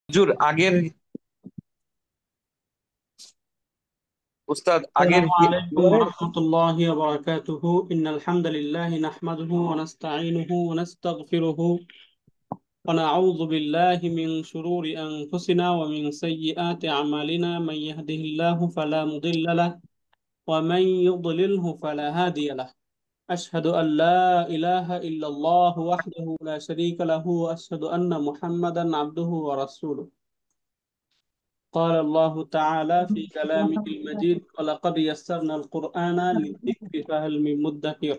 হুজুর আগের উস্তাদ আগের السلام عليكم হিয়ারের ورحمة الله وبركاته إن الحمد لله نحمده ونستعينه ونستغفره ونعوذ بالله من شرور أنفسنا ومن سيئات أعمالنا من يهده الله فلا مضل له ومن يضلله فلا هادي له أشهد أن لا إله إلا الله وحده لا شريك له وأشهد أن محمدا عبده ورسوله قال الله تعالى في كلامه المجيد ولقد يسرنا القرآن للذكر فهل من مدكر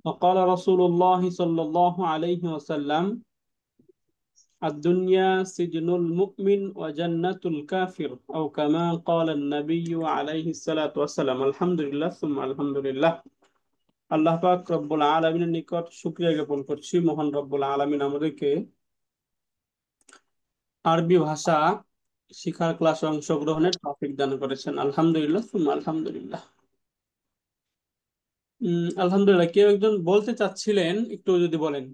وقال رسول الله صلى الله عليه وسلم الدنيا سجن المؤمن وجنة الكافر أو كما قال النبي عليه الصلاة والسلام الحمد لله ثم الحمد لله আল্লাহ পাক রব্বুল আলামিনের নিকট শুকরিয়া জ্ঞাপন করছি মহান রব্বুল আলামিন আমাদেরকে আরবি ভাষা শিখার ক্লাসে অংশগ্রহণের তৌফিক দান করেছেন আলহামদুলিল্লাহ সুম্মা আলহামদুলিল্লাহ। আলহামদুলিল্লাহ, কেউ একজন বলতে চাচ্ছিলেন, একটু যদি বলেন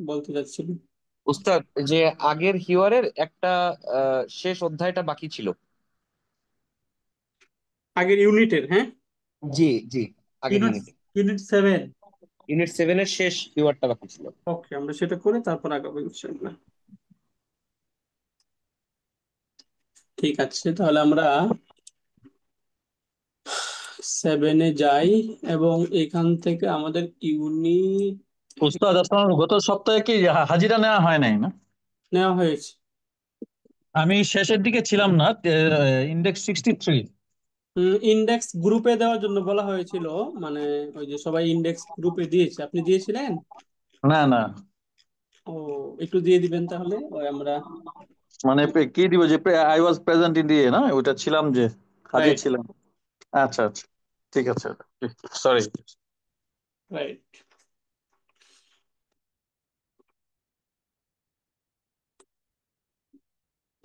বলতে চাচ্ছিলেন। উস্তাদ যে আগের হিওয়ারের একটা শেষ অধ্যায়টা বাকি ছিল। আগের ইউনিটের, হ্যাঁ, জি, জি, আগের ইউনিট ইউনিটে ইউনিট 7। ইউনিট 7 এর শেষ হিওয়ারটা বাকি ছিল। ওকে, আমরা সেটা করে তারপর আগাবো ইনশাআল্লাহ। ঠিক আছে, তাহলে আমরা 7-এ যাই এবং এখান থেকে আমাদের ইউনিট উস্তাদ আপনার গত সপ্তাহে কি হাজিরা নেওয়া হয় নাই না? নেওয়া হয়েছে। আমি শেষের দিকে ছিলাম না। ইন্ডেক্স 63। ইন্ডেক্স গ্রুপে দেওয়ার জন্য বলা হয়েছিল, মানে ওই যে সবাই ইন্ডেক্স গ্রুপে দিয়েছে, আপনি দিয়েছিলেন? না, না। ও, একটু দিয়ে দিবেন তাহলে, ওই আমরা। মানে কি দিব যে আই ওয়াজ প্রেজেন্ট ইন দিয়ে না ওইটা ছিলাম যে হাজির রাইট, ছিলাম। আচ্ছা, আচ্ছা, ঠিক আছে। সরি। রাইট।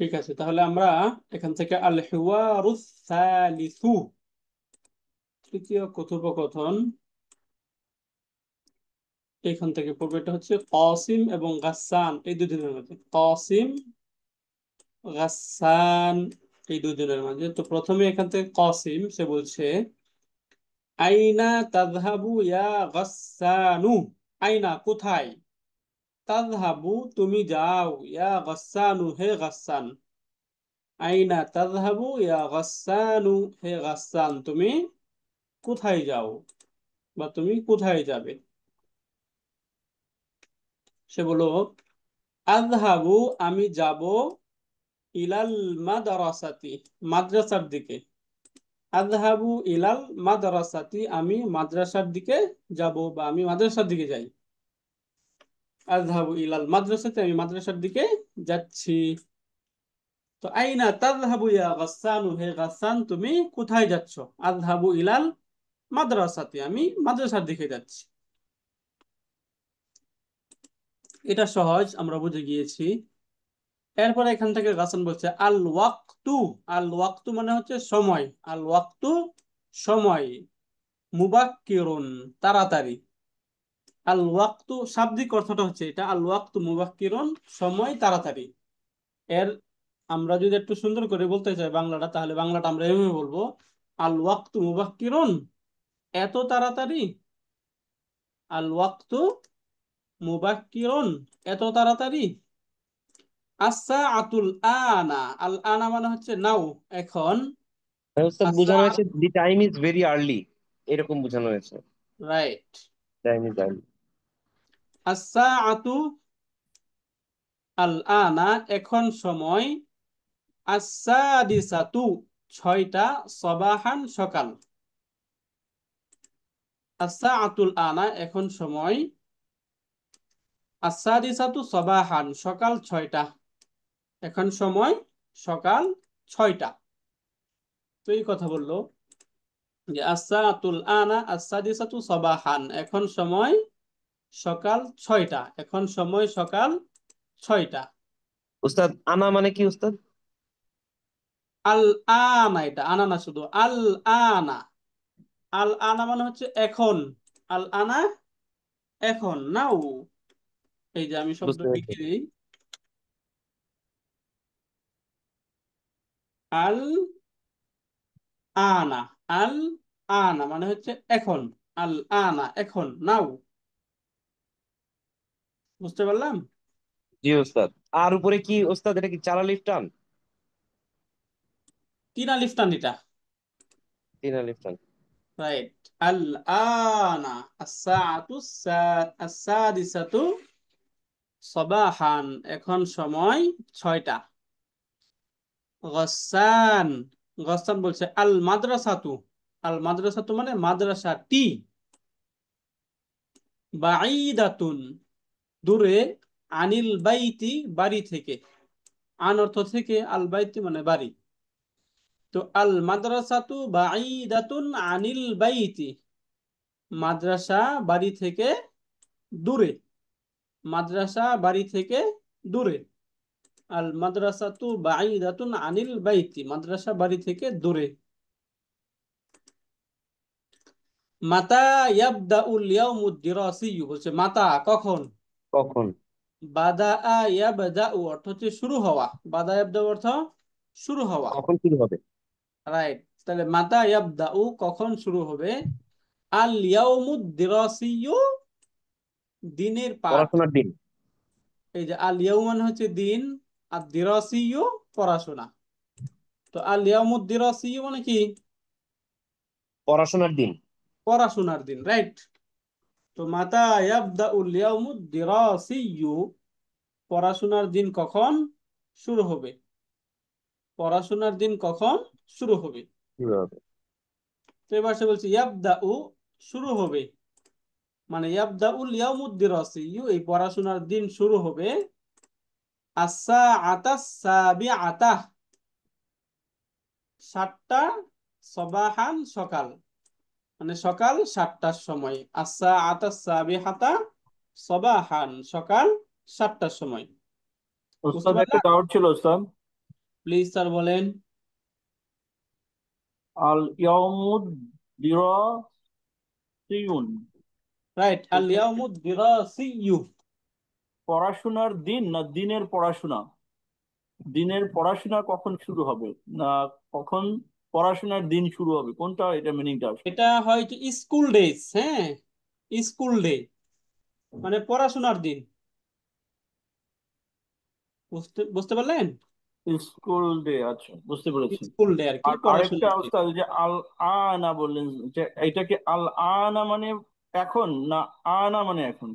ঠিক আছে, তাহলে আমরা এখান থেকে আল হিওয়ারুস সালিসু, তৃতীয় কথোপকথন, এখান থেকে পড়বে। এটা হচ্ছে কাসিম এবং গাসসান, এই দুজনের মাঝে। কাসিম, গাসসান, এই দুজনের মাঝে। তো প্রথমে এখান থেকে কাসিম সে বলছে, আইনা তাযহাবু ইয়া গাসসানু, আইনা কোথায়, তাযহাবু তুমি যাও, ইয়া গাসসানু হে গাসসান, আইনা তাযহাবু ইয়া গাসসানু হে গাসসান তুমি কোথায় যাও বা তুমি কোথায় যাবে। সে বলল, আযহাবু আমি যাব, ইলাল মাদ্রাসাতি মাদ্রাসার দিকে, আযহাবু ইলাল মাদ্রাসাতি আমি মাদ্রাসার দিকে যাব বা আমি মাদ্রাসার দিকে যাই। আযহাবু ইলাল মাদ্রাসাতি আমি মাদ্রাসার দিকে যাচ্ছি। তো আইনা তাযহাবু ইয়া গাসসানু হে গাসসান তুমি কোথায় যাচ্ছ। আযহাবু ইলাল মাদ্রাসাতি আমি মাদ্রাসার দিকে যাচ্ছি। এটা সহজ, আমরা বুঝে গিয়েছি। এরপরে এখান থেকে গাসান বলছে আল ওয়াক্তু, আল ওয়াক্তু মানে হচ্ছে সময়, আল ওয়াক্তু সময়, মুবাক্কিরুন তাড়াতাড়ি। আল ওয়াক্তু শাব্দিক অর্থটা হচ্ছে এটা, আল ওয়াক্তু মুবাক্কিরুন সময় তাড়াতাড়ি। এর আমরা যদি একটু সুন্দর করে বলতে চাই বাংলাটা, তাহলে বাংলাটা আমরা এভাবে বলবো, আল ওয়াক্তু মুবাক্কিরুন এত তাড়াতাড়ি, আল ওয়াক্তু মুবাক্কিরুন এত তাড়াতাড়ি। আসা আতুল আনা, আল আনা মানে হচ্ছে নাও, এখন। মানে উস্তাদ আসা, বোঝানো হয়েছে the time is very early, এরকম বোঝানো হয়েছে। রাইট। Time is early. আসা আতু আল আনা এখন সময়, আসাদিসাতু ছয়টা, সবাহান সকাল। আসা আতুল আনা এখন সময়, আসাদিসাতু সবাহান সকাল 6টা, এখন সময় সকাল 6টা। তো এই কথা বললো যে আসা আতুল আনা আসাদিসাতু সবাহান এখন সময় সকাল 6টা, এখন সময় সকাল 6টা। উস্তাদ আনা মানে কি উস্তাদ? আল আনা, এটা আনা না, শুধু আল আনা। আল আনা মানে হচ্ছে এখন, আল আনা এখন, নাও। এই যে আমি শব্দ বুঝতে পেরেছি। লিখে দিই, আল আনা, আল আনা মানে হচ্ছে এখন, আল আনা এখন, নাও। বুঝতে পারলাম? জি ওস্তাদ। আর উপরে কি ওস্তাদ, এটা কি চার আলিফ টান? তিন আলিফ টান এটা। তিন আলিফ টান। রাইট। আল আনা আস-সাআতু আস-সাদিসাতু সাবাহান, এখন সময় 6টা। গসান, গসান বলছে আল মাদ্রাসাতু, আল মাদ্রাসাতু মানে মাদ্রাসাটি, বাঈদাতুন দূরে, আনিল বাইতি বাড়ি থেকে, আন অর্থ থেকে, আল বাইতি মানে বাড়ি। তো আল মাদ্রাসাতু বাঈদাতুন আনিল বাইতি, মাদ্রাসা বাড়ি থেকে দূরে, মাদ্রাসা বাড়ি থেকে দূরে। আল মাদ্রাসাতু বাঈদাতুন আনিল বাইতি, মাদ্রাসা বাড়ি থেকে দূরে। মাতা ইয়াবদাউল ইয়াউমুদ দিরাসিয়্যু বলছে মাতা কখন, কখন? বাদাআ ইয়াবদাউ অর্থ হচ্ছে শুরু হওয়া, বাদা ইয়াবদাউ অর্থ শুরু হওয়া। কখন শুরু হবে? রাইট। তাহলে মাতা ইয়াবদাউ কখন শুরু হবে, আল ইয়াউমুদ দিরাসিয়্যু দিনের পাঠ। পড়াশোনার দিন। এই যে আল ইয়াউম মানে হচ্ছে দিন, আর দিরাসিয়্যু পড়াশোনা। তো আল ইয়াউমুদ দিরাসিয়্যু মানে কি, পড়াশোনার দিন। পড়াশোনার দিন। রাইট। তো মাতা ইয়াবদাউল ইয়াউমুদ দিরাসিয়্যু, পড়াশোনার দিন কখন শুরু হবে, পড়াশোনার দিন কখন শুরু হবে। শুরু হবে। তো এবার সে বলছে ইয়াবদাউ শুরু হবে, মানে ইয়াবদাউল ইয়াউমুদ দিরাসিয়্যু এই পড়াশোনার দিন শুরু হবে আস-সাআতাস সাবিআতাহ 7টা, সবাহান সকাল, মানে সকাল 7টার সময়, আস-সাআতাস সাবিহাতা সবাহান সকাল 7টার সময়। বুঝতে ওস্তাদ একটা পারলাম? ডাউট ছিল ওস্তাদ। প্লিজ স্যার বলেন। আল ইয়াউমুদ দিরাসিয়ুন, রাইট, আল এটা কি ইয়াউমুদ দিরাসিয়্যু, পড়াশোনার দিন না দিনের পড়াশোনা? দিনের পড়াশোনা কখন শুরু হবে, না কখন পড়াশোনার দিন শুরু হবে, কোনটা এটা মিনিংটা আসবে? এটা হয়তো স্কুল ডেজ, হ্যাঁ, স্কুল ডে মানে পড়াশোনার দিন। বুঝতে বুঝতে পারলেন? স্কুল ডে, আচ্ছা বুঝতে পেরেছি। স্কুল ডে আর কি, আর আরেকটা পড়াশোনার দিন। অবস্থা যে আল আনা বললেন, যে এটা কি আল আনা মানে এখন, না আনা মানে এখন?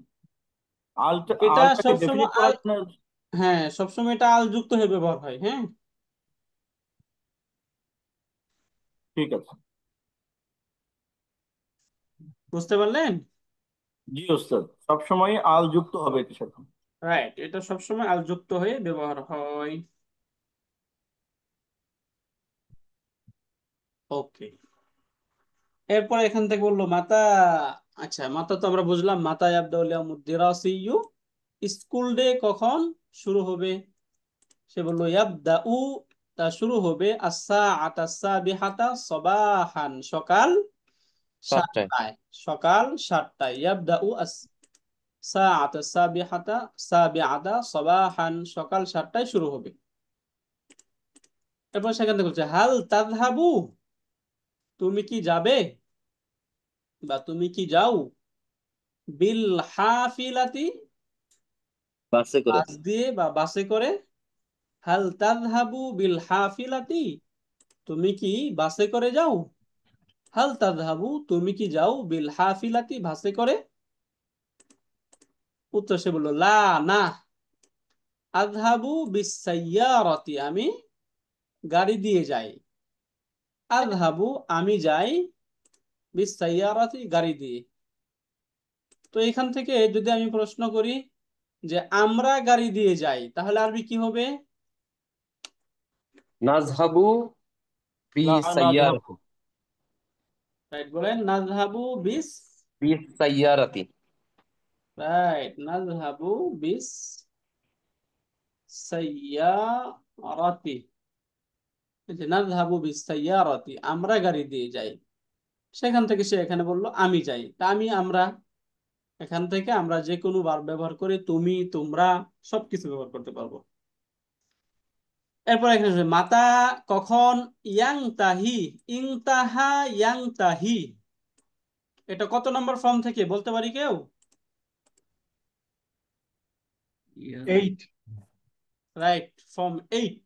আলটা, এটা আলটাকে সবসময় ডেফিনিট আল, করার জন্য। হ্যাঁ সবসময় এটা আল যুক্ত হয়ে ব্যবহার হয়, হ্যাঁ। ঠিক আছে। বুঝতে পারলেন? জি ওস্তাদ, সবসময় আল যুক্ত হবে এটার সাথে। রাইট, এটা সবসময় আল যুক্ত হয়ে ব্যবহার হয়। ওকে। এরপর এখান থেকে বললো মাতা, আচ্ছা মাতা তো আমরা বুঝলাম, মাতা ইয়াবদাউল ইয়াউমুদ দিরাসিয়্যু, স্কুল ডে কখন শুরু হবে। সে বললো ইয়াবদাউ, তা শুরু হবে আস-সাআতা সাবিহাতা সবাহান সকাল 7টায়। 7টায়, সকাল 7টায়। ইয়াবদাউ আস-সাআতা সাবিহাতা সাবিআতা সবাহান সকাল 7টায় শুরু হবে। এরপর সেখান থেকে বলছে হাল তাযহাবু, তুমি কি যাবে বা তুমি কি যাও, বিল হাফিলাতি বাসে করে। বাস দিয়ে বা বাসে করে, হাল তাযহাবু বিল হাফিলাতি, তুমি কি বাসে করে যাও, হাল তাযহাবু তুমি কি যাও, বিল হাফিলাতি বাসে করে। উত্তর সে বলল লা না, আযহাবু বিস সাইয়ারাতি আমি গাড়ি দিয়ে যাই, আযহাবু আমি যাই, বিস সাইয়ারাতি গাড়ি দিয়ে। তো এখান থেকে যদি আমি প্রশ্ন করি যে আমরা গাড়ি দিয়ে যাই, তাহলে আরবি কি হবে? নাযহাবু বি লা নাযহাবু। সাইয়ারাতি। রাইট, বলেন নাযহাবু বিস, বি সাইয়ারাতি। রাইট নাযহাবু বিস সাইয়ারাতি, এই যে নাযহাবু বিস সাইয়ারাতি আমরা গাড়ি দিয়ে যাই। সেখান থেকে সে এখানে বলল আমি যাই, তা আমি আমরা, এখান থেকে আমরা যে কোনো ভার্ব ব্যবহার করে, তুমি তোমরা সবকিছু ব্যবহার করতে পারবো। এরপর এখানে আসবে মাতা কখন, ইয়াং তাহি, ইংতাহা ইয়াং তাহি, এটা কত নম্বর ফর্ম থেকে বলতে পারি কেউ? 8। Right, form 8।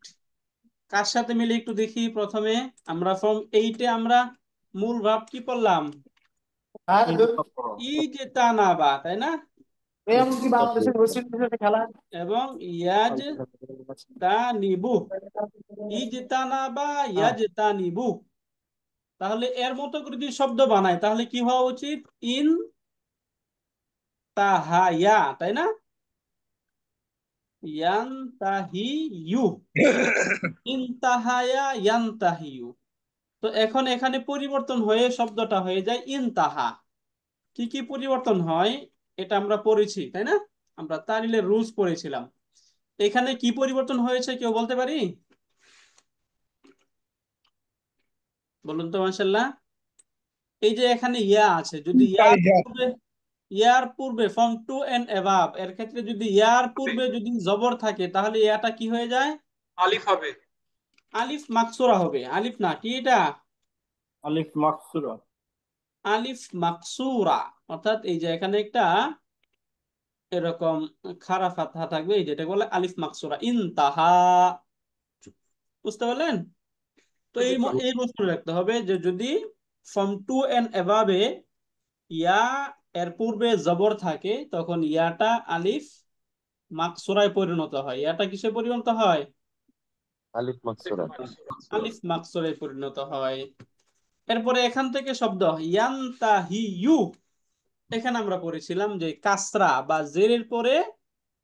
কার সাথে মিলে একটু দেখি। প্রথমে আমরা ফর্ম 8-এ আমরা মূল ভাব কি পড়লাম? ই যে তানাবা, তাই না? এবং ইয়াজ তানিবু, ই যে তানাবা ইয়াজ তানিবু। তাহলে এর মতো করে যদি শব্দ বানায় তাহলে কি হওয়া উচিত? ইন তাহায়া, তাই না? ইয়ান তাহি ইউ, ইন তাহায়া ইয়ান তাহিউ। তো এখন এখানে পরিবর্তন হয়ে শব্দটা হয়ে যায় ইনতাহা। কি কি পরিবর্তন হয় এটা আমরা পড়েছি, তাই না? আমরা তালিলের রুলস পড়েছিলাম। এখানে কি পরিবর্তন হয়েছে কেউ বলতে পারি? বলুন তো মাশাআল্লাহ। এই যে এখানে ইয়া আছে, যদি ইয়ার পূর্বে ফর্ম টু এন্ড অ্যাবাভ এর ক্ষেত্রে যদি ইয়ার পূর্বে যদি জবর থাকে তাহলে ইয়াটা কি হয়ে যায়? আলিফ হবে। আলিফ মাকসুরা হবে। আলিফ না, কি এটা? আলিফ মাকসুরা। আলিফ মাকসুরা, অর্থাৎ এই যে এখানে একটা এরকম খাড়া ফাতহা থাকবে, এই যেটা বলে আলিফ মাকসুরা, ইনতাহা। বুঝতে পারলেন? তো এই বস্তু রাখতে হবে যে যদি ফর্ম টু এন্ড অ্যাবাবে ইয়া এর পূর্বে জবর থাকে তখন ইয়াটা আলিফ মাকসুরায় পরিণত হয়। ইয়াটা কিসে পরিণত হয়? আলিফ মাকসুরা। আলিফ মাকসুরায় পরিণত হয়। এরপরে এখান থেকে শব্দ ইয়ানতাহিয়ু, এখানে আমরা পড়েছিলাম যে কাসরা বা জেরের পরে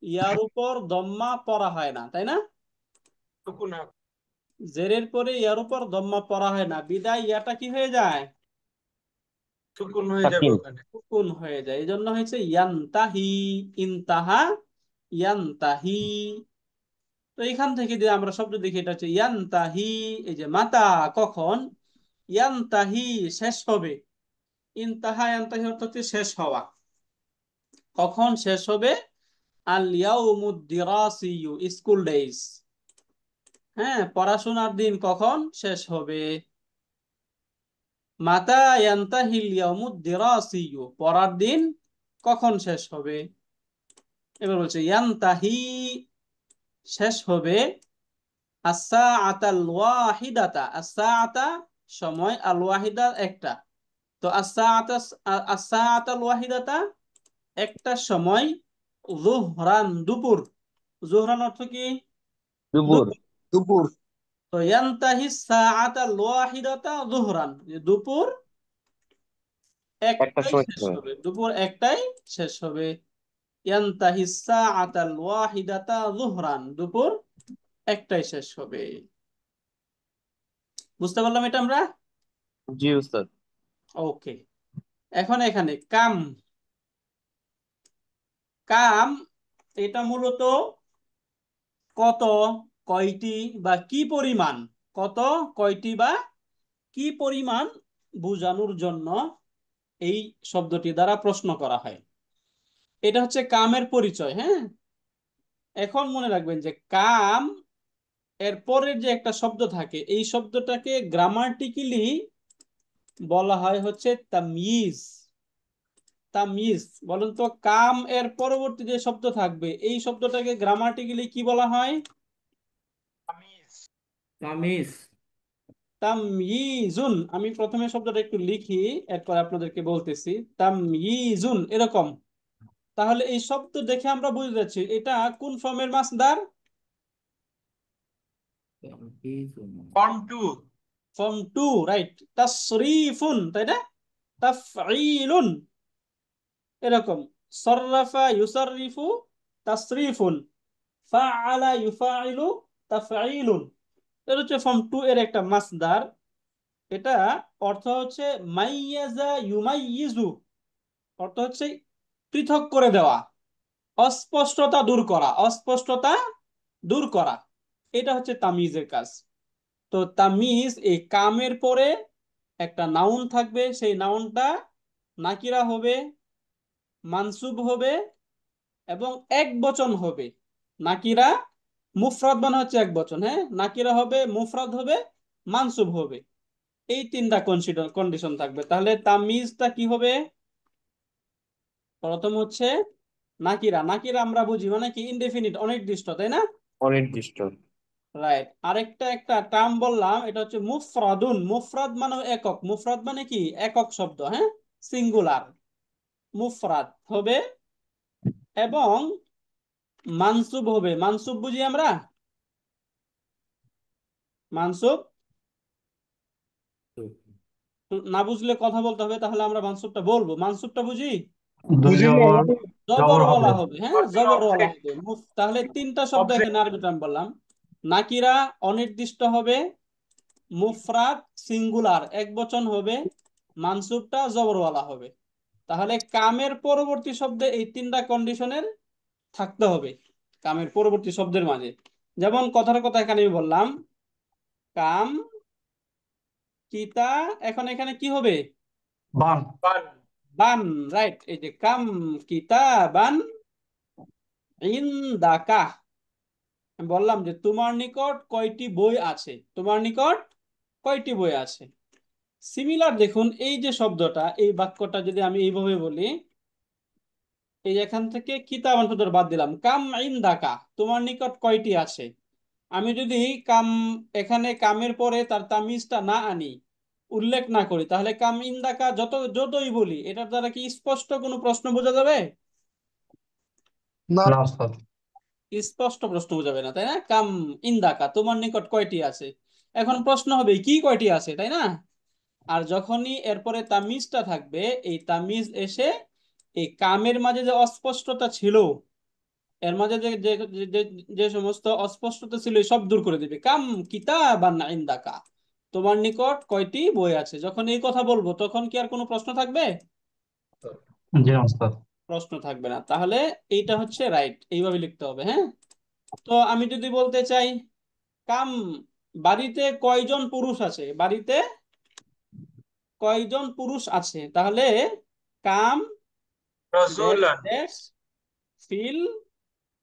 ইয়ার উপর দম্মা পড়া হয় না, তাই না? জেরের পরে ইয়ার উপর দম্মা পড়া হয় না, বিদায় ইয়াটা কি হয়ে যায়? সুকুন হয়ে যাবে সাকিন। ওখানে। সুকুন হয়ে যায়। এই জন্য হয়েছে ইয়ানতাহি, ইনতাহা, ইয়ানতাহি। তো এখান থেকে যে আমরা শব্দ দেখি এটা হচ্ছে ইয়ানতাহি। এই যে মাতা কখন, ইয়ানতাহি শেষ হবে, ইনতাহা ইয়ানতাহি অর্থ হচ্ছে শেষ হওয়া। কখন শেষ হবে? আল ইয়াউমুদ দিরাসিয়ু, স্কুল ডেজ। হ্যাঁ, পড়াশোনার দিন কখন শেষ হবে? মাতা ইয়ানতাহিল ইয়াউমুদ দিরাসিয়ু, পড়ার দিন কখন শেষ হবে? এবার বলছে ইয়ানতাহি শেষ হবে, আস-সাআতাল ওয়াহিদাতা, আস-সাআতা সময়, আল ওয়াহিদা একটা। তো আস-সাআতাল ওয়াহিদাতা একটা সময়, যুহরান দুপুর। যুহরান অর্থ কি? দুপুর। দুপুর। দুপুর। তো ইয়ানতাহি সাআতাল ওয়াহিদাতা যুহরান, দুপুর একটা একটাই সময় শেষ হবে। হবে, দুপুর একটাই শেষ হবে। ইয়ানতাহি সাআতাল ওয়াহিদাতা যুহরান, দুপুর একটাই শেষ হবে। বুঝতে পারলাম এটা আমরা? জি উস্তাদ। ওকে। এখন এখানে কাম, কাম এটা মূলত কত, কয়টি বা কি পরিমাণ, কত, কয়টি বা কি পরিমাণ বোঝানোর জন্য এই শব্দটি দ্বারা প্রশ্ন করা হয়। এটা হচ্ছে কামের পরিচয়। হ্যাঁ, এখন মনে রাখবেন যে কাম এর পরের যে একটা শব্দ থাকে এই শব্দটাকে গ্রামাটিক্যালি বলা হয় হচ্ছে তাময়িজ। তাময়িজ। বলুন তো, কাম এর পরবর্তী যে শব্দ থাকবে এই শব্দটাকে গ্রামাটিক্যালি কি বলা হয়? তামিজ। তাময়িজুন। আমি প্রথমে শব্দটা একটু লিখি, এরপর আপনাদেরকে বলতেছি। তাময়িজুন, এরকম। তাহলে এই শব্দ দেখে আমরা বুঝতে যাচ্ছি এটা কোন ফর্মের মাসদার? Form two. Form two, right. তাসরিফুন, তাই না? তাফঈলুন, এরকম। সররাফা ইউসাররিফু তাসরিফুন, ফাআলা ইউফাইলু তাফঈলুন। এটা হচ্ছে ফর্ম টু এর একটা মাসদার। এটা অর্থ হচ্ছে মাইয়াজা ইউমাইয়িজু, অর্থ হচ্ছে পৃথক করে দেওয়া, অস্পষ্টতা দূর করা, অস্পষ্টতা দূর করা। এটা হচ্ছে তামিজের কাজ। তো তামিজ, এই কামের পরে একটা নাউন থাকবে, সেই নাউনটা নাকিরা হবে, মানসুব হবে এবং এক বচন হবে। নাকিরা মুফরাদ মানে হচ্ছে এক বচন, হ্যাঁ, নাকিরা হবে, মুফরাদ হবে, মানসুব হবে। এই তিনটা কন্ডিশন থাকবে। তাহলে তামিজটা কি হবে? প্রথম হচ্ছে নাকিরা। নাকিরা আমরা বুঝি মানে কি ইনডেফিনিট, অনির্দিষ্ট, তাই না? অনির্দিষ্ট। রাইট। আরেকটা একটা টার্ম বললাম, এটা হচ্ছে মুফরাদুন। মুফরাদ মানে একক। মুফরাদ মানে কি একক শব্দ, হ্যাঁ, সিঙ্গুলার। মুফরাদ হবে এবং মানসুব হবে। মানসুব বুঝি আমরা, মানসুব না বুঝলে কথা বলতে হবে, তাহলে আমরা মানসুবটা বলবো। মানসুবটা বুঝি, জবর জবর জবর হবে। ওয়ালা হবে, হ্যাঁ, অর্থের জবর ওয়ালা অবজেক্ট হবে। তাহলে তিনটা শব্দ অবজেক্ট এখানে আরবি টার্ম বললাম। নাকিরা অনির্দিষ্ট হবে, মুফরাদ সিঙ্গুলার এক বচন হবে, মানসুবটা জবরওয়ালা হবে। তাহলে কামের পরবর্তী শব্দে এই তিনটা কন্ডিশনের থাকতে হবে, কামের পরবর্তী শব্দের মাঝে। যেমন কথার কথা এখানে আমি বললাম কাম কিতা, এখন এখানে কি হবে? বান বান বান। রাইট। এই যে কাম কিতা বান ইনদাকা, আমি বললাম যে তোমার নিকট কয়টি বই আছে, তোমার নিকট কয়টি বই আছে। সিমিলার দেখুন এই যে শব্দটা, এই বাক্যটা যদি আমি এইভাবে বলি, এই এখান থেকে কিতাব অন্তত বাদ দিলাম, কাম ইনদাকা, তোমার নিকট কয়টি আছে। আমি যদি কাম, এখানে কামের পরে তার তামিজটা না আনি, উল্লেখ না করি, তাহলে কাম ইনদাকা যতই বলি, এটার দ্বারা কি স্পষ্ট কোনো প্রশ্ন বোঝা যাবে? না ওস্তাদ। স্পষ্ট প্রশ্ন বোঝাবে না, তাই না? কাম ইনদাকা, তোমার নিকট কয়টি আছে। এখন প্রশ্ন হবে কি কয়টি আছে, তাই না? আর যখনই এরপরে তামিজটা থাকবে, এই তামিজ এসে এই কামের মাঝে যে অস্পষ্টতা ছিল, এর মাঝে যে যে যে যে সমস্ত অস্পষ্টতা ছিল সব দূর করে দিবে। কাম কিতাবান ইনদাকা, তোমার নিকট কয়টি বই আছে। যখন এই কথা বলবো তখন কি আর কোনো প্রশ্ন থাকবে? জি ওস্তাদ। প্রশ্ন থাকবে না। তাহলে এইটা হচ্ছে রাইট, এইভাবে লিখতে হবে, হ্যাঁ। তো আমি যদি বলতে চাই কাম, বাড়িতে কয়জন পুরুষ আছে, বাড়িতে কয়জন পুরুষ আছে, তাহলে কাম ড্যাশ রজুলান ড্যাশ ফিল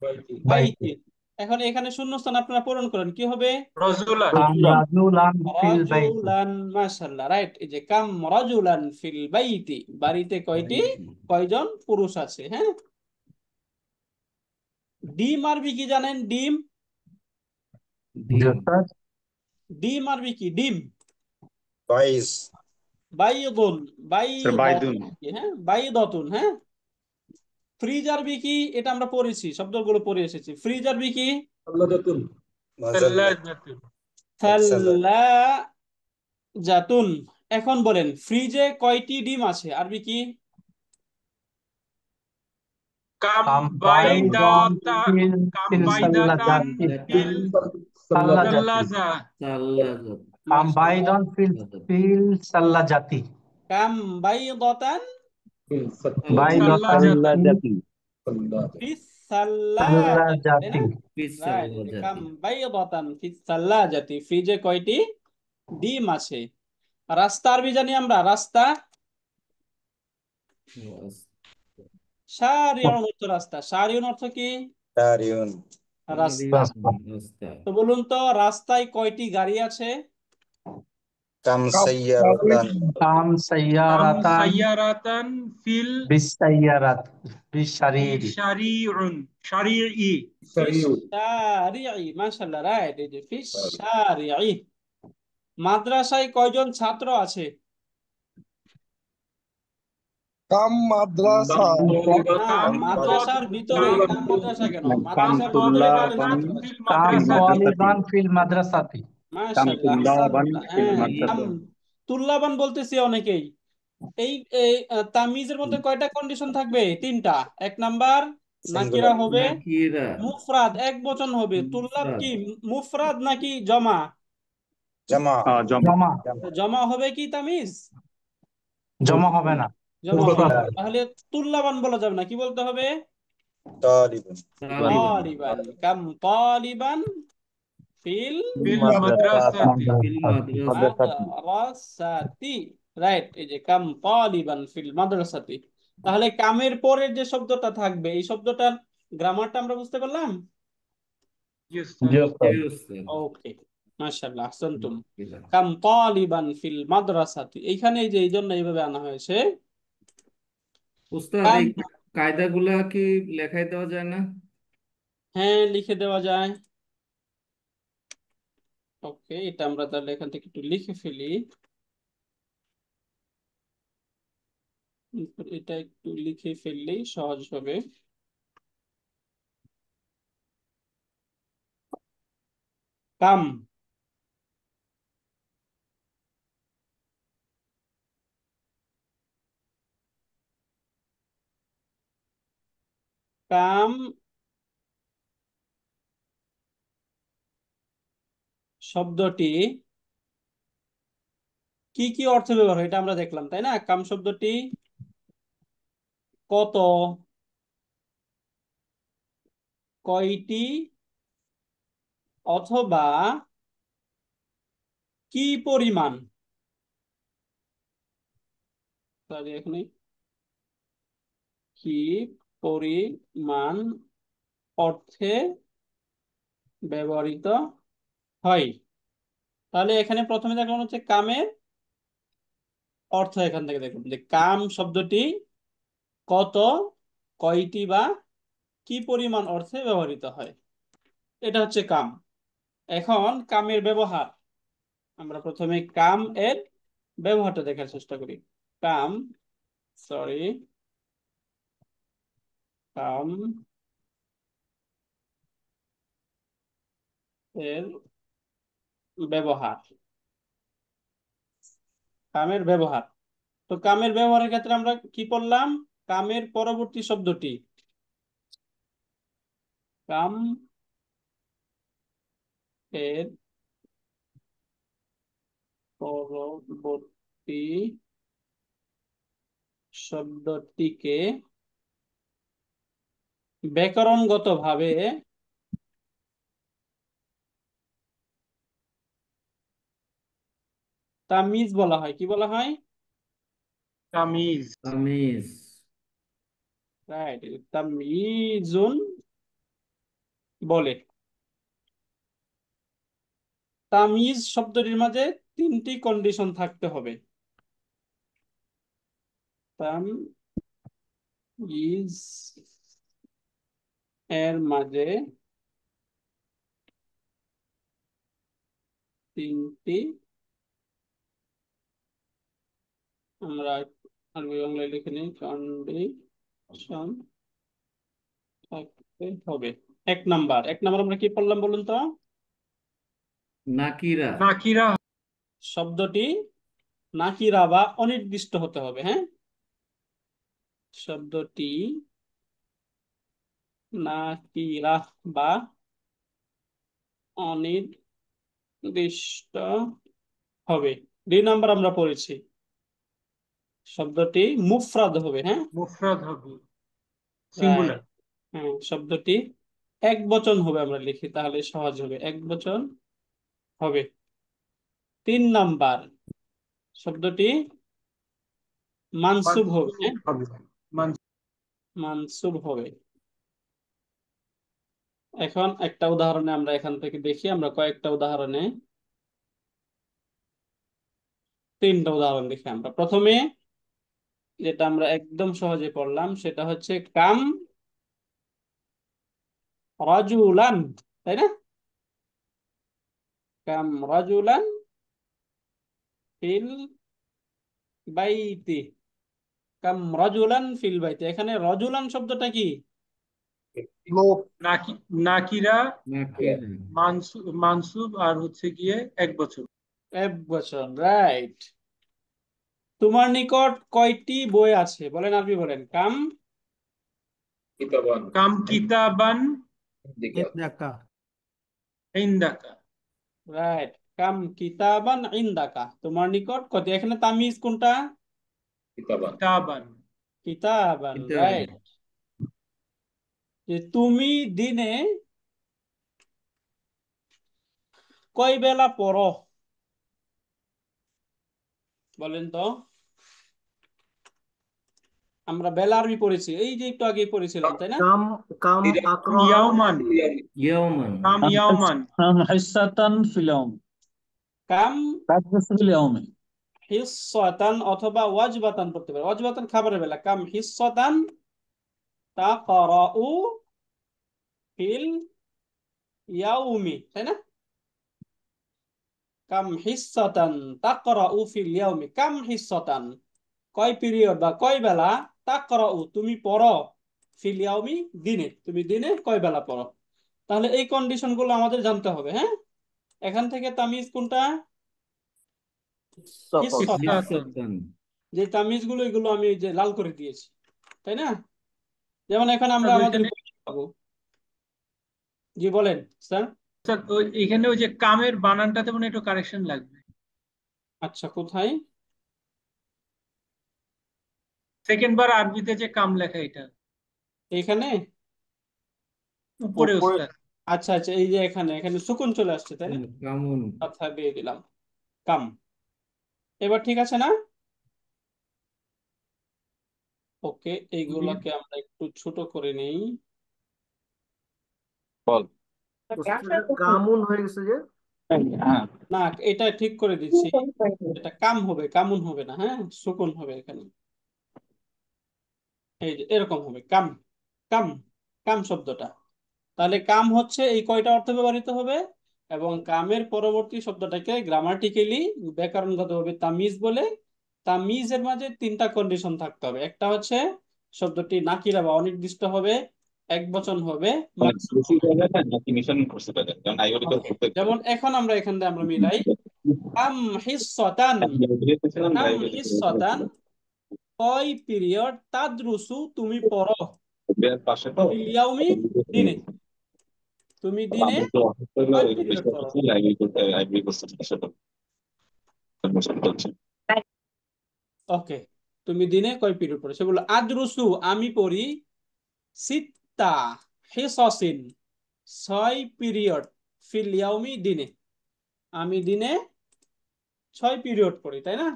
বাইতি বাইতি। এখন এখানে শূন্যস্থান আপনারা পূরণ করেন, কি হবে? রজুলান কাম রাজুলান ফিল বাইতি। রাজুলান, মাশাআল্লাহ, রাইট। এই যে কাম রাজুলান ফিল বাইতি, বাড়িতে কয়টি, কয়জন পুরুষ আছে, হ্যাঁ। ডিম আরবি কি জানেন? ডিম, জি ওস্তাদ। ডিম আরবি কি? ডিম বাইশ। বাইদুন, স্যার বাইদতুন, বাইদুন। হ্যাঁ, বাইদতুন, হ্যাঁ। ফ্রিজ আরবি কি? এটা আমরা পড়েছি, শব্দগুলো পড়ে এসেছি। ফ্রিজ আরবি কি? মাজাল্লা। সাল্লাজাতুন একসাজাত। সাল্লাজাতুন। এখন বলেন ফ্রিজে কয়টি ডিম আছে, আরবি কি? কাম কাম বাইদন বাইদাতা ফিল কাম ফিল বাইদাতান সাল্লাজাতি। ফিল সাল্লাজাতি। সাল্লাজা কাম মাশাআল্লাহ। বাইদন ফিল ফিল সাল্লাজাতি। কাম বাইদাতান বাইদতান সাল্লাজাতান ফিল ফিস সাল্লাজাতি, তাই না? সাল্লাজাতি। রাইট। কাম বাইদাতান ফিস সাল্লাজাতি, ফ্রিজে কয়টি ডিম আছে। রাস্তা আরবি জানি আমরা, রাস্তা শারিউন অর্থ রাস্তা। শারিউন অর্থ কি? তারিউন। রাস্তা। রাস্তা। তো বলুন তো রাস্তায় কয়টি গাড়ি আছে? কাম সাইয়ারাতান। কাম কাম সাইয়ারাতান সাইয়ারাতান ফিল বিসাইয়ারাত বিশারিরি। শারিউন শারিই ফিস শারিই, মাশাআল্লাহ, রাইট। এই যে ফিস শারিই। মাদ্রাসায় কয়জন ছাত্র আছে? কাম মাদ্রাসা না, কাম মাদ্রাসার ভিতরে। কাম কাম মাদ্রাসা কেন? কাম মাদ্রাসার ভিতরে কয়জন তালিবান ছাত্র আছে? ফিল কাম মাদ্রাসাতি তালিবান ফিল মাদ্রাসাতি। মাশাআল্লাহ, আহসানতা। হ্যাঁ, কাম তুল্লাবান বলতেছি অনেকেই। এই এই তামিজের মধ্যে কয়টা কন্ডিশন থাকবে? তিনটা। এক নাম্বার, নাকিরা সিঙ্গুলার। হবে, মুফরাদ এক বচন হবে। তুল্লাব কি মুফরাদ নাকি জমা? জামা। জমা। জমা হবে কি তামিজ? জমা হবে না। জমা হবে না। তাহলে তুল্লাবান বলা যাবে না, কি বলতে হবে? তারিবুন। তালিবান। কাম তালিবান ফিল ফিল মাদ্রাসাতি। মাদ্রাসাতি। রাইট। এই যে কাম তালিবান ফিল মাদ্রাসাতি। তাহলে কামের পরের যে শব্দটা থাকবে, এই শব্দটার গ্রামারটা আমরা বুঝতে পারলাম। জি স্যার। জি ওস্তাদ। ওকে, মাশাআল্লাহ, আহসানতুম। কাম তালিবান ফিল মাদ্রাসাতি, এইখানে এই যে এই জন্য এইভাবে আনা হয়েছে। উস্তাদ কাম, এই কায়দাগুলা কি লেখায় দেওয়া যায় না? হ্যাঁ লিখে দেওয়া যায়। ওকে, এটা আমরা তাহলে এখান থেকে একটু লিখে ফেলি। এটা একটু লিখে ফেললেই সহজ হবে। কাম, কাম শব্দটি কি কি অর্থে ব্যবহার হয় এটা আমরা দেখলাম, তাই না? কাম শব্দটি কত, কয়টি, অথবা কি পরিমাণ, সরি এখানে কি পরিমাণ অর্থে ব্যবহৃত হয়। তাহলে এখানে প্রথমে দেখলাম হচ্ছে কামের অর্থ। এখান থেকে দেখলাম যে কাম শব্দটি কত, কয়টি বা কি পরিমাণ অর্থে ব্যবহৃত হয়, এটা হচ্ছে কাম। এখন কামের ব্যবহার, আমরা প্রথমে কাম এর ব্যবহারটা দেখার চেষ্টা করি। কাম, সরি, কাম এর ব্যবহার, কামের ব্যবহার। তো কামের ব্যবহারের ক্ষেত্রে আমরা কি পড়লাম? কামের পরবর্তী শব্দটি, কাম এর পরবর্তী শব্দটিকে ব্যাকরণগতভাবে তামিজ বলা হয়। কি বলা হয়? তামিজ। তামিজ। রাইট, তামিজুন বলে। তামিজ শব্দটির মাঝে তিনটি কন্ডিশন থাকতে হবে। তামিজ এর মাঝে তিনটি, আমরা আরবি বাংলায় লিখে নিই, কন্ডিশন থাকতে হবে। এক নাম্বার আমরা কি পড়লাম বলুন তো? নাকিরা। নাকিরা। শব্দটি নাকিরা বা অনির্দিষ্ট হতে হবে। হ্যাঁ, শব্দটি নাকিরা বা অনির্দিষ্ট হবে। 2 নাম্বার আমরা পড়েছি, শব্দটি মুফরাদ হবে। হ্যাঁ, মুফরাদ হবে, রাইট। সিঙ্গুলার। হ্যাঁ, শব্দটি এক বচন হবে, আমরা লিখি তাহলে সহজ হবে, এক বচন হবে। 3 নাম্বার, শব্দটি মানসুব হবে। মানসুব হ্যাঁ, হবে। মান- মানসুব হবে। এখন একটা উদাহরণে আমরা এখান থেকে দেখি, আমরা কয়েকটা উদাহরণে 3টা উদাহরণ দেখি। আমরা প্রথমে যেটা আমরা একদম সহজে পড়লাম সেটা হচ্ছে কাম রাজুলান, তাই না? কাম রাজুলান ফিল বাইতি, কাম রাজুলান ফিল বাইতি। এখানে রাজুলান শব্দটা কি? লোক। নাকিরা, নাকিরা। মানসুব আর হচ্ছে গিয়ে এক বছর। এক বচন, রাইট। তোমার নিকট কয়টি বই আছে? বলেন, আরবি বলেন। কাম, কাম কিতাবান দেখা। ইনদাকা। রাইট। কাম কিতাবান ইনদাকা, তোমার নিকট কত। এখানে তামিজ কোনটা? কিতাবান। কিতাবান, কিতাব। রাইট। যে তুমি দিনে কয় বেলা পড়ো? বলেন তো। আমরা বেলা আরবি পড়েছি, এই যে একটু আগে পড়েছিলাম, তাই না? কাম কাম কাম আকরা ইয়াওমান ইয়ৌমান কাম ইয়াওমান حصة في اليوم কাম تدرس في اليوم হিসসাতান অথবা ওয়াজবাতান পড়তে পারে। ওয়াজবাতান খাবারের বেলা, কাম হিসসাতান তাকরাউ ফিল ইয়াউমি, তাই না? কাম হিসসাতান তাকরাউ ফিল ইয়াউমি, কাম হিসসাতান কয় পিরিয়ড বা কয় বেলা, তাকরাউ তুমি পড়ো, ফিল ইয়াউমি দিনে, তুমি দিনে কয় বেলা পড়ো। তাহলে এই কন্ডিশন গুলো আমাদের জানতে হবে। হ্যাঁ, এখান থেকে তামিজ কোনটা? হিসসাতান। হিসসাতান যে তামিজ গুলো এগুলো আমি এই যে লাল করে দিয়েছি, তাই না? যেমন এখন আমরা আমাদের এখানে পাবো। জি বলেন স্যার। স্যার, এখানে ওই যে কামের বানানটাতে মনে হয় একটু কারেকশন লাগবে। আচ্ছা, কোথায়? সেকেন্ড বার আরবিতে যে কাম লেখা এটা এখানে? উপরে উপরে ওস্তাদ। আচ্ছা আচ্ছা, এই যে এখানে এখানে সুকুন চলে আসছে, তাই না? কামুন কথা দিয়ে দিলাম, কাম। এবার ঠিক আছে না? ওকে, এইগুলোকে আমরা একটু ছোট করে নেই। কামুন হয়ে গেছে যে না, এটা ঠিক করে দিচ্ছি, এটা কাম হবে, কামুন হবে না। হ্যাঁ, সুকুন হবে এখানে, এই যে এরকম হবে, কাম। কাম, কাম শব্দটা, তাহলে কাম হচ্ছে এই কয়টা অর্থ ব্যবহৃত হবে, এবং কামের পরবর্তী শব্দটাকে গ্রামাটিক্যালি ব্যাকরণগতভাবে তামিজ বলে। তামিজের মাঝে তিনটা কন্ডিশন থাকতে হবে। একটা হচ্ছে শব্দটি নাকিরা বা অনির্দিষ্ট হবে, এক বচন হবে, মাকসুর হবে। যেমন এখন আমরা এখান থেকে আমরা মিলাই, কাম হিসসাতান, কাম হিসসাতান কয় পিরিয়ড, তাদরুসু তুমি পড়ো, ফিল ইয়াউমি দিনে, তুমি দিনে কয় পিরিয়ড পড়ো। ওকে, তুমি দিনে কয় পিরিয়ড পড়ো, সেগুলো আদরুসু আমি পড়ি, সিত্তা হিসাসিন 6 পিরিয়ড, ফিল ইয়াউমি দিনে, আমি দিনে 6 পিরিয়ড পড়ি, তাই না?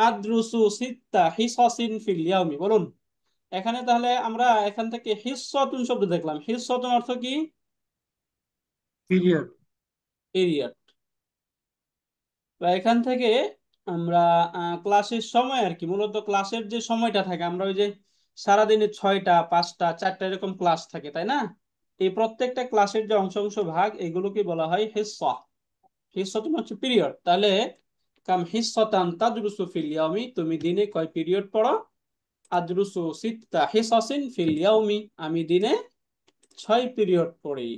আদরুসু সিত্তা হিসাসিন ফিল ইয়াউমি, বলুন। এখানে তাহলে আমরা এখান থেকে হিসসাতুন শব্দ দেখলাম, হিসসাতুন অর্থ কি? পিরিয়ড। পিরিয়ড। তো এখান থেকে আমরা ক্লাসের সময় আর কি, মূলত ক্লাসের যে সময়টা থাকে, আমরা ওই যে সারাদিনে 6টা 5টা 4টা এরকম ক্লাস থাকে, তাই না? এই প্রত্যেকটা ক্লাসের যে অংশ অংশ ভাগ, এগুলোকে বলা হয় হিস্সা। হিস্সাতুন হচ্ছে পিরিয়ড। তাহলে কাম হিস্সাতান তাদরুসু ফিল ইয়াউমি, তুমি দিনে কয় পিরিয়ড পড়ো? আদরুসু সিত্তা হিসাসিন ফিল ইয়াউমি, আমি দিনে 6 পিরিয়ড পড়ি।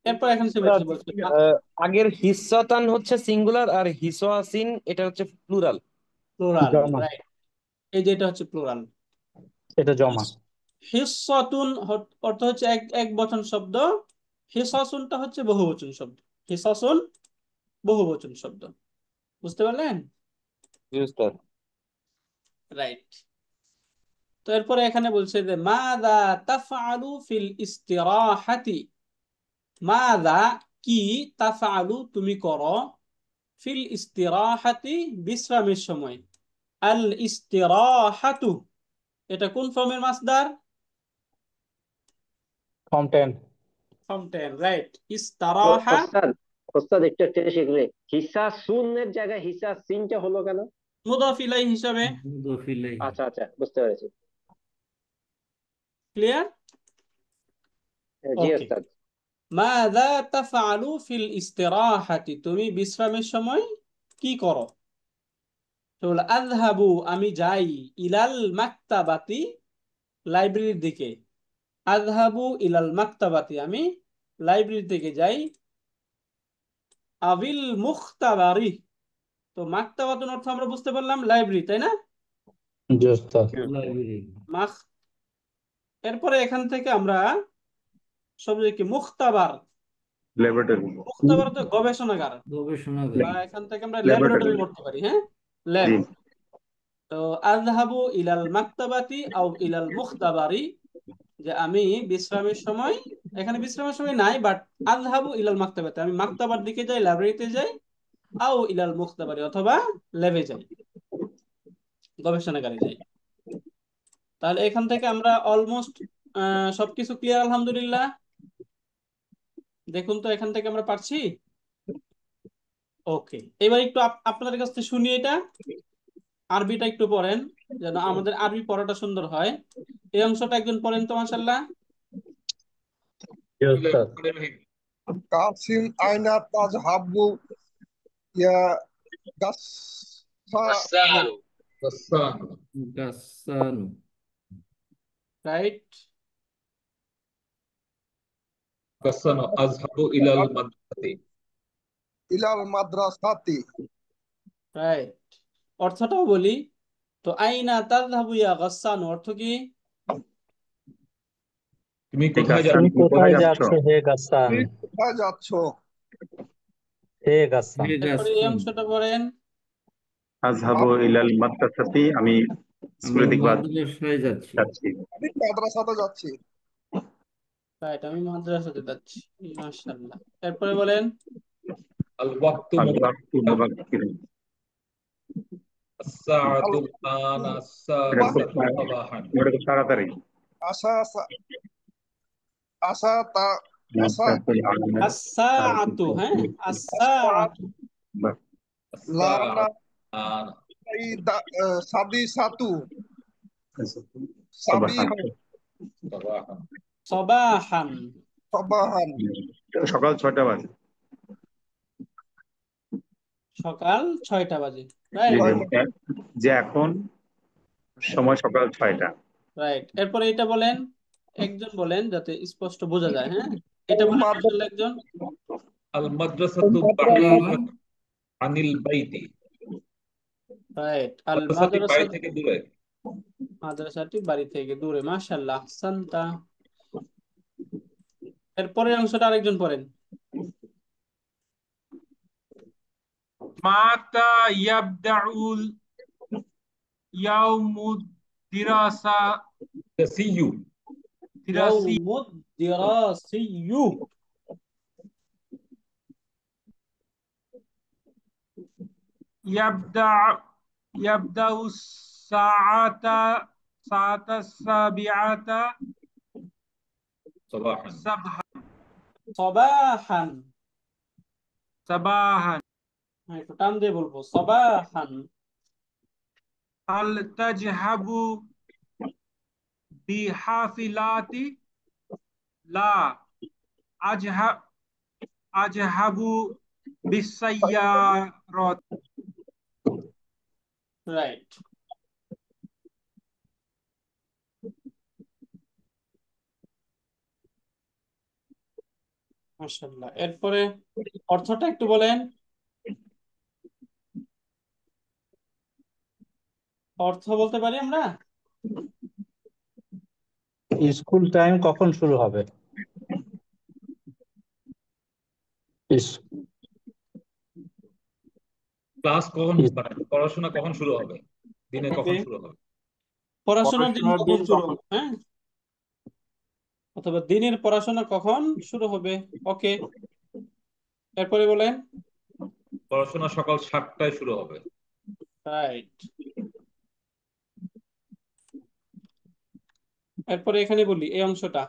এরপর এখানে সে বলছে আগের হিস্সাতান হচ্ছে সিঙ্গুলার আর হিসাসিন এটা হচ্ছে প্লুরাল। প্লুরাল, জমা, রাইট। এই যে এটা হচ্ছে প্লুরাল। এটা জমা। হিস্সাতুন অর্থ হচ্ছে এক এক বচন শব্দ, হিসাসুনটা হচ্ছে বহুবচন শব্দ। হিসাসুন বহুবচন শব্দ, বুঝতে পারলেন? রাইট। তো এরপরে এখানে বলছে যে মাযা তাফআলু ফিল ইস্তিরাহাতি, মাযা কি, তাফআলু তুমি করো, ফিল ইস্তিরাহাতি বিশ্রামের সময়। আল ইস্তিরাহাতু এটা কোন ফর্মের মাসদার? ফর্ম 10। Form 10, right. ইস্তারাহা ওস্তাদ, ওস্তাদ একটু একটু শিখবে, হিসা সুনের জায়গায় হিসা সিনটা হলো কেন? মুদাফ ইলাই হিসাবে। মুদাফ ইলাইহি আচ্ছা আচ্ছা, বুঝতে পেরেছি। ক্লিয়ার? জি ওকে। ওস্তাদ। মাযা তাফআলু ফিল ইস্তিরাহাতি, তুমি বিশ্রামের সময় কি করো? তো বলে আযহাবু আমি যাই, ইলাল মাকতাবাতি লাইব্রেরির দিকে। আযহাবু ইলাল মাকতাবাতি আমি লাইব্রেরির দিকে যাই। আবিল মুখতাবারি, তো মাকতাবাতুন অর্থ আমরা বুঝতে পারলাম লাইব্রেরি, তাই না? জি ওস্তাদ। লাইব্রেরি মাখ, এরপরে এখান থেকে আমরা সবচেয়ে কি মুখতাবার, মুখতাবার তো গবেষণাগার, গবেষণাগার বা এখান থেকে আমরা ল্যাবরেটরি করতে পারি। হ্যাঁ, ল্যাব। তো আযহাবু ইলাল মাকতাবাতি আও ইলাল মুখতাবারি, যে আমি বিশ্রামের সময়, এখানে বিশ্রামের সময় নাই, বাট আযহাবু ইলাল মাকতাবাতি আমি মাকতাবার দিকে যাই, লাইব্রেরিতে যাই, আও ইলাল মুখতাবারি অথবা ল্যাবে যাই। গবেষণাগারে যাই। তাহলে এখান থেকে আমরা অলমোস্ট সবকিছু ক্লিয়ার আলহামদুলিল্লাহ। দেখুন তো এখান থেকে আমরা পারছি। ওকে, এবার একটু আপনাদের কাছ থেকে শুনি, এটা আরবিটা একটু পড়েন যেন আমাদের আরবি পড়াটা সুন্দর হয়। এই অংশটা একজন পড়েন তো মাশাআল্লাহ। জি ওস্তাদ। কাসিম আইনা তাজহাবু ইয়া গাসসানু গাসানু। রাইট। গাসানু আযহাবু ইলাল মাদ্রাসাতি। ইলাল মাদ্রাসাতি। রাইট, অর্থটাও বলি তো। আইনা তাযহাবু ইয়া গাসসানু অর্থ কি? তুমি কোথায় যাচ্ছ? তুমি কোথায় যাচ্ছ হে গাসান? তুমি কোথায় যাচ্ছ? হে গাসান। হে এরপরে এই গাসান। অংশটা পড়েন। আযহাবু ইলাল মাদ্রাসাতি, আমি আমি স্কুলের দিকে মাদ্রাসায় যাচ্ছি। যাচ্ছি। আমি মাদ্রাসাতে যাচ্ছি। রাইট, আমি মাদ্রাসাতে যাচ্ছি। মাশাআল্লাহ। এরপরে বলেন আল ওয়াক্তু আল ওয়াক্তু মুবাক্কিরুন। আস-সাআতু আনা আস-সাদিসাতু সাবাহান। এটা খুব তাড়াতাড়ি। আশা আশা তা আশা আস-সাআতু, হ্যাঁ আস-সাআতু। লানা আনা সাদিসাতু সাবাহান। সাবিহান সাবাহান। সাবাহান। সাবাহান। সকাল 6টা বাজে। সকাল 6টা বাজে। যে রাইট যে এখন সময় সকাল 6টা। রাইট। এরপরে এটা বলেন, একজন বলেন যাতে স্পষ্ট বোঝা যায়। হ্যাঁ, এটা বলেন মাশাআল্লাহ একজন। আল মাদ্রাসাতু বাঈদাতুন আনিল বাইতি। রাইট, আল মাদ্রাসাটি বাড়ি মাদ্রাসাতু, থেকে দূরে। মাদ্রাসাটি বাড়ি থেকে দূরে। মাশাআল্লাহ, আহসানতা। এরপরের অংশটা আরেকজন পড়েন। মাতা ইয়াবদাউল ইয়াউমুদ দিরাসা তাসিয়ু। দিরাসি ইয়াউমুদ দিরাসিয়্যু। ইয়াবদা ইয়াবদাউ সাআতা সাবিআতা সাবাহান। সাবাহান। সাবাহান। একটু টান দিয়ে বলবো, সাবাহান। হাল তাজহাবু বিহাফিলাতি লা আজহাবু বিসাইয়ারাত। রাইট। মাশাআল্লাহ। এরপরে অর্থটা একটু বলেন। অর্থ বলতে পারি আমরা? স্কুল টাইম কখন শুরু হবে? ক্লাস কখন, মানে পড়াশোনা কখন শুরু হবে? দিনে কখন শুরু হবে? পড়াশোনার দিন পড়াশোনার কখন দিন শুরু কখন? হবে, হ্যাঁ, অথবা দিনের পড়াশোনা কখন শুরু হবে। ওকে, এরপরে বলেন। পড়াশোনা সকাল 7টায় শুরু হবে। রাইট। এরপরে এখানে বলি এই অংশটা।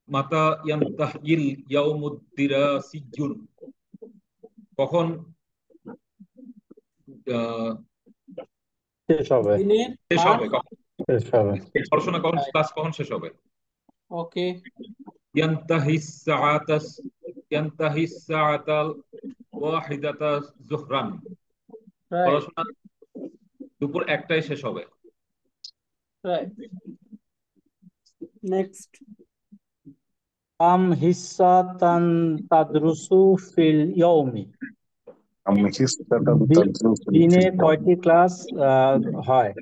মাতা ইয়ান্তাহিল ইয়াউমুদ দিরাসিয়্যুন। কখন শেষ হবে? দিনের শেষ পাঠ। হবে? কখন শেষ হবে। পড়াশোনা কখন, ক্লাস কখন শেষ হবে? ওকে, ইয়ান্তাহিস সাআতাল ওয়াহিদাতা যুহরান। রাইট পড়াশোনা দুপুর 1টায় শেষ হবে। রাইট। নেক্সট। কাম হিসাতান তাদরুসু ফিল ইয়াউমি। দিনে কয়টি ক্লাস হয়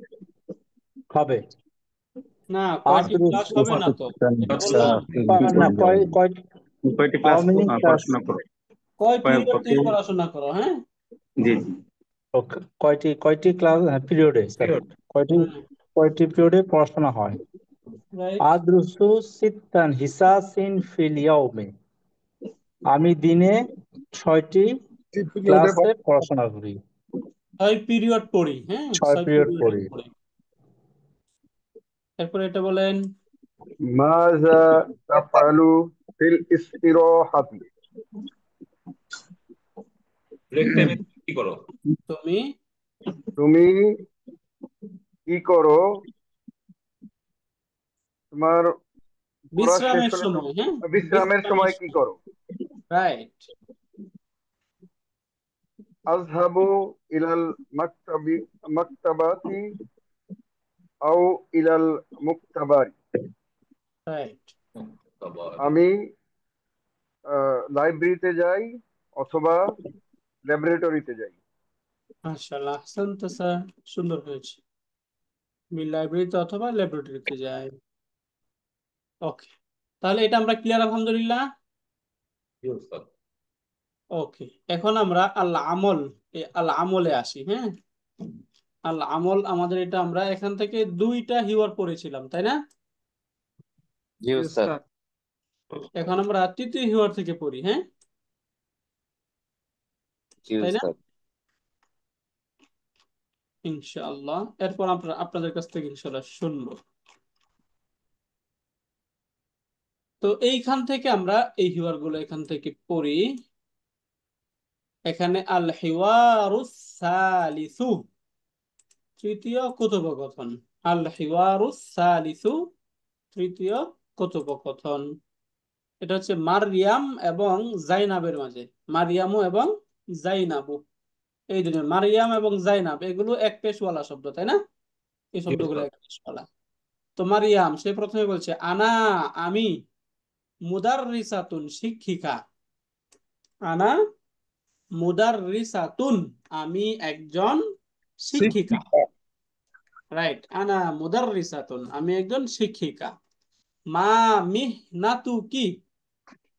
হবে? না, কয়টি ক্লাস হবে না তো, এটা বললাম। না, কয়টি হাউ ক্লাস মেনি ক্লাস, পড়াশোনা করো? কয় পিরিয়ড তুমি পড়াশোনা করো? হ্যাঁ, জি কয়টি ক্লাস পিরিয়ডে, কয়টি পিরিয়ডে পড়াশোনা হয়? রাইট আদরুসু সিত্তান হিসাসিন ফিল ইয়াউমি। আমি দিনে 6টি ক্লাসে পড়াশোনা করি। ছয় পিরিয়ড পড়ি, হ্যাঁ 6 ছয় পিরিয়ড পিরিয়ড পড়ি। পড়ি। এরপরে এটা বলেন। ماذا تفعل في الاستراحة ব্রেক টাইমে কি করো? তুমি তুমি কি করো তোমার পড়া শেষ বিশ্রামের হলে সময়, হ্যাঁ বিশ্রামের সময় কি করো? রাইট। أذهب إلى المكتبة أو إلى المختبر রাইট। আমি লাইব্রেরিতে যাই অথবা ল্যাবরেটরিতে যাই। মাশাআল্লাহ, আহসান্ত স্যার, সুন্দর হয়েছে। আমি লাইব্রেরিতে অথবা ল্যাবরেটরিতে যাই। ওকে, তাহলে এটা আমরা ক্লিয়ার আলহামদুলিল্লাহ। জি ওস্তাদ। ওকে, এখন আমরা আল আমল, আল আমলে আসি। হ্যাঁ, আল আমল আমাদের এটা আমরা এখান থেকে 2টা হিওয়ার পড়েছিলাম, তাই না? জি উস্তাদ। এখন আমরা 3য় হিওয়ার থেকে পড়ি। হ্যাঁ, জি তাই না? উস্তাদ। ইনশাআল্লাহ এরপর আমরা আপনাদের কাছ থেকে ইনশাআল্লাহ শুনবো। তো এইখান থেকে আমরা এই হিওয়ার গুলো এখান থেকে পড়ি। এখানে আল হিওয়ারুস সালিসু, তৃতীয় কথোপকথন। আল হিওয়ারুস সালিসু, তৃতীয় কথোপকথন। এটা হচ্ছে মারইয়াম এবং জাইনাবের মাঝে। মারইয়ামু এবং জাইনাবু, এই দুজন, মারইয়াম এবং জাইনাব, এগুলো এক পেশওয়ালা শব্দ, তাই না? এই শব্দগুলো এক পেশওয়ালা। তো মারইয়াম সে প্রথমে বলছে আনা, আমি, মুদাররিসাতুন, শিক্ষিকা। আনা মুদাররিসাতুন, আমি একজন শিক্ষিকা। রাইট, আনা মুদাররিসাতুন, আমি একজন শিক্ষিকা। মা মিহনাতু কি,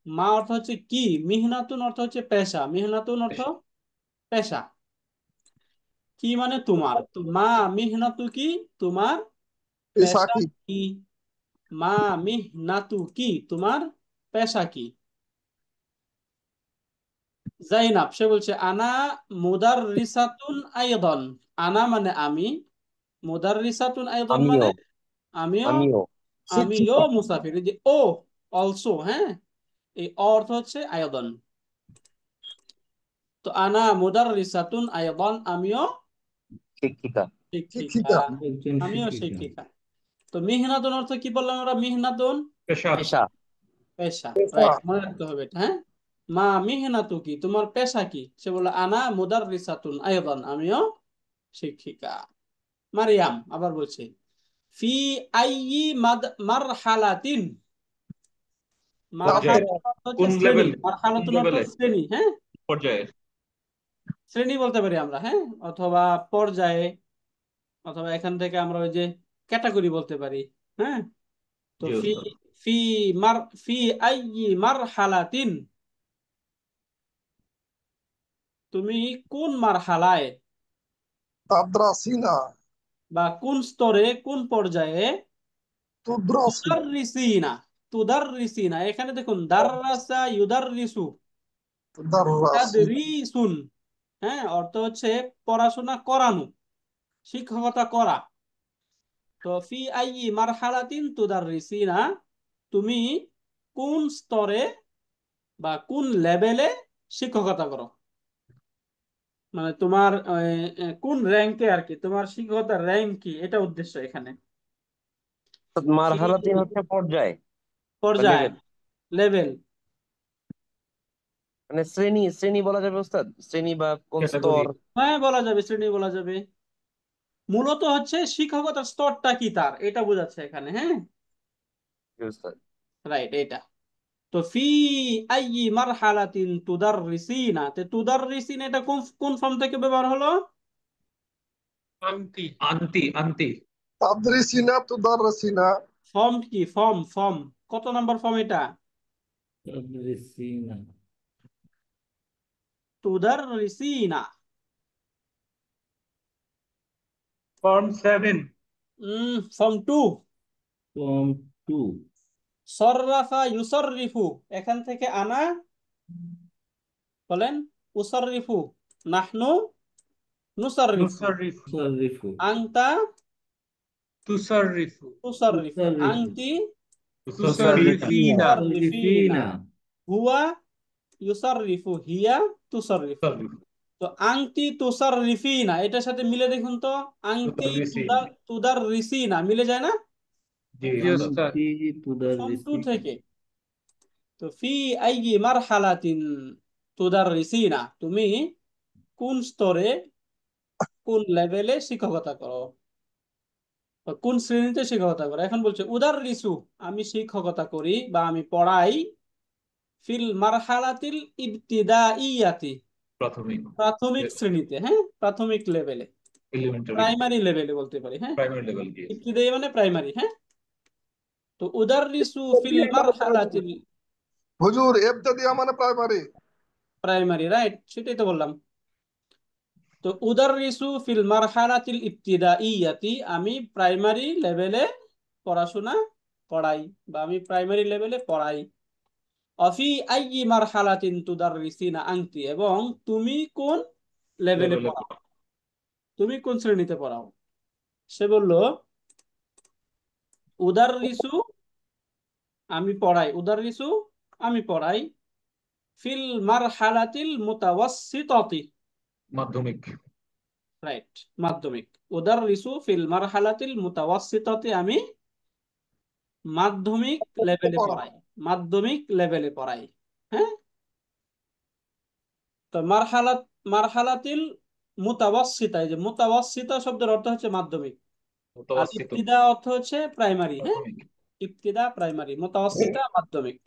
মা অর্থ হচ্ছে কি, মিহনাতুন অর্থ হচ্ছে পেশা, মিহনাতুন অর্থ পেশা, কি মানে তোমার। তো মা মিহনাতু কি, তোমার পেশা পেশাকি কি। মা মিহনাতু কি, তোমার পেশা কি। জাইনাব সে বলছে আনা মুদাররিসাতুন আইদান, আনা মানে আমি, মুদাররিসাতুন আইদান মানে আমিও আমিও, আমিও আমিও মুসাফির। এই যে ও অলসো, হ্যাঁ, এই অর্থ হচ্ছে আয়দন। তো আনা মুদাররিসাতুন আয়দন, আমিও শিক্ষিকা। শিক্ষিকা, শিক্ষিকা একজন আমিও শিক্ষিকা। শিক্ষিকা। তো মিহনাতুন অর্থ কি বললাম আমরা? মিহনাতুন পেশা। পেশা। পেশা, পেশা রাইট, মনে রাখতে হবে এটা। হ্যাঁ, মা মিহনাতু কি, তোমার পেশা কি। সে বলল আনা মুদাররিসাতুন আয়দন, আমিও শিক্ষিকা। মারিয়াম আবার বলছে ফি আইয়ি মারহালাতিন, পর্যায়ে, মারহালাতুন অর্থ হচ্ছে কোন শ্রেণী, লেভেল, কোন মারহালাতুন অর্থ লেভেলে, শ্রেণী। হ্যাঁ, পর্যায়ে। শ্রেণী বলতে পারি আমরা, হ্যাঁ, অথবা পর্যায়ে, অথবা এখান থেকে আমরা ওই যে ক্যাটাগরি বলতে পারি। হ্যাঁ, তো জি ফি ওস্তাদ। ফি মার ফি আইয়ি মারহালাতিন, তুমি কোন মারহালায় তাদ্রাসিনা বা কোন স্তরে, কোন পর্যায়ে। তুদ্রাসি তুদাররিসিনা, তুদাররিসিনা, এখানে দেখুন দাররাসা ইউদাররিসু, তুদাররাসি তাদরিসুন, হ্যাঁ, অর্থ হচ্ছে পড়াশোনা করানো, শিক্ষকতা করা। তো ফি আইয়ি মারহালাতিন তুদাররিসিনা, তুমি কোন স্তরে বা কোন লেভেলে শিক্ষকতা করো, মানে তোমার কোন র্যাঙ্কে আর কি, তোমার শিক্ষকতার র্যাঙ্ক কি, এটা উদ্দেশ্য এখানে। ফি মারহালাতিন হচ্ছে পর্যায় বা পর্যায়, লেভেল, লেভেল, মানে শ্রেণী, শ্রেণী বলা যাবে উস্তাদ, শ্রেণী বা কোন ক্যাটাগরি। স্তর। হ্যাঁ বলা যাবে, শ্রেণী বলা যাবে। মূলত হচ্ছে শিক্ষকতার স্তরটা কি তার, এটা বোঝাচ্ছে এখানে। হ্যাঁ, জি উস্তাদ। রাইট, এটা। তো ফি আইয়ি মারহালাতিন তুদাররিসিনা, তে তুদাররিসিনা এটা কোন কোন ফর্ম থেকে ব্যবহার হলো? আন্তি আন্তি, আন্তি। তাদরিসিনা তুদাররিসিনা ফর্ম কি, ফর্ম, ফর্ম কত নাম্বার ফর্ম এটা? তাদরিসিনা। তুদাররিসিনা, ফর্ম 7। ফর্ম 2। ফর্ম 2। সররাফা ইউসররিফু, এখান থেকে আনা, বলেন উসররিফু, নাহনু নুসাররিফু, নুসাররিফু তুসাররিফু আংতা তুসাররিফু তুসাররিফু, তুসাররিফু আংতি তুসাররিফিনা তুসাররিফিনা, তুসাররিফিনা হুয়া ইউসাররিফু, হিয়া তুসাররিফু। তো আংতি তুসাররিফিনা এটার সাথে মিলে দেখুন তো, আংতি তুদাররিসিনা মিলে যায় না জি জি উস্তাদ। উস্তাদ। আনতি ফর্ম টু তুদাররিসিনা থেকে। তো ফি আইয়ি মারহালাতিন তুদাররিসিনা, তুমি কোন স্তরে কোন লেভেলে শিক্ষকতা করো, বা কোন শ্রেণীতে শিক্ষকতা করো। এখন বলছে উদাররিসু, আমি শিক্ষকতা করি বা আমি পড়াই, ফিল মারহালাতিল ইবতিদাইয়াতি, প্রাথমিক প্রাথমিক শ্রেণীতে, হ্যাঁ প্রাথমিক লেভেলে, এলিমেন্টারি প্রাইমারি লেভেলে বলতে পারি, হ্যাঁ প্রাইমারি লেভেল দিয়ে ইবতিদাই মানে প্রাইমারি, হ্যাঁ। তো উদাররিসু ফিল মারহালাতিল, হুজুর ইবতিদাইয়া মানে প্রাইমারি। প্রাইমারি, রাইট, সেটাই তো বললাম। তো উদাররিসু ফিল মারহালাতিল ইবতিদাইয়াতি, আমি প্রাইমারি লেভেলে পড়াশোনা করাই বা আমি প্রাইমারি লেভেলে পড়াই। অফি আইয়ি মারহালাতিন তুদাররিসিনা আনতি, এবং তুমি কোন লেভেলে লেভেলে পড়াও, তুমি কোন শ্রেণীতে পড়াও। সে বলল উদাররিসু, আমি পড়াই, উদাররিসু আমি পড়াই, ফিল মারহালাতিল মুতাওয়াসসিতাতি, মাধ্যমিক রাইট মাধ্যমিক। উদাররিসু ফিল মারহালাতিল মুতাওয়াসসিতাতি, আমি মাধ্যমিক লেভেলে পড়াই, মাধ্যমিক লেভেলে পড়াই, হ্যাঁ। তো মারহালাতিল মুতাওয়াসসিতা, এই যে মুতাওয়াসসিতা শব্দের অর্থ হচ্ছে মাধ্যমিক, আর মুতাওয়াসসিত ইবতিদা অর্থ হচ্ছে প্রাইমারি, হ্যাঁ প্রাথমিক ইবতিদা প্রাইমারি, মুতাওয়াসসিতা মাধ্যমিক।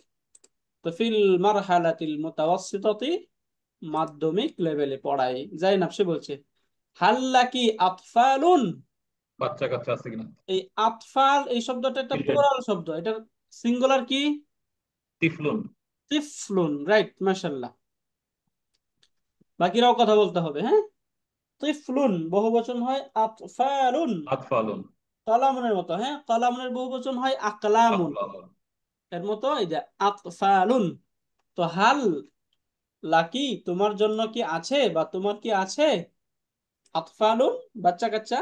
তো ফিল মারহালাতিল মুতাওয়াসসিতাতি, মাধ্যমিক লেভেলে পড়াই। জাইনাব সে বলছে হাল্লাকি আতফালুন, বাচ্চা কাচ্চা আছে কিনা এই আতফাল এই শব্দটা একটা প্লুরাল শব্দ, এটার সিঙ্গুলার কি তিফলুন তিফলুন, রাইট মাশাআল্লাহ। বাকিরাও কথা বলতে হবে, হ্যাঁ। তিফলুন বহুবচন হয় আতফালুন, আতফালুন কালামুনের মতো, হ্যাঁ কালামুনের বহুবচন হয় আকলামুন, আকলামুন এর মতো এই যে আতফালুন। তো হাল লাকি, তোমার জন্য কি আছে বা তোমার কি আছে, আতফালুন বাচ্চা কাচ্চা,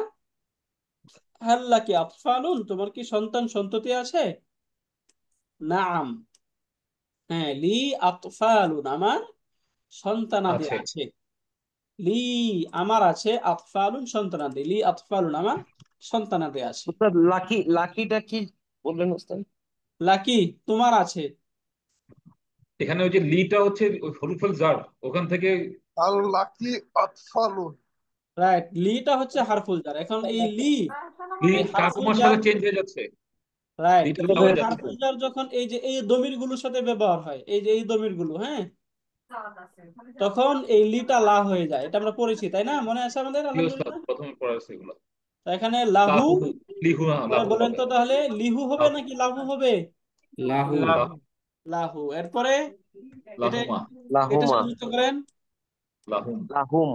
হাল লাকি আতফালুন, তোমার কি সন্তান সন্ততি আছে। নাআম, হ্যাঁ, লি আতফালুন, আমার সন্তানাদি আছে আছে, লি আমার আছে, আতফালুন সন্তানাদি, লি আতফালুন আমার সন্তানাদি আছে। উস্তাদ লাকিটা কি বললেন উস্তাদ? লাকি তোমার আছে, এখানে ওই যে লিটা হচ্ছে ওই হরফুল জার ওখান থেকে আল লাকি আতফালুন। রাইট, লিটা হচ্ছে হারফুল জার। এখন এই লি, লি এই হারফুল কাকুমার জার, সাথে চেঞ্জ হয়ে যাচ্ছে রাইট, লিটা লি লা হয়ে যাচ্ছে হারফুল জার যখন এই যে এই দমির গুলোর সাথে ব্যবহার হয়, এই যে এই দমির গুলো, হ্যাঁ, তখন এই লিটা লা হয়ে যায়। এটা আমরা পড়েছি তাই না, মনে আছে আমাদের কি উস্তাদ আলহামদুলিল্লাহ। প্রথমে পড়াছে এগুলো তো এখানে লাহু, লাহু লিহু না পরে লাহু বলেন হবে তো তাহলে লিহু হবে লাহু নাকি লাহু হবে। লাহু লাহু লাহু, এরপরে এটা লাহুমা এটা লাহুমা, সংযুক্ত করেন, লাহুম লাহুম,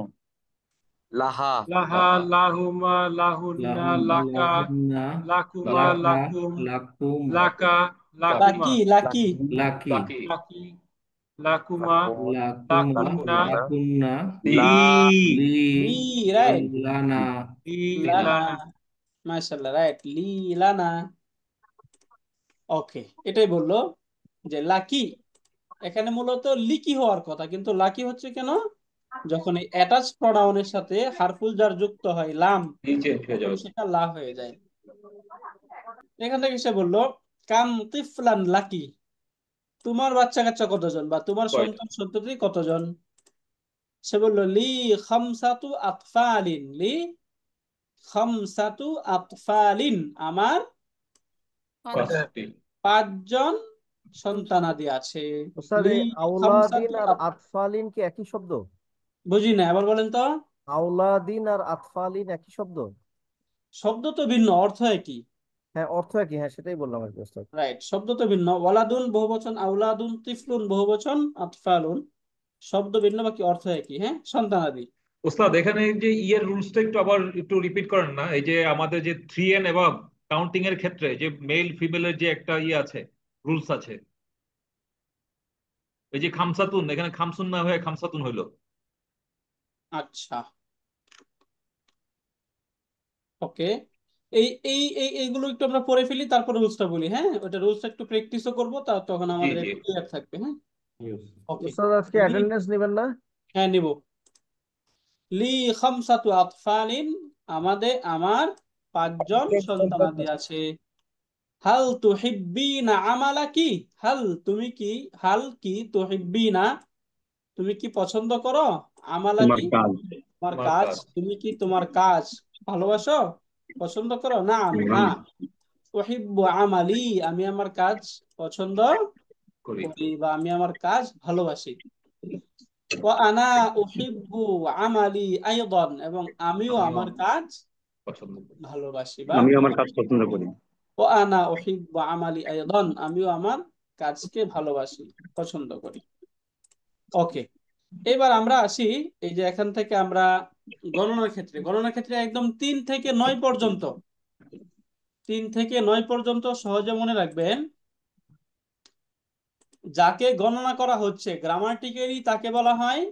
লাহা, লাহা লাহা লাহুমা লাহুন্না লাহুমা লাকা লাহুন্না লাকুমা লাকুমা লাকা লাকুম লাকুম লাকা লাকুমা লাকি লাকি লাকি, লাকি লাকি লাকি লাকুমা লাকুম, লাকুমা লাকুন্না লাকুন্না, লাকুন্না লি লা, লি লি, রাইট, লানা লানা, লানা মাশাআল্লাহ, রাইট, লি লানা। ওকে, এটাই বললো যে লাকি, এখানে মূলত লিকি হওয়ার কথা, কিন্তু লাকি হচ্ছে কেন, যখন এই অ্যাটাচ প্রোনাউনের সাথে হারফুল জার যুক্ত হয় লাম, লি চেঞ্জ হয়ে তখন যাবে সেটা লা হয়ে যায়। এখান থেকে সে বললো কাম তিফলান লাকি, তোমার বাচ্চা কাচ্চা কতজন বা তোমার কয়টা সন্তান সন্ততি কতজন। সে বলল লি খামসাতু আতফালিন, লি খামসাতু আতফালিন, আমার পাঁচটি 5 জন সন্তানাদি আছে। স্যার লি এই আউলাদিন খামসাতু আর আতফালিন কি একই শব্দ? বুঝি না, আবার বলেন তো। আউলাদিন আর আতফালিন একই শব্দ? শব্দ তো ভিন্ন, অর্থ একই। হ্যাঁ অর্থ একই, হ্যাঁ সেটাই বললাম আর কি ওস্তাদ। রাইট, শব্দ তো ভিন্ন, ওয়ালাদুন বহুবচন, আউলাদুন, তিফলুন বহুবচন, আতফালুন শব্দ ভিন্ন, বাকি অর্থ একই, হ্যাঁ সন্তানাদি। ওস্তাদ এখানে যে ইয়ের রুলসটা একটু আবার একটু রিপিট করেন না, এই যে আমাদের যে 3n এবং কাউন্টিং এর ক্ষেত্রে যে মেল ফিমেলের যে একটা ইয়ে আছে রুলস আছে, এই যে খামসাতুন এখানে খামসুন না হয়ে খামসাতুন হইলো। আচ্ছা, ওকে, এই এই এই এইগুলো একটু আমরা পড়ে ফেলি, তারপর রুলসটা বলি। হ্যাঁ, ওটা রুলসটা একটু প্র্যাকটিসও করবো, তখন জি আমাদের জি একটু ক্লিয়ার থাকবে। হ্যাঁ, ওকে। উস্তাদ আজকে অ্যাটেন্ডেন্স নেবেন না? হ্যাঁ, নিব। লি খামসাতু আতফালিন, আমার 5জন সন্তানাদি আছে। হাল তুহিব্বিনা আমালাকি, হাল কি তুহিব্বিনা, তুমি কি পছন্দ করো, তোমার আমালাকি কাজ। তোমার তোমার কাজ, কাজ তুমি কি তোমার কাজ ভালোবাসো, পছন্দ করো? না, হ্যাঁ। উহিব্বু আমালি, আমি আমার কাজ পছন্দ করি। করি বা আমি আমার কাজ ভালোবাসি। ওয়া আনা উহিব্বু আমালি আইদান, এবং আমিও আমিও আমার কাজ পছন্দ করি। ভালোবাসি বা আমি আমার কাজ পছন্দ করি। ওয়া আনা উহিব্বু আমালি আইদান, আমিও আমার কাজকে ভালোবাসি, পছন্দ করি। ওকে, এবার আমরা আসি, এই যে এখান থেকে আমরা গণনার ক্ষেত্রে একদম 3 থেকে 9 পর্যন্ত, 3 থেকে 9 পর্যন্ত সহজে মনে রাখবেন। যাকে গণনা করা হচ্ছে গ্রামাটিক্যালি তাকে বলা হয়,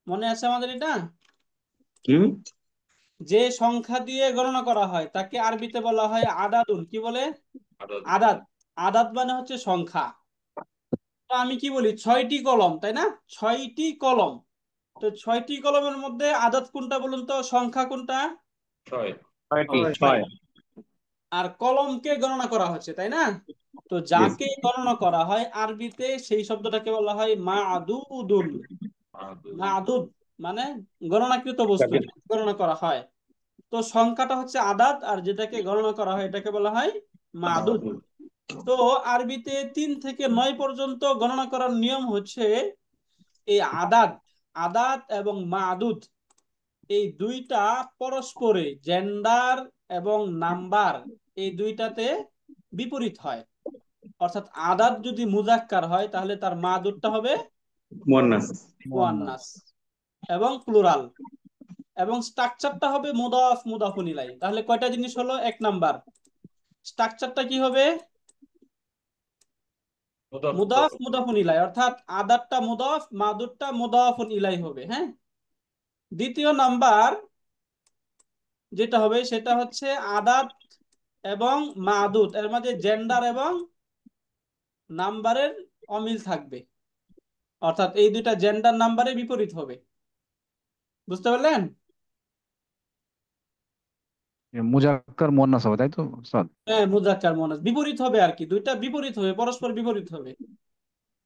মনে আছে আমাদের এটা, কি? যে সংখ্যা দিয়ে গণনা করা হয় তাকে আরবিতে বলা হয় আদাদুন। কি বলে? আদাদ। আদাদ মানে হচ্ছে সংখ্যা। তো আমি কি বলি, 6টি কলম, তাই না? 6টি কলম। তো 6টি কলমের মধ্যে আদাদ কোনটা বলুন তো, সংখ্যা কোনটা? 6 ছয়। আর কলমকে গণনা করা হচ্ছে, তাই না? তো যাকে গণনা করা হয় আরবিতে সেই শব্দটাকে বলা হয় মা'দুদুন। মা'দুদ মানে গণনাকৃত বস্তু, গণনা করা হয়। তো সংখ্যাটা হচ্ছে আদাদ, আর যেটাকে গণনা করা হয় এটাকে বলা হয় মা'দুদ। তো আরবিতে 3 থেকে 9 পর্যন্ত গণনা করার নিয়ম হচ্ছে এই আদাদ এবং মা'দুদ, এই দুইটা পরস্পরে জেন্ডার এবং নাম্বার, এই দুইটাতে বিপরীত হয়। অর্থাৎ আদাদ যদি মুজাক্কার হয় তাহলে তার মা'দুদটা হবে মুয়ান্নাস এবং প্লুরাল, এবং স্ট্রাকচারটা হবে মুদাফ মুদাফুন ইলাই। তাহলে কয়টা জিনিস হলো? 1 নাম্বার, স্ট্রাকচারটা কি হবে? মুদাফ মুদাফুন ইলাই, অর্থাৎ আদাদটা মুদাফ, মা'দুদটা মুদাফুন ইলাই হবে। হ্যাঁ, দ্বিতীয় নাম্বার যেটা হবে সেটা হচ্ছে আদাদ এবং মা'দুদ এর মধ্যে জেন্ডার এবং নাম্বারের অমিল থাকবে, অর্থাৎ এই দুইটা জেন্ডার নাম্বারের বিপরীত হবে। বুঝতে পারলেন? মুজাক্কার মুয়ান্নাস হবে, তাই তো উস্তাদ? হ্যাঁ, মুজাক্কার মুয়ান্নাস বিপরীত হবে আর কি, দুইটা বিপরীত হবে, পরস্পর বিপরীত হবে।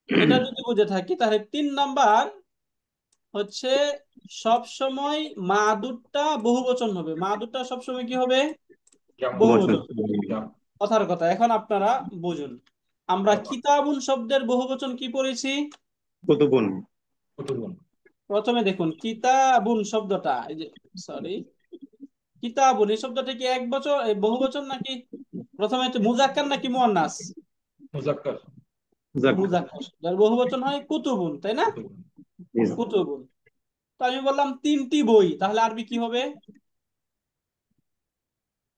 এটা যদি বুঝে থাকি তাহলে 3 নাম্বার হচ্ছে সব সময় মা'দুদটা বহুবচন হবে, মা'দুদটা সব সময় কি হবে? বহুবচন। কথার কথা, এখন আপনারা বুঝুন। আমরা কিতাবুন শব্দের বহুবচন কি পড়েছি? কুতুবুন। প্রথমে দেখুন কিতাবুন শব্দটা, এই যে সরি, কিতাবুন এই শব্দটা কি এক বচন, বহুবচন নাকি? প্রথমে হচ্ছে মুজাক্কার নাকি মুয়ান্নাস? মুজাক্কার। মুজাক্কার। যার বহুবচন হয় কুতুবুন, তাই না? কুতুবুন। তো আমি বললাম 3টি বই, তাহলে আরবি কি হবে?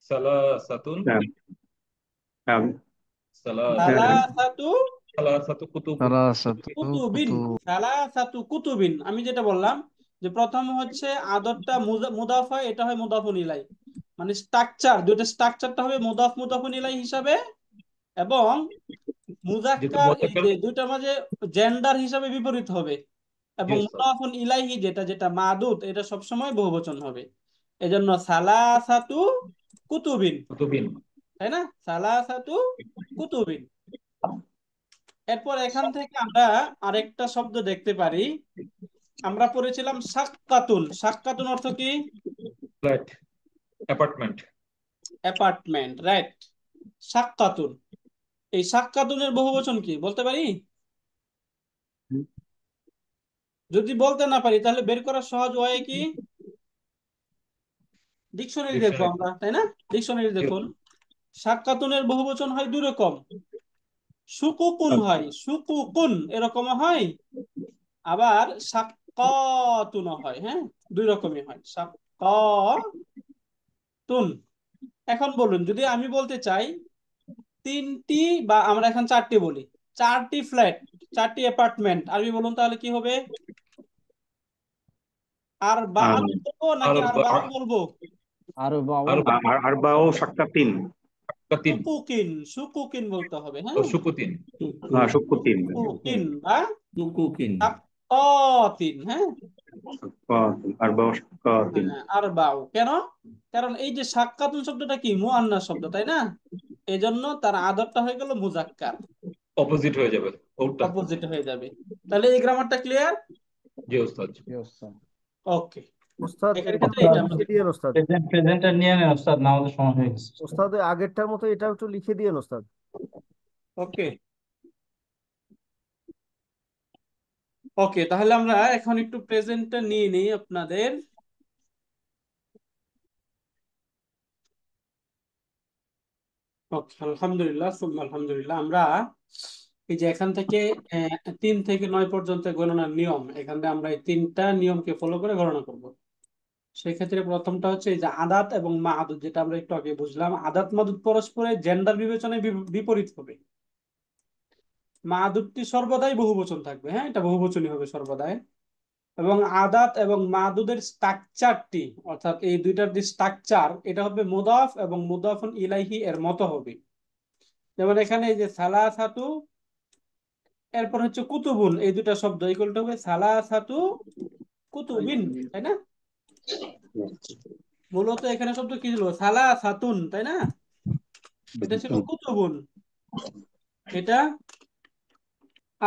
সালাসাতুন সালাসাতু কুতুবিন। আমি যেটা বললাম যে প্রথম হচ্ছে আদরটা মুদাফ হয়, এটা হয় মুদাফুন ইলাই, মানে স্ট্রাকচার, দুইটা স্ট্রাকচারটা হবে মুদাফ মুদাফুন ইলাই হিসাবে, এবং মুজাক্কার এই যে দুইটার মাঝে জেন্ডার হিসাবে বিপরীত হবে, এবং মুদাফুন ইলাইহি যেটা মা'দুদ, এটা সবসময় বহুবচন হবে। এজন্য সালাসাতু কুতুবিন, তাই না? সালাসাতু কুতুবিন। এরপর এখান থেকে আমরা আরেকটা শব্দ দেখতে পারি, আমরা পড়েছিলাম সাক্কাতুন। সাক্কাতুন অর্থ কি? Flat, apartment. Apartment, right. সাক্কাতুন, এই সাক্কাতুনের বহুবচন কি বলতে পারি? যদি বলতে না পারি তাহলে বের করার সহজ ওয়ে কি? ডিকশনারি দেখবো আমরা, তাই না? ডিকশনারি দেখুন, সাক্কাতুনের বহুবচন হয় 2 রকম, সুকুকুন হয়, সুকুকুন এরকম হয়, আবার সাক্কাতুন হয়। হ্যাঁ, 2 রকমই হয়, সাক্কাতুন। এখন বলুন, যদি আমি বলতে চাই 3টি, বা আমরা এখন 4টি বলি, 4টি ফ্ল্যাট, 4টি অ্যাপার্টমেন্ট, আরবি বলুন তাহলে কি হবে? আর বা বলবো নাকি আর বা বলবো? আর আরবাও সাক্কাতিন সুকুকিন, সুকুকিন বলতে হবে, হ্যাঁ সুকুতিন সুকুতিন সুকুকিন বা সুকুকিন সাক্কাতিন, হ্যাঁ আরবাও সাক্কাতিন। আরবাউ। কেন? কারণ এই যে সাক্কাতুন শব্দটা কি মুআন্নাস শব্দ, তাই না? এই জন্য তার আদরটা হয়ে গেল মুজাক্কার, অপোজিট হয়ে যাবে ওটা। অপোজিট হয়ে যাবে। তাহলে এই গ্রামারটা ক্লিয়ার? জি ওস্তাদ। ওকে, ওস্তাদ এখানে এটা ক্ষেত্রে এটা লিখে দিয়েন ওস্তাদ। প্রেজেন্টার নিয়ে নেন ওস্তাদ, না আমাদের সময় হয়ে গেছে। ওস্তাদ ওই আগেরটার মতো এটাও একটু লিখে দিয়েন ওস্তাদ। ওকে ওকে, তাহলে আমরা এখন একটু প্রেজেন্টটা নিয়ে নিই আপনাদের। ওকে, আলহামদুলিল্লাহ সুম্মা আলহামদুলিল্লাহ। আমরা এই যে এখান থেকে 3 থেকে 9 পর্যন্ত গণনার নিয়ম, এখানে আমরা এই 3টা নিয়মকে ফলো করে গণনা করব। সেক্ষেত্রে প্রথমটা হচ্ছে এই যে আদাত এবং মাদুদ, যেটা আমরা একটু আগে বুঝলাম। আদাত মাদুদ পরস্পরের জেন্ডার বিবেচনায় বিপরীত হবে। মাদুদটি সর্বদাই বহুবচন থাকবে, হ্যাঁ এটা বহুবচনই হবে সর্বদাই। এবং আদাত এবং মাদুদের স্ট্রাকচারটি, অর্থাৎ এই দুইটার যে স্ট্রাকচার, এটা হবে মুদাফ এবং মুদাফুন ইলাইহি এর মতো হবে। যেমন এখানে এই যে সালাসাতু, এরপর হচ্ছে কুতুবুন, এই দুটা শব্দ ইকুয়াল টু হবে সালাসাতু কুতুবিন, তাই না? মূলত এখানে শব্দ কি ছিল? সালাসাতুন, তাই না? এটা ছিল কুতুবুন, এটা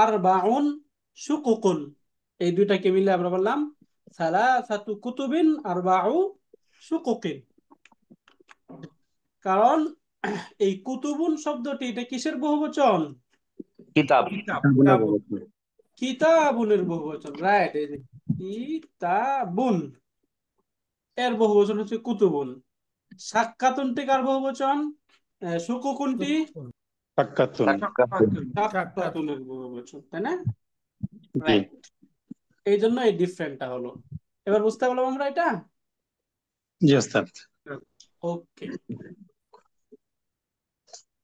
আরবাউন শুকুকুন। এই দুইটাকে মিলে আমরা বললাম সালাসাতু কুতুবিন আরবাউ শুকুকিন। কারণ এই কুতুবুন শব্দটি এটা কিসের বহুবচন? কিতাব। কিতাবুনের বহুবচন, রাইট। এই যে কিতাবুন এর বহুবচন হচ্ছে কুতুবুন। সাক্কাতুনটি কার বহুবচন? শুকুকুনটি সাক্কাতুনের বহুবচন, তাই না? রাইট, এই জন্য এই ডিফারেন্টটা হলো। এবার বুঝতে পারলাম আমরা এটা। জি ওস্তাদ। ওকে,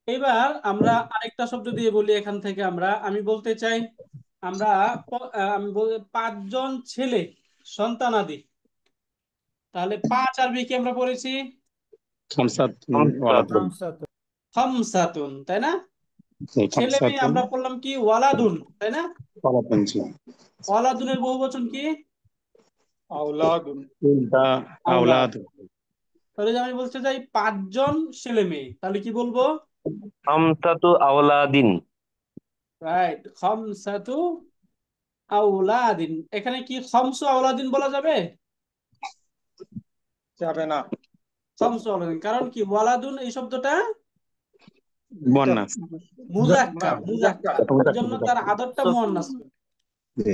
এবার আমরা আরেকটা শব্দ দিয়ে বলি এখান থেকে। আমি বলতে চাই আমরা 5 জন ছেলে সন্তানাদি। তাহলে 5 আরবি কি আমরা পড়েছি? খামসাতুন, তাই না? ছেলে মেয়ে আমরা পড়লাম কি? ওয়ালাদুন, তাই না? ওয়ালাদুনের বহুবচন কি? আওলাদুন। তাহলে আমি বলতে চাই 5 জন ছেলে মেয়ে, তাহলে কি বলবো? খামসাতু আওলাদিন। রাইট, খামসাতু আওলাদিন। এখানে কি খামসু আওলাদিন বলা যাবে? যাবে না। খামসু আওলাদিন, কারণ কি? ওয়ালাদুন এই শব্দটা মুয়ান্নাস, মুজাক্কার, এই জন্য তার আদরটা মুয়ান্নাস।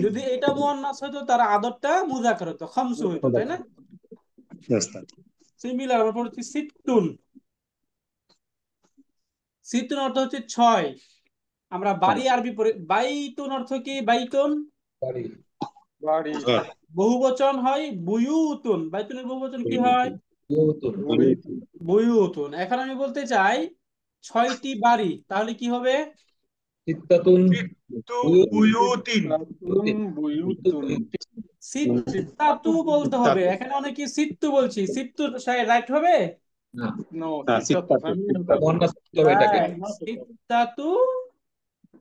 যদি এটা মুয়ান্নাস হতো তার আদরটা মুজাক্কার হতো, খামসু হতো, তাই না? সিমিলার আমরা পড়ছি সিত্তুন। সিত্তুন অর্থ হচ্ছে 6। আমরা বাড়ি আরবি পড়ি। বাইতুন অর্থ কি? বাইতুন বহুবচন হয় বুয়ুতুন। বাইতুনের বহুবচন কি হয়? বুয়ুতুন। এখন আমি বলতে চাই 6টি বাড়ি, তাহলে কি হবে? সিত্তাতু বলতে হবে। এখানে অনেকে সিত্তু বলছি, সিত্তু রাইট হবে? সিত্তাতু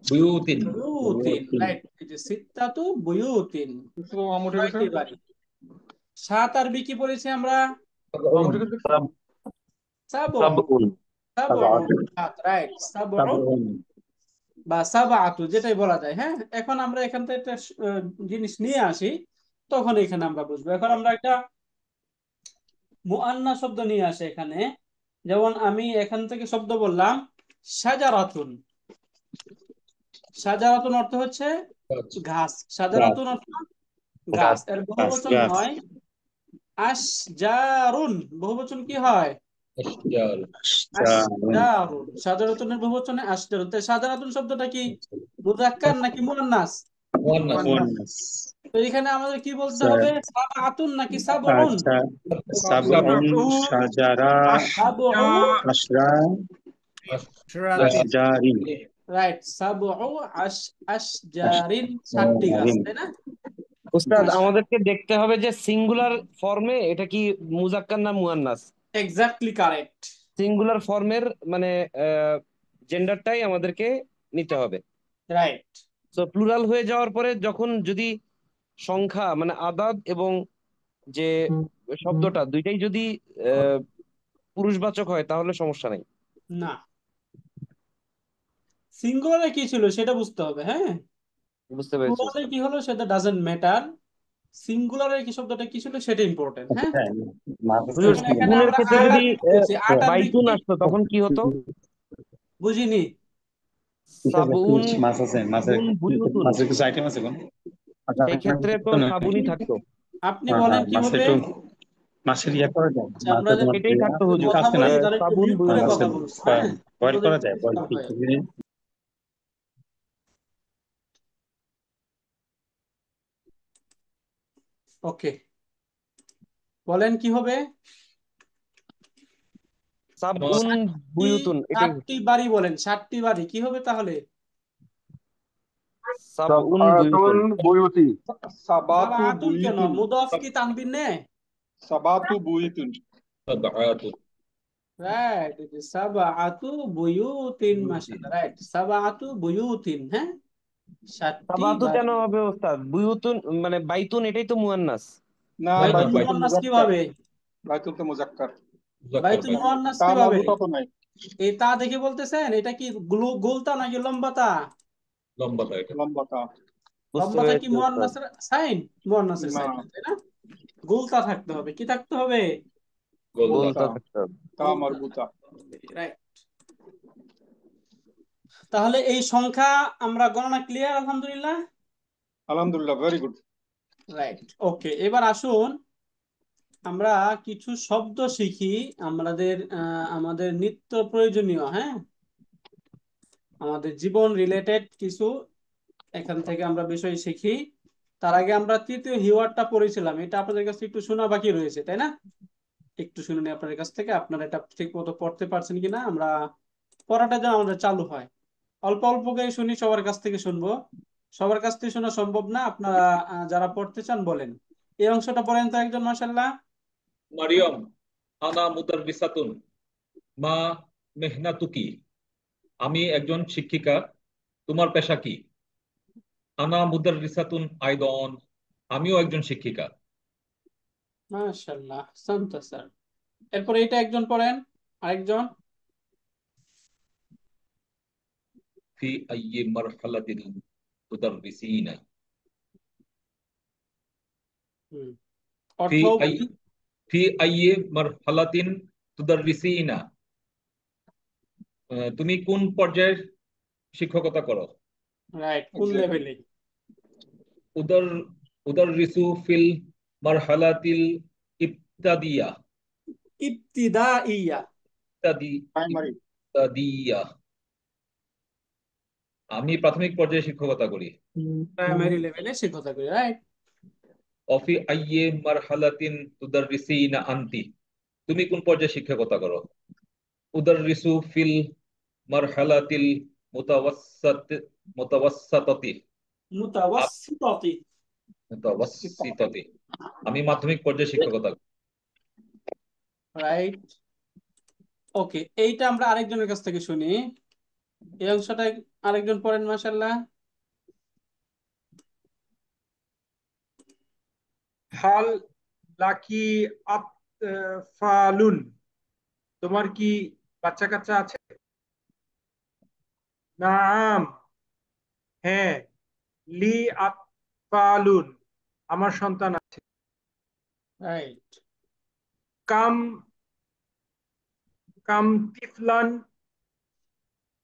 বুয়ুতিন, রাইট। এই যে সিত্তাতু বুয়ুতিন, 6টি বাড়ি। 7 আরবি কি পড়েছি আমরা? সাবউন, রাইট, সাবউন বা সাবআতু, যেটাই বলা যায়। হ্যাঁ, এখন আমরা এখান থেকে একটা জিনিস নিয়ে আসি, তখন এখানে আমরা বুঝবো। এখন আমরা একটা মুআন্নাস শব্দ নিয়ে আসি এখানে। যেমন আমি এখান থেকে শব্দ বললাম শাজারাতুন। শাজারাতুন অর্থ হচ্ছে ঘাস। শাজারাতুন অর্থ গাছ। এর বহুবচন হয় আশজারুন। বহুবচন কি হয়? আশজারুন। শাজারাতুনের বহুবচনে আশজারুন। তাই শাজারাতুন শব্দটা কি মুযাক্কার নাকি মুআন্নাস? মুয়ান্নাস। তো এখানে আমাদের কি বলতে হবে? সাবআতুন নাকি সাবউন? সাবউন শাজারা আশরা আশজারিন। রাইট, সাবউ আশজারিন, 7টি গাছ, তাই না? উস্তাদ আমাদেরকে দেখতে হবে যে সিঙ্গুলার ফর্মে এটা কি মুজাক্কার না মুয়ান্নাস। Exactly correct. সিঙ্গুলার ফর্মের মানে জেন্ডারটাই আমাদেরকে নিতে হবে। রাইট। তো প্লুরাল হয়ে যাওয়ার পরে যখন যদি সংখ্যা মানে আদাদ এবং যে শব্দটা দুইটাই যদি পুরুষবাচক হয় তাহলে সমস্যা নেই। না, সিঙ্গুলারে কি ছিল সেটা বুঝতে হবে। হ্যাঁ, বুঝতে পেরেছি প্লুরালে কি হলো সেটা ডাজন্ট ম্যাটার, সিঙ্গুলারে কি শব্দটা কি ছিল সেটা ইম্পর্টেন্ট। হ্যাঁ, হুজুর যেমন এখানে সাবুনের আমরা ক্ষেত্রে আটার যদি দেখতেছি, আটার বাইতুন দেখি আসতো তখন কি হতো? বুঝিনি। সাবুন মাছ আছে, সাবুন বুয়ুতুন, মাছের কিছু আইটেম আছে কোন? সেই ক্ষেত্রে তো সাবুনই থাকতো। আপনি বলেন কি মাছে হবে? একটু মাছের ইয়া করা যায়, আমরা মাছে তোমার এটাই থাকতো যদি হুজুর, কথা বলি আছে না, তাহলে একটু সাবুন মিউট করে বুয়ুতুন। কথা বলবো। হ্যাঁ, বয়েল যদি করা একটু যায়, বয়েল ডিস্টার্ব হয়। ওকে, বলেন কি হবে? সাবুন বুয়ুতুন, এটাই 60টি বাড়ি বলেন, 60টি বাড়ি কি হবে তাহলে? সাবউন সাবআতুন বুয়ুতুন। বুয়ুতি। সাবাতু সাবাতুন কেন? বুয়ুতুন। মুদাফ কি তানবিন নে? সাবাতু বুয়ুতুন। রাইট, সাবাতু বুয়ুতিন, মাশাআল্লাহ। রাইট, সাবাতু বুয়ুতিন। হ্যাঁ, 60টি সাবাতু বাড়ি। কেন হবে ওস্তাদ? বুয়ুতুন মানে বাইতুন, এটাই তো মুয়ান্নাস। না, বাইতুল বাইতুল তো মুয়ান্নাস মুজাক্কার। কিভাবে? বাইতুল তো মুজাক্কার। বাইতুল মুয়ান্নাস তা কিভাবে? মারবুতা তো নাই। এই তা দেখে বলতেছেন এটা কি গোলতা নাকি লম্বাতা? লম্বাতা। বুঝতে লম্বাতা কি পেরেছি ওস্তাদ। মুয়ান্নাসের সাইন? মুয়ান্নাসের না, সাইন, তাই না? গোলতা থাকতে হবে। কি থাকতে হবে? গোলতা থাকতে হবে। তা গোলতা মারবুতা। থাকতে হবে। রাইট। তাহলে এই সংখ্যা আমরা গণনা ক্লিয়ার? আলহামদুলিল্লাহ। আলহামদুলিল্লাহ, ভেরি গুড। রাইট, ওকে। এবার আসুন আমরা কিছু শব্দ শিখি আমাদের নিত্য প্রয়োজনীয়, হ্যাঁ, আমাদের জীবন রিলেটেড কিছু এখান থেকে আমরা বিষয় শিখি। তার আগে আমরা তৃতীয় হিওয়ার্ডটা পড়েছিলাম, এটা আপনাদের কাছে একটু শোনা বাকি রয়েছে, তাই না? একটু শুনে আপনাদের কাছ থেকে, আপনারা এটা ঠিক মতো পড়তে পারছেন কিনা। আমরা পড়াটা যেন আমাদের চালু হয়, অল্প অল্প করে শুনি, সবার কাছ থেকে শুনবো। সবার কাছ থেকে শোনা সম্ভব না, আপনারা যারা পড়তে চান বলেন। এই অংশটা পড়েন তো একজন, মাশাআল্লাহ। মারিয়াম আনা মুদাররিসাতুন মা মেহনাতুকি। আমি একজন শিক্ষিকা, তোমার পেশা কি? আনা মুদাররিসাতুন আইদন। আমিও একজন শিক্ষিকা। মাশাআল্লাহ, শান্ত স্যার। এরপর এটা একজন পড়েন, আরেকজন। ফি আইয়ি মারহালাতিল তুদাররিসিনা। অর্থ ফি আইয়ি মারহালাতিন তুদাররিসিনা। তুমি কোন পর্যায়ের শিক্ষকতা করো? রাইট, কোন লেভেলে? উদাররিসু ফিল মারহালাতিল ইবতাদিয়া। ইবতিদাইয়া। ইবতাদিয়া। আমি প্রাথমিক পর্যায়ে শিক্ষকতা করি। প্রাইমারি লেভেলে শিক্ষকতা করি। রাইট। অফি আইয়ে মারহালাতিন তুদাররিসিনা আনতি। তুমি কোন পর্যায়ে শিক্ষকতা করো? উদাররিসু ফিল মারহালাতিল মুতাওয়াসসাতাতি। মুতাওয়াসসিতাতি। আমি মাধ্যমিক পর্যায়ে শিক্ষকতা করি। রাইট, ওকে। এইটা আমরা আরেকজনের কাছ থেকে শুনি, এই অংশটা আরেকজন পড়েন, মাশাআল্লাহ। হাল লাকি আতফালুন। তোমার কি বাচ্চা কাচ্চা আছে? নাম, হ্যাঁ। লি আতফালুন, আমার সন্তান আছে। রাইট। কাম কাম তিফলান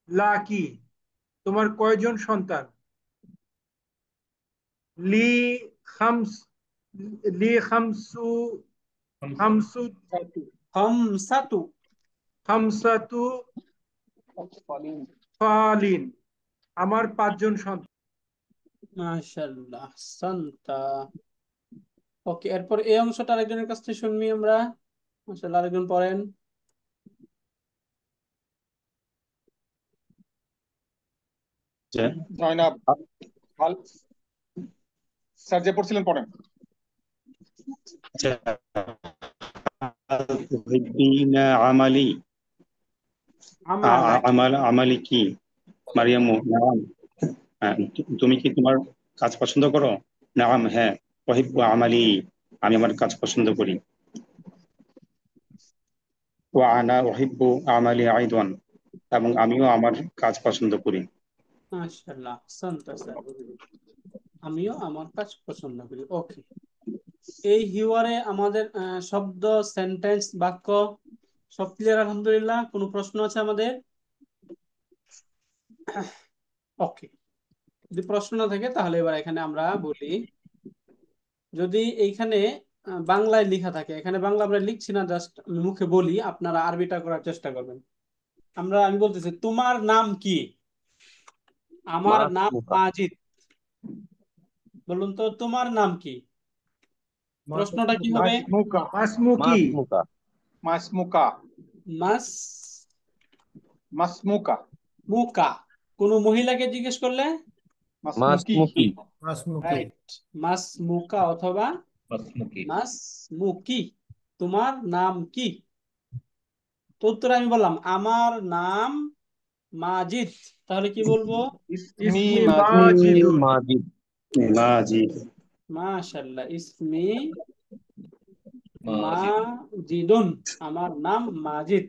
লাকি, তোমার কয়জন সন্তান? লি খামস লি খামসু খামসু খামসাতু খামসাতু ফালিন, আমার 5 জন সন্তান। মাশাআল্লাহ, শান্তা। ওকে, এরপর এই অংশটা আরেকজনের কাছ থেকে শুনবি আমরা, মাশাআল্লাহ। আরেকজন পড়েন। জয়নাব। স্যার যে পড়ছিলেন পড়েন। হাল তুহিব্বিনা আমালি আমালি কি মারিয়ামু নাম তুমি কি তোমার কাজ পছন্দ করো নাম হ্যাঁ উহিব্বু আমালি আমি আমার কাজ পছন্দ করি ওয়া আনা উহিব্বু আমালি আইদান এবং আমিও আমার কাজ পছন্দ করি মাশাআল্লাহ আহসানতা স্যার আমিও আমার কাজ পছন্দ করি ওকে এই হিওয়ারে আমাদের শব্দ সেন্টেন্স বাক্য সব ক্লিয়ার আলহামদুলিল্লাহ কোনো প্রশ্ন আছে আমাদের ওকে যদি প্রশ্ন না থাকে তাহলে এবার এখানে আমরা বলি যদি এইখানে বাংলায় লেখা থাকে এখানে বাংলা আমরা লিখছি না জাস্ট মুখে বলি আপনারা আরবিটা করার চেষ্টা করবেন আমি বলতেছি তোমার নাম কি আমার নাম মাজিদ বলুন তো তোমার নাম কি প্রশ্নটা কি হবে মাসমুকা কোন মহিলাকে জিজ্ঞেস করলে মাসমুকা অথবা মাসমুকি তোমার নাম কি তো উত্তর আমি বললাম আমার নাম মাজিদ তাহলে কি বলবো মাশাআল্লাহ ইসমি মাজিদুন আমার নাম মাজিদ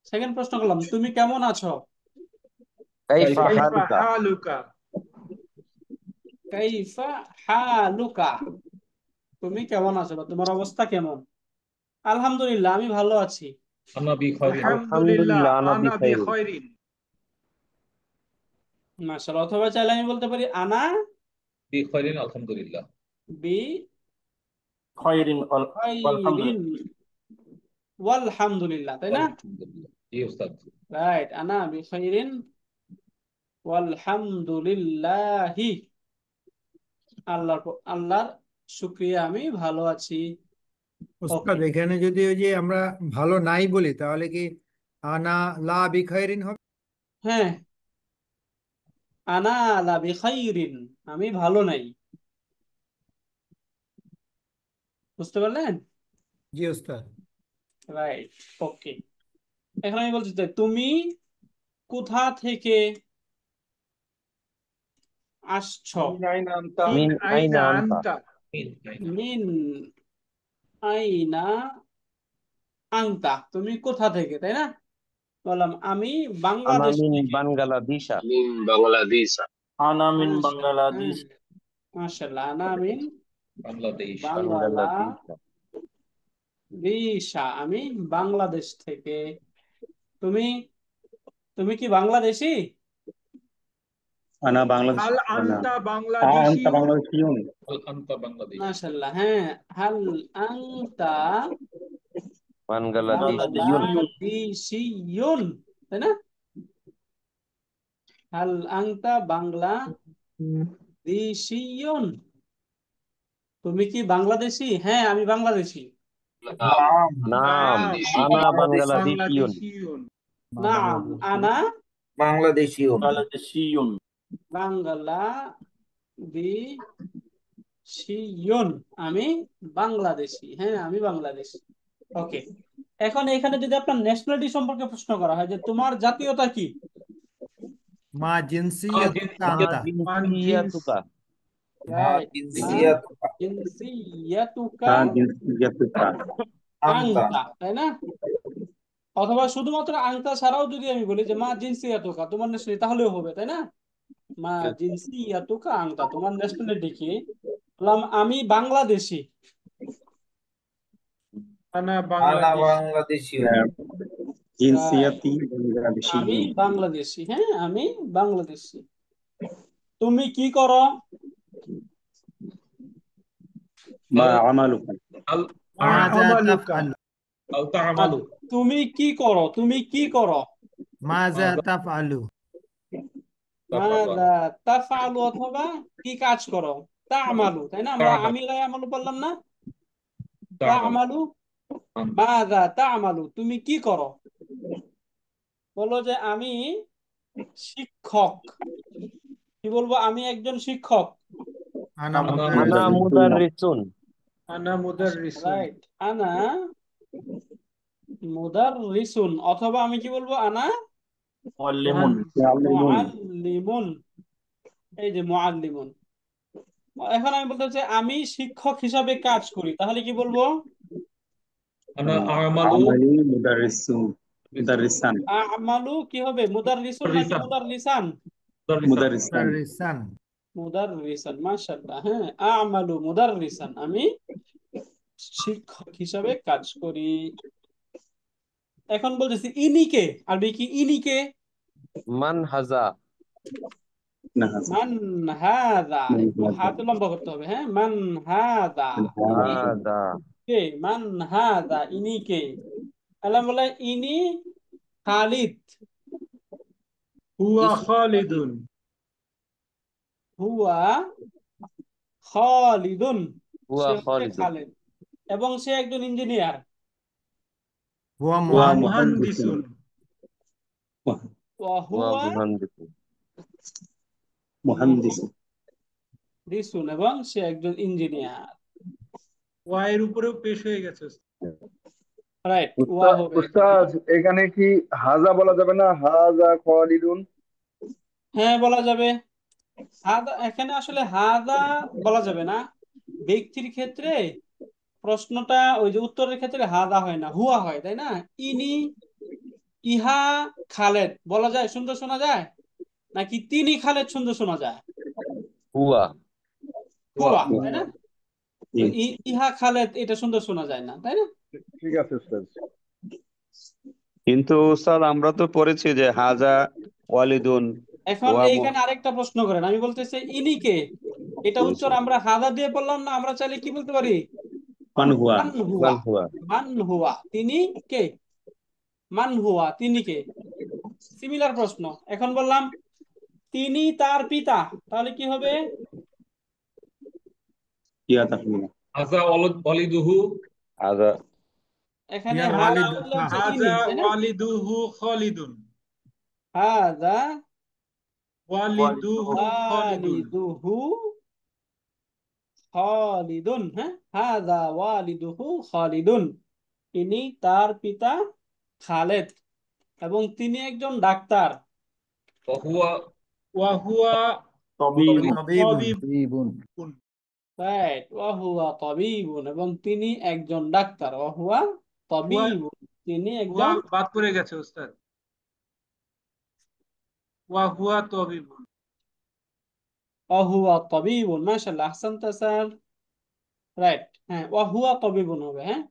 সেকেন্ড প্রশ্ন করলাম তুমি কেমন আছো কাইফা হালুকা তুমি কেমন আছো বা তোমার অবস্থা কেমন আলহামদুলিল্লাহ আমি ভালো আছি মাশাআল্লাহ অথবা চাইলে আমি বলতে পারি আনা বিখাইরিন আলহামদুলিল্লাহ খায়রিন ওয়ালহামদুলিল্লাহ তাই না জি উস্তাদ রাইট আনা বিখাইরিন ওয়ালহামদুলিল্লাহি আল্লাহর শুকরিয়া আমি ভালো আছি উস্তাদ এখানে যদি ওই যে আমরা ভালো নাই বলি তাহলে কি আনা লা বিখাইরিন হবে হ্যাঁ আনা লা বিখাইরিন আমি ভালো নাই বুঝতে পারলেন জি উস্তাদ রাইট ওকে এখন আমি বলছি তুমি কোথা থেকে আসছো মিন আইনা আনতা তুমি কোথা থেকে তাই না বললাম আমি বাংলাদেশ আনা মিন বাংলাদেশ মাশাআল্লাহ আনা মিন বাংলাদেশ আমি বাংলাদেশ থেকে তুমি কি বাংলাদেশি আনা বাংলাদেশ হাল আনতা বাংলাদেশিয়ুন মাশাআল্লাহ হ্যাঁ হাল আনতা বাংলাদেশিয়ুন তাই না হাল আনতা বাংলাদেশিয়ুন তুমি কি বাংলাদেশি হ্যাঁ আমি বাংলাদেশি নাম আনা বাংলাদেশিয়ুন নাম আনা বাংলাদেশিয়ুন বাংলাদেশিয়ুন আমি বাংলাদেশি হ্যাঁ আমি বাংলাদেশি ওকে এখন এখানে যদি আপনার ন্যাশনালিটি সম্পর্কে প্রশ্ন করা হয় যে তোমার জাতীয়তা কি মা জিনসিয়াতুকা আনতা তাই না অথবা শুধুমাত্র আনতা ছাড়াও যদি আমি বলি যে মা জিনসিয়াতুকা তোমার ন্যাশনালিটি তাহলেও হবে তাই না মা জিনসিয়াতুকা আনতা তোমার ন্যাশনালিটি কি বললাম আমি বাংলাদেশি আনা বাংলাদেশি আমি বাংলাদেশি হ্যাঁ আমি বাংলাদেশি তুমি কি করো মা আমালুকা তুমি কি করো মাযা তাফআলু মাযা তাফআলু অথবা কি কাজ করো তা'মালু তাই না আমরা আমি লা আমালু বললাম না তা'মালু মাযা তা'মালু তুমি কি করো বলো যে আমি শিক্ষক কি বলবো আমি একজন শিক্ষক আনা মুদাররিসুন রাইট আনা মুদাররিসুন, অথবা আমি কি বলবো, আনা মুআল্লিমুন। মুআল্লিমুন। এই যে মুআল্লিমুন। এখন আমি বলতে চাই আমি শিক্ষক হিসাবে কাজ করি, তাহলে কি বলবো? আনা আমালু আমালি মুদারিসান আমালু কি হবে, মুদাররিসুন নাকি মুদাররিসান মুদাররিসান? মুদাররিসান মুদারিসান মুদাররিসান, মাশাআল্লাহ। হ্যাঁ, আমালু মুদাররিসান, আমি শিক্ষক হিসাবে কাজ করি। এখন বলতেছি ইনি কে, আরবি কি ইনি কে? মান হাজা। মান হাদা, একটু হাতে লম্বা করতে হবে। হ্যাঁ, মান হাদা, ইনি হাদা। কে? মান হাদা, ইনি কে? আল্লাহ বলে ইনি খালিদ। হুয়া খালিদুন। হুয়া খালিদুন, হুয়া সে হচ্ছে খালিদুন। খালিদ, এবং সে একজন ইঞ্জিনিয়ার। হুয়া ওয়া মুহান্দিসুন। ওয়া হুয়া হুয়া মুহান্দিসুন। মুহান্দিসুন মুহান্দিসুন, এবং সে একজন ইঞ্জিনিয়ার। ওয়াইয়ের উপরেও পেশ হয়ে গেছে। রাইট, ওয়া হবে এখানে। উস্তাদ এখানে কি হাজা বলা যাবে না, হাজা খালিদুন? হ্যাঁ, বলা যাবে। হাদা, এখানে আসলে হাদা বলা যাবে না। ব্যক্তির ক্ষেত্রে প্রশ্নটা, ওই যে উত্তরের ক্ষেত্রে হাদা হয় না, হুয়া হয়, তাই না? ইনি, ইহা খালেদ বলা যায়, সুন্দর শোনা যায়, নাকি তিনি খালেদ সুন্দর শোনা যায়? হুয়া। হুয়া, তাই না? জি। তো ইহা খালেদ এটা সুন্দর শোনা যায় না, তাই না? ঠিক আছে উস্তাদ। কিন্তু স্যার আমরা তো পড়েছি যে হাজা ওয়ালিদুন এখন ওয়া এইখানে আরেকটা প্রশ্ন করেন, আমি বলতেছি ইনি কে, এটা উত্তর আমরা হাদা দিয়ে বললাম না, আমরা চাইলে কি বলতে পারি? মান হুয়া মান হুয়া। মান হুয়া। মান হুয়া, তিনি কে? মান হুয়া, তিনি কে? সিমিলার প্রশ্ন। এখন বললাম তিনি তার পিতা, তাহলে কি হবে? ইয়া তাহমিনা হাজা ওয়ালিদুহু হাজা। এখানে ইয়া হাদা ওয়ালিদু বললে হচ্ছে ইনি, হাজা তাই না? ওয়ালিদুহু খালিদুন। হাদা ওয়ালিদুহু খালিদুন। ওয়ালিদুহু খালিদুন। হ্যাঁ, হাদা ওয়ালিদুহু খালিদুন, ইনি তার পিতা খালেদ, এবং তিনি একজন ডাক্তার। ওহুয়া ওয়া হুয়া তাবিবুন। তাবিবুন। রাইট, ওয়াহুয়া তাবিবুন, এবং তিনি একজন ডাক্তার। ওয়াহুয়া হুয়া তাবিবুন, তিনি হুয়া একজন। বাদ পড়ে গেছে উস্তাদ। ওয়া হুয়া তাবিবুন। ওয়াহুয়া তাবিবুন, মাশাআল্লাহ, আহসানতা স্যার। রাইট, হ্যাঁ, ওয়াহুয়া তাবিবুন হবে। হ্যাঁ,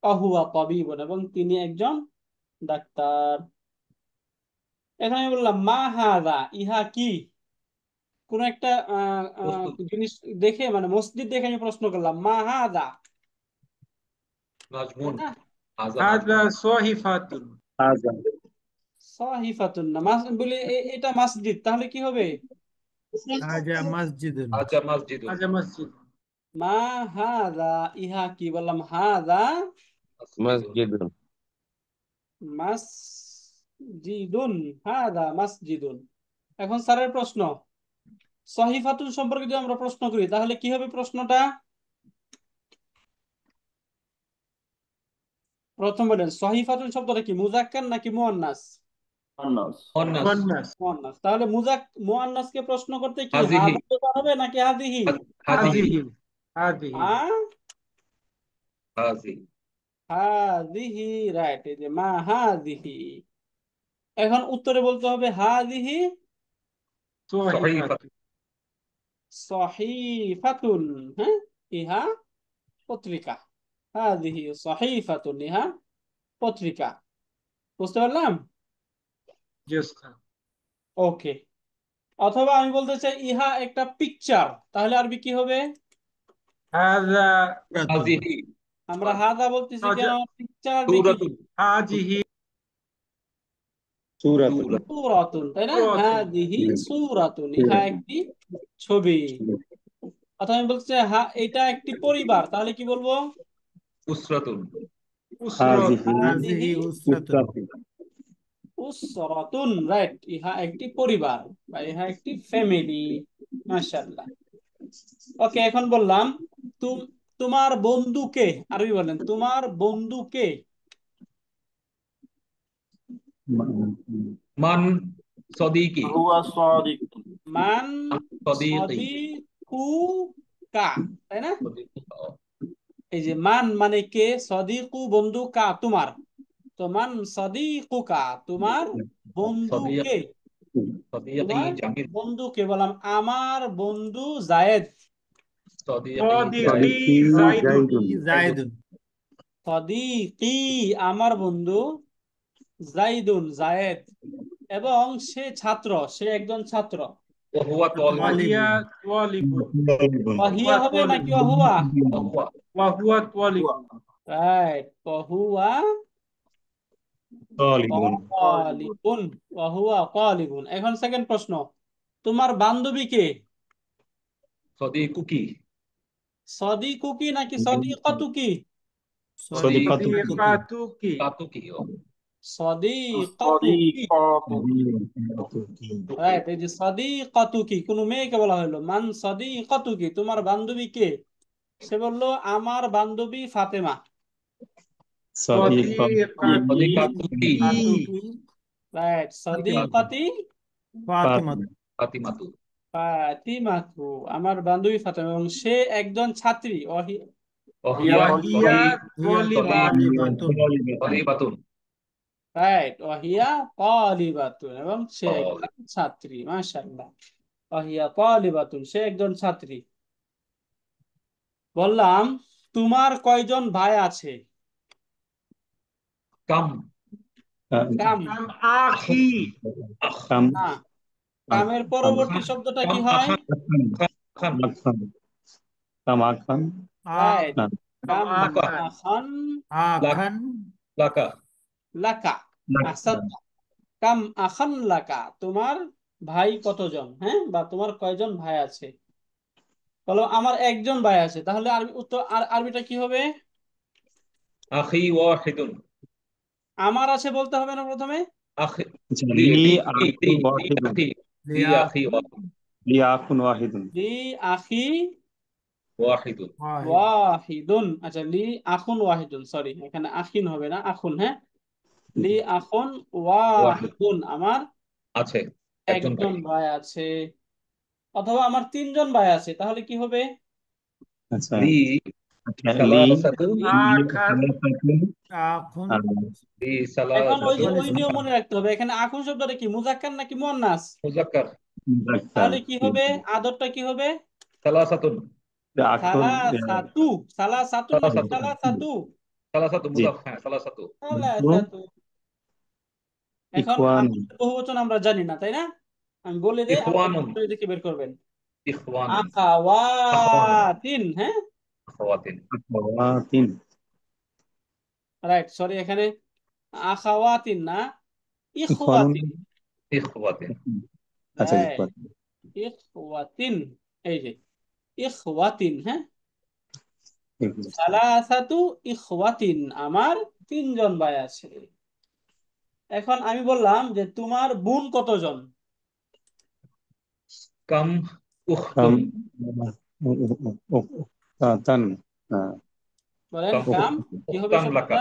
ওয়াহুয়া তাবিবুন, এবং তিনি একজন ডাক্তার। এখন আমি বললাম মা হাদা, ইহা কি? কোন একটা জিনিস দেখে, মানে মসজিদ দেখে আমি প্রশ্ন করলাম মা হাদা, তাই নাজমুন। না? হাজা হাজা নাজমুন। সাহিফাতুন। হাজা সাহিফাতুন না, বলি এটা মসজিদ, তাহলে কি হবে? হাজা মসজিদুন। হাজা মসজিদুন। হাজা মসজিদ। মা হাদা, ইহা কি? বললাম হাদা মসজিদুন। মাসজিদুন, হাদা মাসজিদুন। এখন স্যারের প্রশ্ন, সহিফাতুন সম্পর্কে যদি আমরা প্রশ্ন করি, তাহলে কি হবে প্রশ্নটা? প্রথম বলেন, সহিফাতুন শব্দটা কি, মুজাক্কার নাকি মুয়ান্নাস? আনাস। মুয়ান্নাস। মুয়ান্নাস। তাহলে মুয়ান্নাসকে প্রশ্ন করতে কি হাজিহি। হাদা ব্যবহার হবে নাকি হাদিহি? হাজিহি। হাদিহি। হাজি। হাদিহি, রাইট। এই যে মা হাদিহি, এখন উত্তরে বলতে হবে হাদিহি সাহিফাতুন। সহিফাতুন। হ্যাঁ, ইহা পত্রিকা। হাদিহি সহিফাতুন, ইহা পত্রিকা। বুঝতে পারলাম? জি উস্তাদ। ওকে। অথবা আমি বলতে চাই ইহা একটা পিকচার, তাহলে আরবি কি হবে? হাজা হাজিহি। আমরা হাদা বলতেছি কেন? পিকচার দেখি সূরাতুন। হাজিহি সূরাতুন সূরাতুন, তাই না? সূরাতুন। হাদিহি সূরাতুন, ইহা একটি ছবি। অথবা আমি বলতে চাই এটা একটি পরিবার, তাহলে কি বলবো? উসরাতুন। উসরাতুন। হাদিহি হাজিহি উসরাতুন। উসরাতুন, রাইট। ইহা একটি পরিবার, বা ইহা একটি ফ্যামিলি। মাশাআল্লাহ। ওকে, এখন বললাম তোমার বন্ধুকে আরবি বলেন, তোমার বন্ধুকে। মান সদিকি, হুয়া সাদিক। মান সদিকি, সদিকুকা, তাই না? এই যে মান মানে কে, সদিকু বন্ধু, কা তোমার। তো মান সদিকুকা তোমার সদিক, বন্ধুকে, সদিকি তোমার জামিল, বন্ধুকে। বললাম আমার বন্ধু জায়েদ। সদিকি সদিকি জাইদ, জাইদুন। জায়দুন। সদিকি আমার বন্ধু, জাইদুন জায়েদ, এবং সে ছাত্র, সে একজন ছাত্র। ওহুয়া তালিবুন, ওয়াহিয়া তালিবুন। ওয়াহিয়া হবে নাকি ওহুয়া? ওহুয়া ওয়াহুয়া তালিবুন। রাইট, ওহুয়া তালিবুন। তালিবুন, ওহুয়া তালিবুন। এখন সেকেন্ড প্রশ্ন, তোমার বান্ধবী কে? সদিকুকি, সদিকুকি নাকি সদিকাতুকি? সদিকাতুকি। সদিকাতুকি। কাতুকি, সদিকাতুকি। রাইট, এই যে সদিকাতুকি কোন মেয়েকে বলা হলো, মান সদিকাতুকি তোমার বান্ধবী কে? সে বলল আমার বান্ধবী ফাতেমা। সদিকাতুকি। সদিকাতুকি, রাইট, সদিকাতি ফাতিমা। ফাতিমাতু, ফাতিমাতু আমার বান্ধবী ফাতেমা, এবং সে একজন ছাত্রী। ওহিয়া ওয়াহিয়া তালিবাতুন। তালিবাতুন, রাইট, ওয়াহিয়া তালিবাতুন, এবং সে একজন ছাত্রী। মাশাআল্লাহ, ওয়াহিয়া তালিবাতুন, সে একজন ছাত্রী। বললাম তোমার কয়জন ভাই আছে? কাম, কাম। কাম আখি। কাম না, কামের পরবর্তী শব্দটা কি হয়? খান, কাম আখান। রাইট, কাম কাম আখান। আখান আখান। লাকা, লাকা। আহসানতা। কাম আখান লাকা তোমার ভাই কতজন, হ্যাঁ, বা তোমার কয়জন ভাই আছে? বলো আমার একজন ভাই আছে, তাহলে আরবি উত্তর আরবিটা কি হবে? আখি ওয়াহিদুন, আমার আছে বলতে হবে না প্রথমে? আখি, লি লি লি লি আখুন লি ওয়াহিদুন। আখি, লি আখি লি আখুন ওয়াহিদুন। লি আখি ওয়াহিদুন, ওয়াহিদুন। আচ্ছা, লি আখুন ওয়াহিদুন, সরি, এখানে আখিন হবে না, আখুন। হ্যাঁ, লি আখুন ওয়াহিদ ওয়াহিদুন আমার আছে একজন ভাই, একজন ভাই আছে। অথবা আমার তিনজন ভাই আছে, তাহলে কি হবে? আচ্ছা, লি লি সালাসাতু, আখান। আখুন। লি এখন ওই সালাসাতু, যে ওই নিয়ম মনে রাখতে হবে, এখানে আখুন শব্দটা কি মুজাক্কার নাকি মুয়ান্নাস? মুজাক্কার, তাহলে কি হবে, আদরটা কি হবে? সালাসাতুন, আখুন। সালাসাতু। সালাসাতুন নাকি সালাসাতু, সালাসাতু? সালাসাতু জি, মুজাফ, হ্যাঁ সালাসাতু, সালাসাতু। এখন ইখওয়ান। আখুনের বহুবচন আমরা জানি না, তাই না? আমি বলে দেই, আপনি ইখওয়ানুন, দেখে বের করবেন। ইখওয়ানুন, আখওয়ানুন, আখাওয়াতিন, হ্যাঁ, আখওয়াতিন, আখাওয়াতিন। রাইট, সরি, এখানে আখাওয়াতিন না, ইখওয়ানুন। ইখওয়াতিন। ইখওয়াতিন, আচ্ছা, রাইট, ইখওয়াতিন। ইখওয়াতিন, এই যে ইখওয়াতিন, হ্যাঁ, সালাসাতু ইখওয়াতিন আমার তিনজন ভাই আছে। এখন আমি বললাম যে তোমার বোন কতজন? কাম কাম উখতুন, উখতান। বলেন কাম কাম, কি হবে উখতান লাকা, শব্দটা?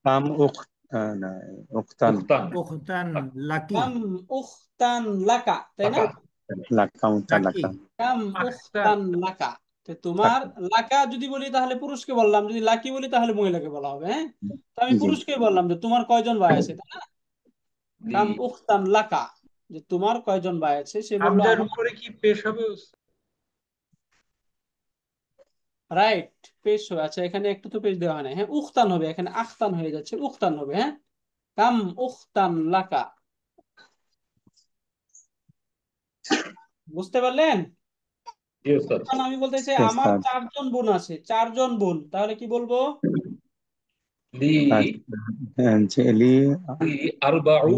কাম উখতান। উখতান, উখতান লাকি। কাম উখতান লাকা, তাই না? লাকা লাকি। লাকা। কাম আখতান। উখতান লাকা। তো তোমার লাকা যদি বলি তাহলে পুরুষকে বললাম, যদি লাকি বলি তাহলে মহিলাকে বলা হবে। হ্যাঁ, তো আমি জি, পুরুষকে বললাম যে তোমার কয়জন ভাই আছে, তাই না? লি কাম উখতান লাকা, যে তোমার কয়জন ভাই আছে, সে বললো হামজার আমার। উপরে কি পেশ হবে? রাইট, পেশ হবে। আচ্ছা, এখানে একটু তো পেশ দেওয়া হয় না। হ্যাঁ, উখতান হবে, এখানে আখতান হয়ে যাচ্ছে, উখতান হবে। হ্যাঁ, কাম উখতান লাকা, বুঝতে পারলেন? জি উস্তাদ, এখন আমি বলতে চাই আমার চারজন বোন আছে, চারজন বোন, তাহলে কি বলবো? লি লি আরবাউ,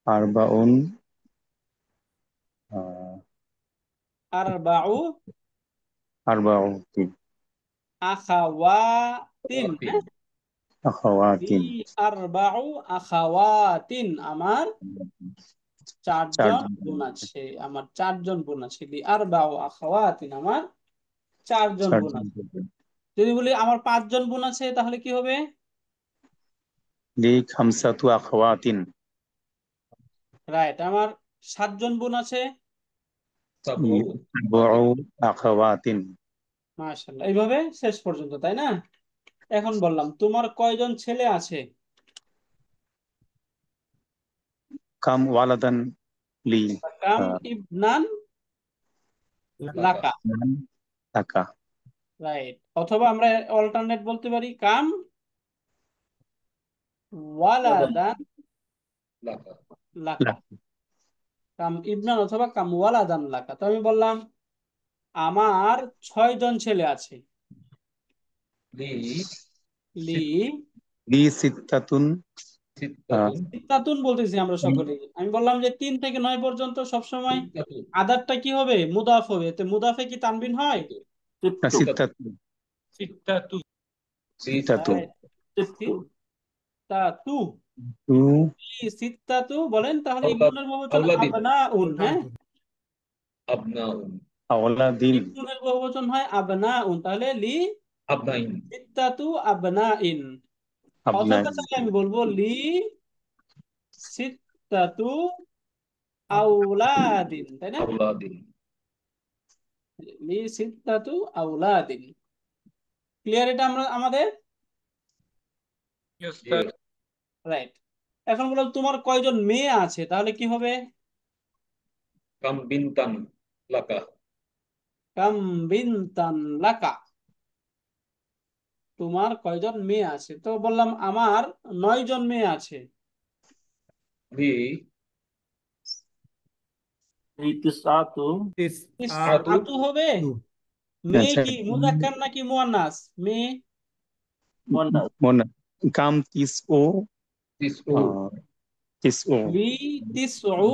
আরবাউন। আরবাউ আরবাউতিন। আখাওয়াতিন। হ্যাঁ, আখাওয়াতিন। আরবাউ আখাওয়াতিন আমার চারজন চারজন। বোন আছে, আমার চারজন বোন আছে। আরবাউ আখাওয়াতিন আমার 4 জন বোন আছে। যদি বলি আমার 5 জন বোন আছে তাহলে কি হবে? লি খামসাতু আখওয়াতিন। রাইট। আমার 7 জন বোন আছে। সাবউ আখওয়াতিন। মাশাআল্লাহ, এইভাবে শেষ পর্যন্ত, তাই না? এখন বললাম তোমার কয়জন ছেলে আছে? কাম ওয়ালাদান লি। কাম ইবনান লাকা। লাকা। রাইট। অথবা আমরা অল্টারনেট বলতে পারি কাম ওয়ালাদান লাকা। কাম ইবনান অথবা কাম ওয়ালাদান লাকা। তো আমি বললাম আমার 6 জন ছেলে আছে। লি লি সিত্তাতুন। সিত্তাতুন বলতেছি আমরা সকলেই। আমি বললাম যে 3 থেকে 9 পর্যন্ত সবসময় আদারটা কি হবে? মুদাফ হবে। তো মুদাফে কি তানবিন হয়? সিত্তাতু। সিত্তাতু। সিত্তাতু। Right. সিত্তাতু। তু সিত্তাতু বলেন তাহলে ইবনুনের বহুবচন আওলাদিন। আবনাউন। হ্যাঁ, আবনাউন। আওলাদিন। ইবনুনের বহুবচন হয় আবনাউন, তাহলে লি আবনাইন। সিত্তাতু আবনাইন। আবনাইন। অথবা চাইলে আমি বলবো লি সিত্তাতু আওলাদিন, তাই না? আওলাদিন। লি সিত্তাতু আওলাদিন। ক্লিয়ার এটা আমরা আমাদের? Yes, sir. রাইট। এখন বললাম তোমার কয়জন মেয়ে আছে, তাহলে কি হবে? কাম বিনতান লাকা। কাম বিনতান লাকা। তোমার কয়জন মেয়ে আছে? তো বললাম আমার 9 জন মেয়ে আছে। লি তিসআতু। তিসআতু হবে? মেয়ে কি মুযাক্কার নাকি মুয়ান্নাস? মেয়ে মুয়ান্নাস। কাম তিসউ। তিসউ। তিসউ। লি তিসউ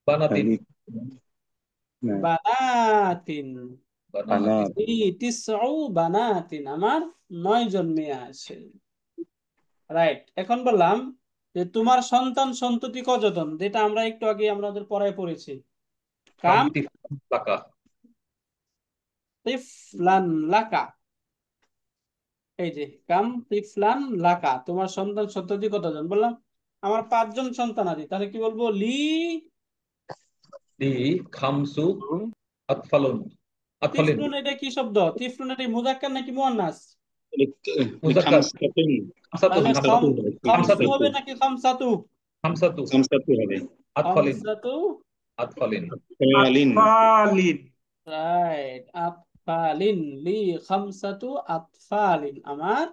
বানাতিন। বানাতিন। বানাত। লি তিসউ বানাতিন। আমার 9 জন মেয়ে আছে। রাইট। এখন বললাম যে তোমার সন্তান সন্ততি কতজন, যেটা আমরা একটু আগে আমাদের পড়ায় পড়েছি। কাম লাকা। তিফলান লাকা। এই যে কাম তিফলান লাকা, তোমার সন্তান সন্ততি কতজন? বললাম আমার 5 জন সন্তান আছে, তাহলে কি বলবো? লি লি খামসু আতফালুন। আতফালিন। তিফলুন। এটা কি শব্দ? তিফলুন এটা মুযাক্কার নাকি মুয়ান্নাস? মুযাক্কার। তাহলে খামসু হবে নাকি খামসাতু? খামসাতু। খামসাতু হবে। আতফালিন। খামসাতু আতফালিন। আতফালিন। রাইট। আতফালিন। লি খামসাতু আতফালিন। আমার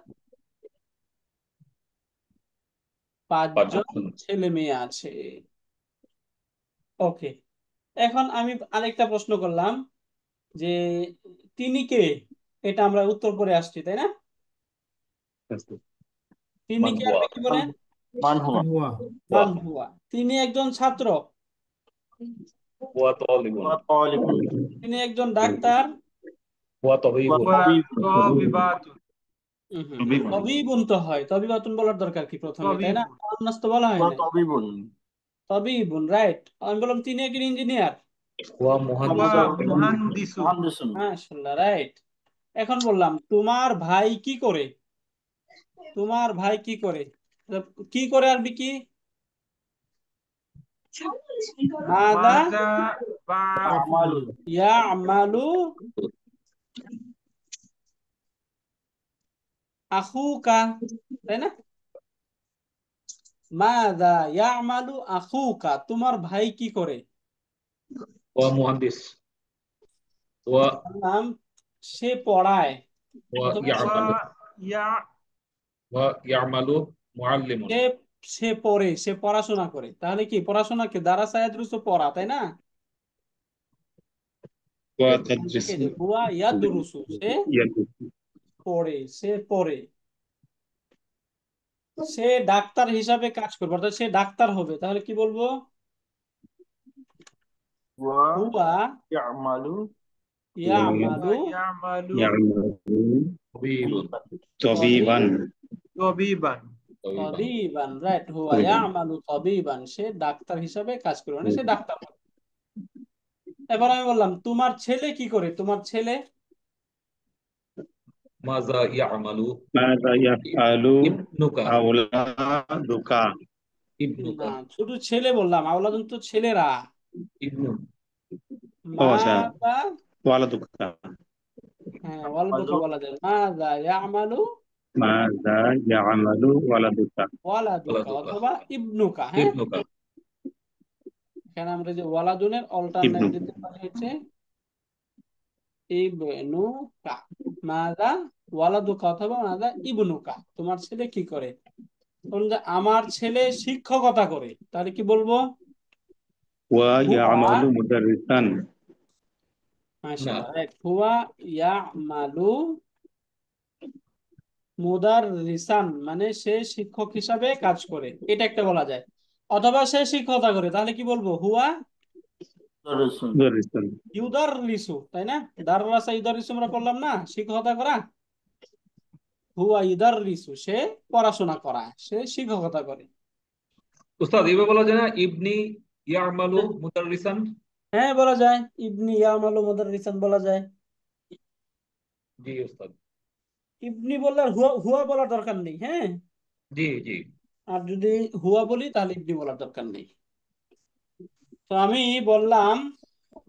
5 জন ছেলে মেয়ে আছে। ওকে। এখন আমি আরেকটা প্রশ্ন করলাম যে তিনি কে? এটা আমরা উত্তর করে আসছি, তাই না? তিনি কে আরবি কি বলেন? মান হুয়া। মান হুয়া। তিনি একজন ছাত্র। ওয়া তালিবুন। তিনি একজন ডাক্তার। ওয়া তাবিবুন। তাবিবাতুন। তবিবুন তো হয়, তবিবাতুন বলার দরকার কি প্রথমে, তাই না? মুয়ান্নাস তো বলা হয় না। তাবিবুন। তবিবুন, রাইট। আমি বললাম তিনি একজন ইঞ্জিনিয়ার। ওয়া মুহান্দিসুন। মাশাআল্লাহ, রাইট। এখন বললাম তোমার ভাই কি করে? তোমার ভাই কি করে? কি করে আরবি কি? মাযা মাযা ইয়ামালু আখুকা, তাই না? মাযা ইয়ামালু আখুকা, তোমার ভাই কি করে? ওয়া মুহান্দিস। ওয়া সে পড়ায়। ওয়া ইয়ামালু মুআল্লিমুন। সে পড়ে, সে পড়াশোনা করে। তাহলে কি পড়াশোনাকে দারাসা ইয়াদরুসু পড়া, তাই না? হুয়া ইয়াদরুসু, সে পড়ে, সে পড়ে। সে ডাক্তার হিসাবে কাজ করবে, অর্থাৎ সে ডাক্তার হবে। তাহলে কি বলবো? হুয়া ইয়ামালু ইয়ামালু তাবিবান। তাবিবান, রাইট। হুয়া ইয়ামালু তাবিবান, সে ডাক্তার হিসাবে কাজ করবে, মানে সে ডাক্তার হবে। এবার আমি বললাম তোমার ছেলে কি করে? তোমার ছেলে মাযা ইয়ামালু মাযা ইয়াফআলু ইবনুকা আওলাদুকা। ইবনুকা না, শুধু ছেলে বললাম, আওলাদুন তো ছেলেরা। ইবনু ও আচ্ছা, মাযা, ওয়ালাদুকা। হ্যাঁ ওয়ালাদুকা বলা যায়, মাযা ইয়ামালু মাযা ইয়ামালু ওয়ালাদুকা। ওয়ালাদুকা ওয়ালাদুকা অথবা ইবনুকা। হ্যাঁ, ইবনুকা এখানে আমরা যে ওয়ালাদুনের অল্টারনেট ইবনু দিতে পারি হচ্ছে ইবনুকা। মাযা ওয়ালাদুকা অথবা মাযা ইবনুকা, তোমার ছেলে কি করে। ধরুন যে আমার ছেলে শিক্ষকতা করে, তাহলে কি বলবো? ওয়া হুয়া, ইয়ামালু মুদাররিসান। না মাশাআল্লাহ, রাইট। হুয়া ইয়ামালু মুদাররিসান, মানে সে শিক্ষক হিসাবে কাজ করে, এটা একটা বলা যায়। অথবা সে শিক্ষকতা করে, তাহলে কি বলবো? হুয়া মুদাররিসান। ইউদাররিসু, তাই না? দাররাসা ইউদাররিসু আমরা করলাম না, শিক্ষকতা করা। হুয়া ইউদাররিসু, সে পড়াশোনা করা, সে শিক্ষকতা করে। উস্তাদ এভাবে বলা যায় না ইবনি ইয়ামালু মুদাররিসান? হ্যাঁ বলা যায়, ইবনি ইয়ামালু মুদাররিসান বলা যায়। জি উস্তাদ। ইবনি বললে আর হুয়া হুয়া বলার দরকার নেই। হ্যাঁ, জি জি আর যদি হুয়া বলি তাহলে ইবনি বলার দরকার নেই। তো আমি বললাম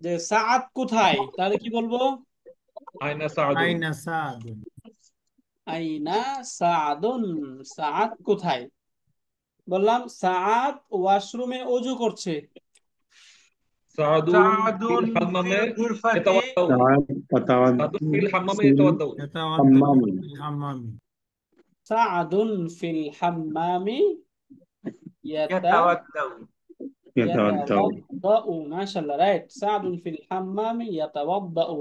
যে সাআদ কোথায়, তাহলে কি বলবো? আয়না সাআদুন আইনা সাদুন। আইনা সাআদুন, সাআদ কোথায়? বললাম সাআদ ওয়াশরুমে অজু করছে। সাআদুন সাআদুন ফিল হাম্মামে ফিল গুরফাতি ইয়াতাওয়াদ্দাউ সাআদুন ফিল হাম্মামে ইয়াতাওয়াদ্দাউ হাম্মামি। হাম্মামি। সাআদুন ফিল হাম্মামি ইয়াতাওয়াদ্দাউ। ইয়াতাওয়াদ্দাউ। ইয়াতাওয়াদ্দাউ, মাশাআল্লাহ, রাইট। সাআদুন ফিল হাম্মামি ইয়াতাওয়াদ্দাউ।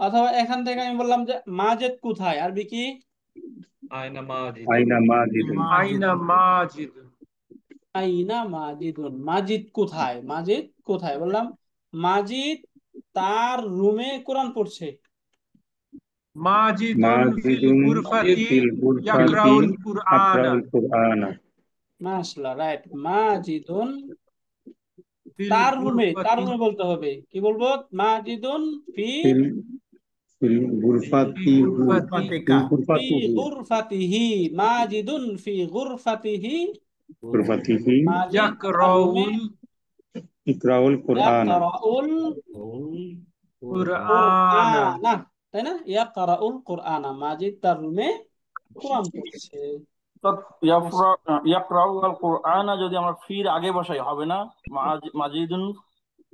অথবা এখান থেকে আমি বললাম যে মাজেদ কোথায়, আরবি কি? আয়না মাজিদ আইনা মাজিদুন। আইনা মাজিদ। আইনা মাজিদুন, মাজিদ কোথায়? মাজিদ কোথায় বললাম? মাজিদ তার রুমে কোরআন পড়ছে। মাজিদুন ফিল মাজিদুন গুরফাতি ফিল গুরফাতি ইয়াকরাউল কুরআনা। ইয়াকরাউল কুরআনা। মাশাআল্লাহ, রাইট। মাজিদুন ফিল তার রুমে, তার গুরফাতি রুমে বলতে হবে। কি বলবো? মাজিদুন ফি ফিল ফিল ফি গুরফাতি গুরফাতি ফি গুরফাতিহি গুরফাতিহি। মাজিদুন ফি গুরফাতিহি, গুরফাতিহি মাজিদ তার রুমে ইয়াকরাউল ইকরাউল কুরআনা। ইয়াকরাউল কুরআনা। কুরআনা, তাই না? ইয়াকরাউল কুরআনা, মাজিদ তার রুমে কোরআন পড়ছে। ইয়াকরাউ আল কোরআনা যদি আমরা ফির আগে বসাই হবে না? মাজিদুন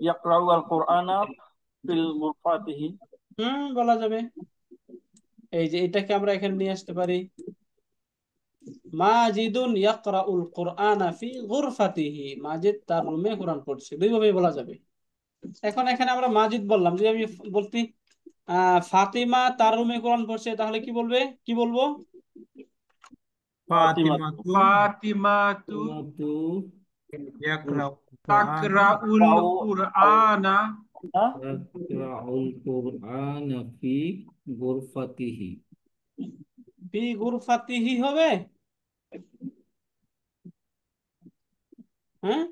ইয়াকরাউ আল কোরআনা ফিল গুরফাতিহি। বলা যাবে। এই যে এটাকে আমরা এখানে নিয়ে আসতে পারি, মাজিদুন ইয়াকরাউল কুরআনা ফি গুরফাতিহি, মাজিদ তার রুমে কোরআন পড়ছে, দুইভাবে বলা যাবে। এখন এখানে আমরা মাজিদ বললাম, যদি আমি বলতি ফাতিমা তার রুমে কোরআন পড়ছে, তাহলে কি বলবে? কি বলবো? ফাতিমাতু ফাতিমাতু ইয়াকরাউ তাকরাউল কুরআনা ফি গুরফাতিহি হবে। হ্যাঁ,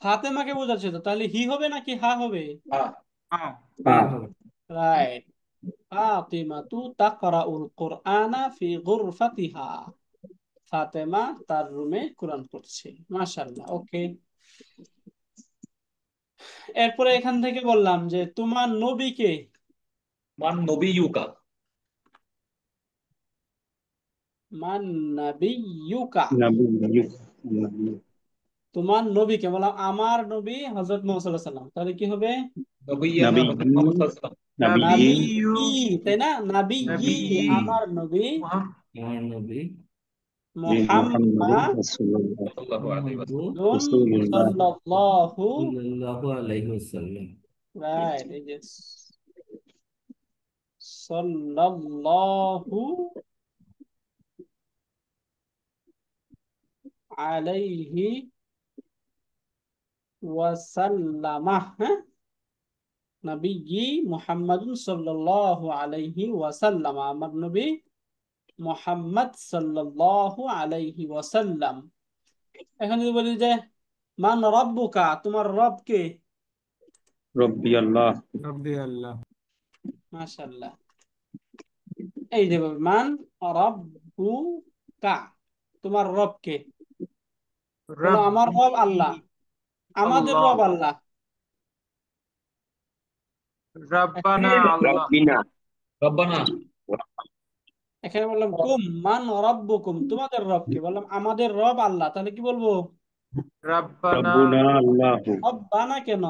ফাতেমাকে বোঝাচ্ছে তো, তাহলে হি হবে নাকি হা হবে? রাইট। ফাতিমাতু তাকরাউল কুরআনা ফি গুরফাতিহা, ফাতেমা তার রুমে কোরআন পড়ছে। মাশাআল্লাহ, ওকে। এরপরে এখান থেকে বললাম যে তোমার নবীকে। মান নবিয়ুকা মান নাবিয়ুকা, নাবিয়্যুকা। তোমার নবীকে বললাম আমার নবী হযরত মুহাম্মদ সাল্লাল্লাহু আলাইহি ওয়াসাল্লাম, তাহলে কি হবে? নবিয়ানা হযরত মুহাম্মদ সাল্লাল্লাহু আলাইহি ওয়াসাল্লাম। নাবিয়্যু নাবী, তাই না? নাবী, নাবিয়্যি আমার নবী মুহাম্মাদুর মুহাম্মাদ রাসূলুল্লাহ সাল্লাল্লাহু রাইট, এই যে সাল্লাল্লাহু আলাইহি ওয়াসাল্লাম। হ্যাঁ, নবী মুহাম্মাদুন সাল্লাল্লাহু আলাইহি ওয়াসাল্লাম, আমার নবী মুহাম্মদ সাল্লাল্লাহু আলাইহি ওয়াসাল্লাম। এখন যদি বলি যে মান রাব্বুকা, তোমার রব কে? রব্বি আল্লাহ। রব্বি আল্লাহ। মাশাআল্লাহ। এই যে মান রাব্বুকা, তোমার রব কে? বলো আমার রব আল্লাহ, আমাদের আল্লাহ, রব আল্লাহ। রাব্বানা আল্লাহ, রব্বিনা রব্বানা এখানে বললাম কুম মান রব্বুকুম, তোমাদের রব কে? বললাম আমাদের রব আল্লাহ, তাহলে কি বলবো? রাব্বানা রব্বুনা আল্লাহু, রব্বানা কেন?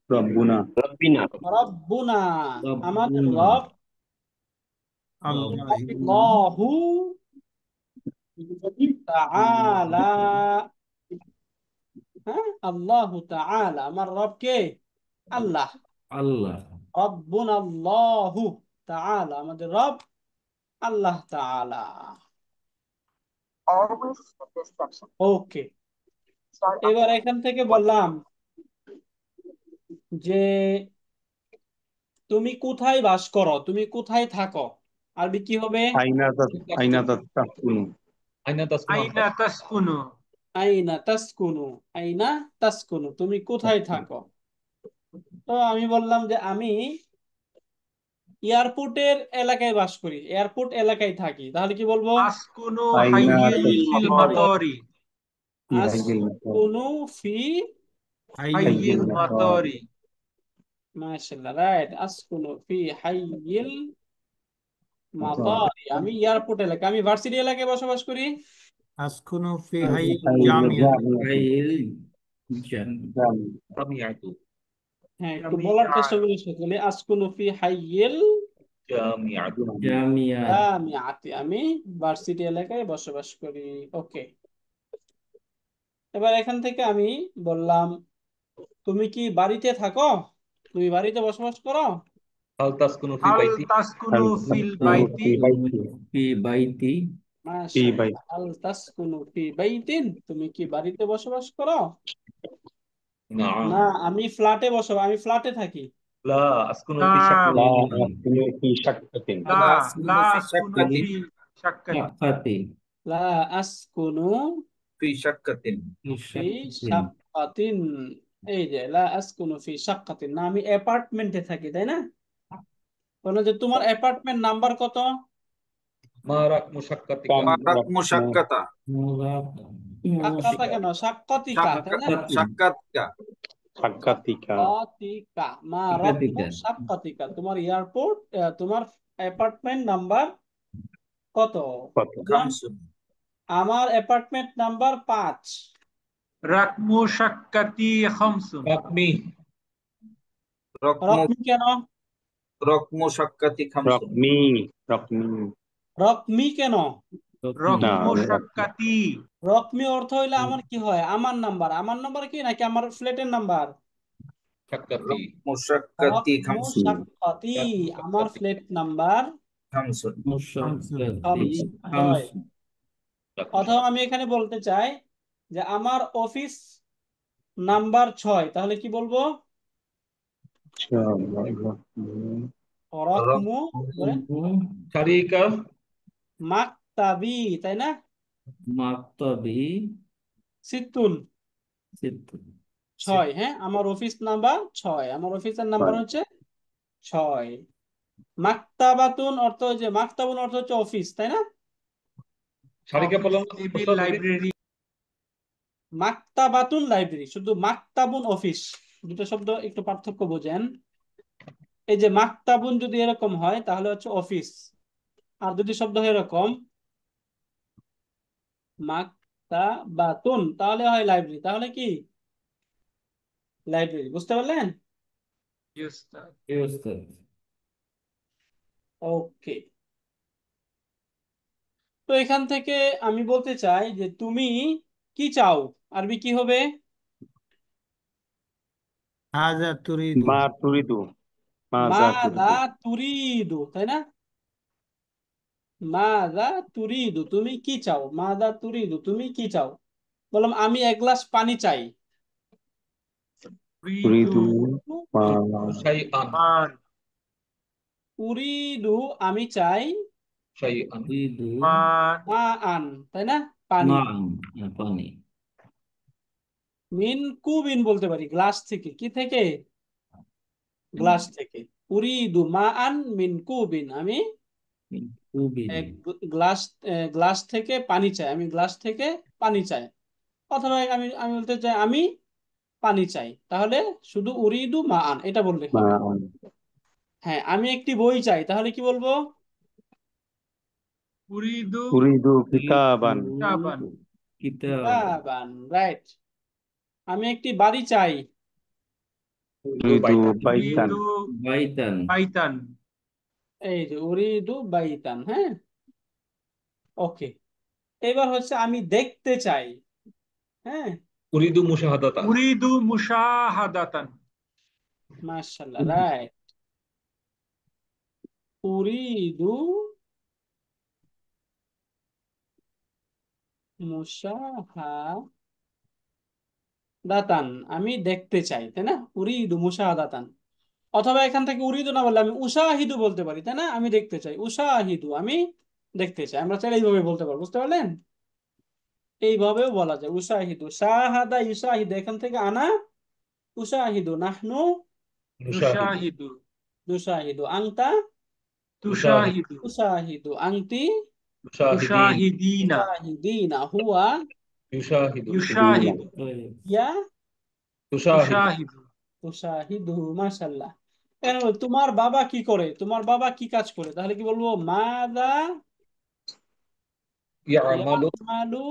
রব্বুনা রব্বিনা রব্বুনা, আমাদের রব্বুনা রব আল্লাহ আল্লাহু তাআলা। হ্যাঁ, আল্লাহু তাআলা, আমার রব কে? আল্লাহ। আল্লাহ। রব্বুনা আল্লাহু তাআলা, আমাদের রব আল্লাহ তাআলা। ওকে, এবার এখান থেকে বললাম যে তুমি কোথায় বাস করো, তুমি কোথায় থাকো, আরবি কি হবে? আইনা তাসকুনু, আইনা তাসকুনু আইনা তাসকুনু, আইনা তাসকুনু, আইনা তাসকুনু, তুমি কোথায় থাকো? তো আমি বললাম যে আমি এয়ারপোর্টের এলাকায় বাস করি, এয়ারপোর্ট এলাকায় থাকি, তাহলে কি বলবো? আসকুনু আইনা হাইয়িল মাতারি, আসকুনু ফি, হাইয়িল মাতারি, মাশাআল্লাহ, রাইট, আসকুনু ফি হাইয়িল মাতারি, আমি এয়ারপোর্ট এলাকা, আমি ভার্সিটি এলাকায় বসবাস করি। আসকুনু ফি হাইয়িল জামিয়া। হাইল জামিয়াতু হ্যাঁ, একটু বলার চেষ্টা করি সকলে, আসকুনু ফি হাইয়িল জামিয়াতু জামিয়া। জামিআতি, আমি ভার্সিটি এলাকায় বসবাস করি। ওকে, এবার এখান থেকে আমি বললাম তুমি কি বাড়িতে থাকো, তুমি বাড়িতে বসবাস করো? হাল তাসকুনু ফি হাল বাইতি, তাসকুনু ফিল বাইতি, ফি বাইতি। মাশাআল্লাহ, হাল তাসকুনু ফি বাইতিন, তুমি কি বাড়িতে বসবাস করো? নাআম না, আমি ফ্ল্যাটে বসবাস, আমি ফ্ল্যাটে থাকি। লা আসকুনু লা ফি শাক্কাতিন, লা তাসকুনু ফি শাক্কাতিন, লা লা আসকুনু ফি শাক্কাতি, শাক্কাতি। লা আসকুনু ফি শাক্কাতিন। ফি শাক্কাতিন, এই যে লা আসকুনু ফি শাক্কাতিন, না আমি অ্যাপার্টমেন্টে থাকি, তাই না? বলো যে তোমার অ্যাপার্টমেন্ট নাম্বার কত? মা রাকমু শাক্কাতিকা, রাকমু শাক্কাতা। শাক্কাতা কেন, শাক্কাতিকা, তাই না? শাক্কাতিকা। সাক্কাতিকা, শাক্কাতিকা, মা রাকমু শাক্কাতিকা, তোমার এয়ারপোর্ট, তোমার অ্যাপার্টমেন্ট নাম্বার কত? আমার অ্যাপার্টমেন্ট নাম্বার 5। রাকমু শাক্কাতি খামসুন, রাকমি রকমি কেন? রকমু শাক্কাতি খামসুন। রকমি, রকমি, রকমি কেন? রকমু শাক্কাতি, রকমি অর্থ হইলে আমার কি হয়, আমার নাম্বার, আমার নাম্বার কি নাকি আমার ফ্ল্যাটের নাম্বার? শাক্কাতি রকমু শাক্কাতি রকমু খামসুন। শাক্কাতি, আমার ফ্ল্যাট নাম্বার খামসুন। ছয়। অথবা আমি এখানে বলতে চাই যে আমার অফিস নাম্বার 6, তাহলে কি বলবো? রকমু শারিকা মাকতাবি, তাই না? মাকতাবি সিত্তুন, সিত্তুন। 6। হ্যাঁ, আমার অফিস নাম্বার 6, আমার অফিসের নাম্বার হচ্ছে 6। মাকতাবাতুন অর্থ, যে মাকতাবুন অর্থ হচ্ছে অফিস, তাই না? শারিকা বললাম টেবিল, লাইব্রেরি, মাকতাবাতুন লাইব্রেরি, শুধু মাকতাবুন অফিস, দুটো শব্দ একটু পার্থক্য বোঝেন। এই যে মাকতাবুন যদি এরকম হয় তাহলে হচ্ছে অফিস, আর যদি শব্দ হয় এরকম মাকতাবাতুন তাহলে হয় লাইব্রেরি, তাহলে কি লাইব্রেরি, বুঝতে পারলেন? ওকে, তো এখান থেকে আমি বলতে চাই যে তুমি কি চাও, আরবি কি হবে? হাজা তুরিদু, মা তুরিদু, মাযা তুরিদু, তাই না? মাযা তুরিদু, তুমি কি চাও, মাযা তুরিদু, তুমি কি চাও? বললাম আমি 1 গ্লাস পানি চাই। তুরিদু শাইআন, উরিদু আমি চাই, শাইআন মাআন, তাই না? পানি। পানি। মিন কুবিন বলতে পারি, গ্লাস থেকে, কি থেকে? গ্লাস থেকে। উরিদু মাআন মিন কুবিন, আমি খুবই গ্লাস থেকে পানি চাই, আমি গ্লাস থেকে পানি চাই, অথবা আমি আমি বলতে চাই আমি পানি চাই, তাহলে শুধু উরিদু মা আন এটা বললে হবে। হ্যাঁ, আমি একটি বই চাই, তাহলে কি বলবো? উরিদু উরিদু কিতাবান কিতাবান। কিতাবান, রাইট। আমি একটি বাড়ি চাই, উরিদু বাইতান উরিদু বাইতান বাইতান। এই যে উরিদু বাইতান। হ্যাঁ, ওকে। এবার হচ্ছে আমি দেখতে চাই। হ্যাঁ, উরিদু মুশাহাদাতা। উরিদু মুশাহাদাতান। মাশাআল্লাহ, রাইট। উরিদু মুশাহাদাতান, আমি দেখতে চাই, তাই না? উরিদু মুশাহাদাতান। অথবা এখান থেকে উরিদু না বললে আমি উশাহিদু বলতে পারি, তাই না? আমি দেখতে চাই, উশাহিদু, আমি দেখতে চাই। আমরা চাইলে এইভাবে বলতে পারবো, বুঝতে পারলেন? এইভাবেও বলা যায়, উশাহিদু, শাহাদা ইউশাহিদু, এখান থেকে আনা, উশাহিদু, নাহনু নুশাহিদু নুশাহিদু, আনতা তুশাহিদু তুশাহিদু, আনতি তুশাহিদিনা তুশাহিদিনা, হুয়া ইউশাহিদু ইয়া তুশাহিদু। তুশাহিদু। মাশাআল্লাহ। এখন বলো, তোমার বাবা কি করে, তোমার বাবা কি কাজ করে, তাহলে কি বলবো? মাযা ইয়ামালু ইয়ামালু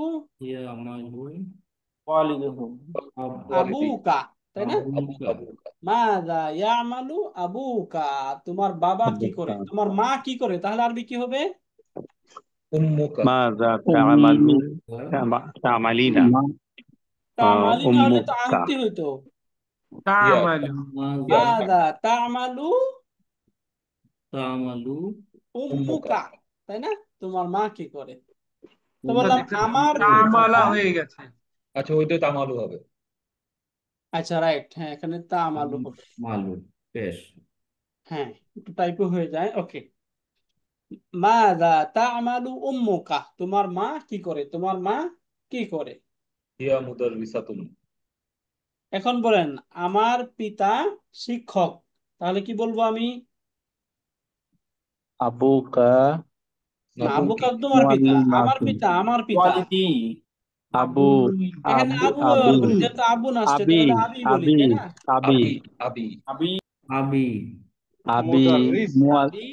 ইয়ামালু ওয়ালিদুহু আবুকা, তাই না? আবুকা মাযা ইয়ামালু আবুকা, তোমার বাবা কি করে, তোমার মা কি করে, তাহলে আরবি কি হবে? উম্মুকা মাযা তা'মালু তা'মালিনা তামালিনা হলে তো উম্মুকা আংটি হইতো। তা'মালু মাযা তা'মালু তা'মালু উম্মুকা, তাই না? তোমার মা কি করে? তো বললাম আমার তা'মালা পিতা। হয়ে গেছে। আচ্ছা, ওইটা তামালু হবে। আচ্ছা, রাইট। হ্যাঁ, এখানে তা'মালু হবে। মালু, বেশ। হ্যাঁ, একটু টাইপও হয়ে যায়। ওকে। মাযা তা'মালু উম্মুকা, তোমার মা কি করে, তোমার মা কি করে? হিয়া মুদাররিসাতুন। এখন বলেন আমার পিতা শিক্ষক, তাহলে কি বলবো আমি? আবুকা না, আবুকা তোমার পিতা, আমার পিতা, আমার পিতা। ওয়ালিদি আবু এখানে আবু আবু আবি বলি, যেহেতু আবু না আসছে আবি তাহলে আবি বলি, আবি তাই না? আবি আবি আবি আবি আবি মুদাররিস আবি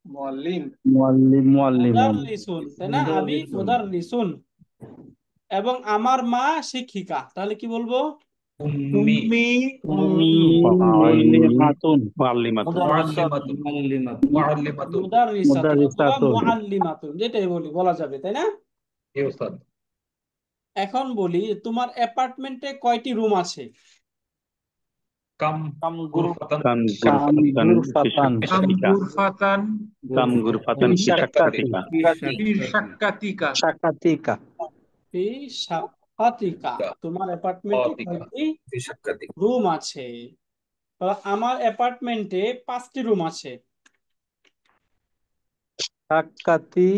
মুআল্লিম মুআল্লিমুন মুদাররিসুন, তাই না? আবি মুদাররিসুন। এবং আমার মা শিক্ষিকা, তাহলে কি বলবো? উম্মি উম্মি মুআল্লিমাতুন মুআল্লিমাতুন মুআল্লিমাতুন মুআল্লিমাতুন মুআল্লিমাতুন। মুদাররিসাতুন অথবা মুদাররিসাতুন মুআল্লিমাতুন, যেটাই বলি বলা যাবে, তাই না? এ ওস্তাদ। এখন বলি, তোমার অ্যাপার্টমেন্টে কয়টি রুম আছে? কাম কাম গুরফাতান কাম গুরফাতান ফি কাম শাক্কাতিকা। গুরফাতান কাম গুরফাতান ফি ফি শাক্কাতিকা। শাক্কাতিকা ফি শাক্কাতিকা। শাকাতিকা ফি শাক্কাতিকা, তোমার অ্যাপার্টমেন্টে শাক্কাতিকা কয়টি ফি শাক্কাতিকা। রুম আছে? আমার অ্যাপার্টমেন্টে 5টি রুম আছে। শাকাতি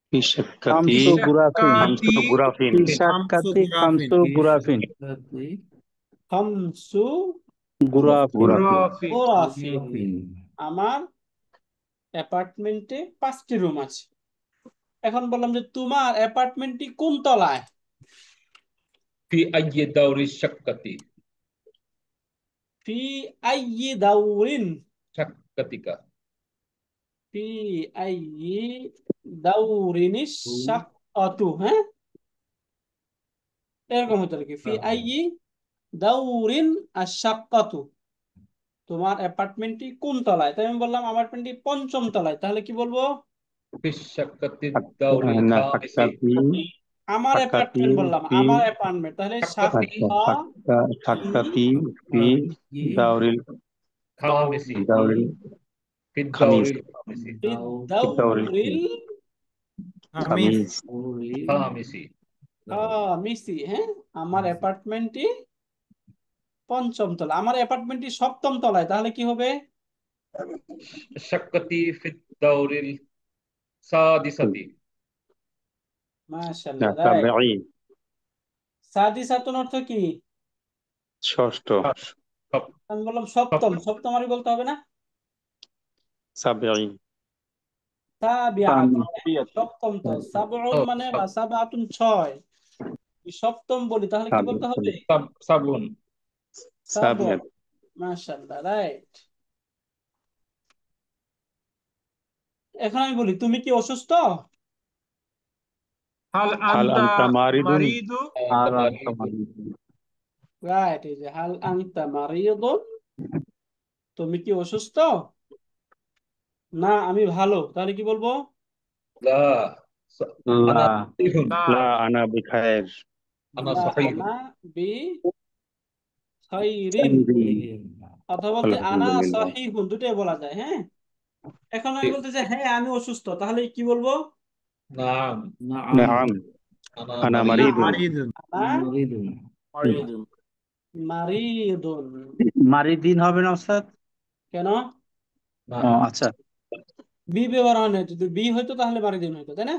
ফি শাক্কাতি খামসু গুরাফিন খামসু গুরাফিন ফি শাকাতি খামসু গুরাফিন খামসু গুরাফিন গুরাফিন গুরাফিন, আমার অ্যাপার্টমেন্টে 5টি রুম আছে। এখন বললাম যে তোমার অ্যাপার্টমেন্টটি কোন তলায়? ফি আইয়ি দাওরি শাক্কাতি ফি আইয়ি দাউরিন শাক্কাতিকা। ফি আইয়ি দাউরিনিস শাক্কাতু। হ্যাঁ, এরকম হতো আর কি। ফি আইয়ি দাউরিন আশ-শাক্কাতু, তোমার অ্যাপার্টমেন্টটি কোন তলায়? তাই আমি বললাম আমার অ্যাপার্টমেন্টটি 5ম তলায়, তাহলে কি বলবো? ফি শাক্কাতি দাওরিল না খামিসি। শাক্কাতি আমার শাক্কাতি অ্যাপার্টমেন্ট বললাম, ফি আমার অ্যাপার্টমেন্ট, তাহলে শাক্কাতি শাক্কাতি ফি দাওরিল খামিসি দাওরিল ফি খামিস দাওরিল খামিসি ফি দাওরিল দাউরিল খামিস খামিসি। মিসি। হ্যাঁ, আমার অ্যাপার্টমেন্টটি 5ম তলা, আমার অ্যাপার্টমেন্টটি 7ম তলায়, তাহলে কি হবে? শাক্কাতি ফি দাওরিল সাদিসাতি। মাশাআল্লাহ, রাইট। সাবঈ সাদিসাতুন অর্থ কি? ষষ্ঠ আমি বললাম 7ম, 7ম আরবি বলতে হবে না? সাবঈ সাবিআতুন, সাবিয়াতুন। সপ্তম তো সাবউন মানে বা সাবআতুন 6, সপ্তম বলি তাহলে কি বলতে হবে? সাবুন। সাব। সাবিয়াত। মাশাআল্লাহ, রাইট। এখন আমি বলি তুমি কি অসুস্থ? হাল হাল আনতা আনতা মারিদুন। মারিদু, আর আনতা মারিদুন। রাইট, এই যে হাল আনতা মারিদুন, তুমি কি অসুস্থ? না আমি ভালো, তাহলে কি বলবো? লা আনা লা সাহিহুন। না লা আনা বিখায়ের। আনা লা সাহিহুন। আনা বি খাইরিন, অথবা বলতে আনা আলহামদুলিল্লাহ। সহিহুন, দুটোই বলা যায়। হ্যাঁ, এখন আমি বলতে চাই হ্যাঁ আমি অসুস্থ, তাহলে কি বলবো? নাম নাআম নাআম আনা আনা না, মারিদুন। মারিদুন আনা মারিদুন। মারিদুন। মারিদুন। মারিদিন হবে না ওস্তাদ? কেন? না ও আচ্ছা। বি ব্যবহার হয় না, যদি বি হইতো তাহলে মারিদিন হইতো, তাই না?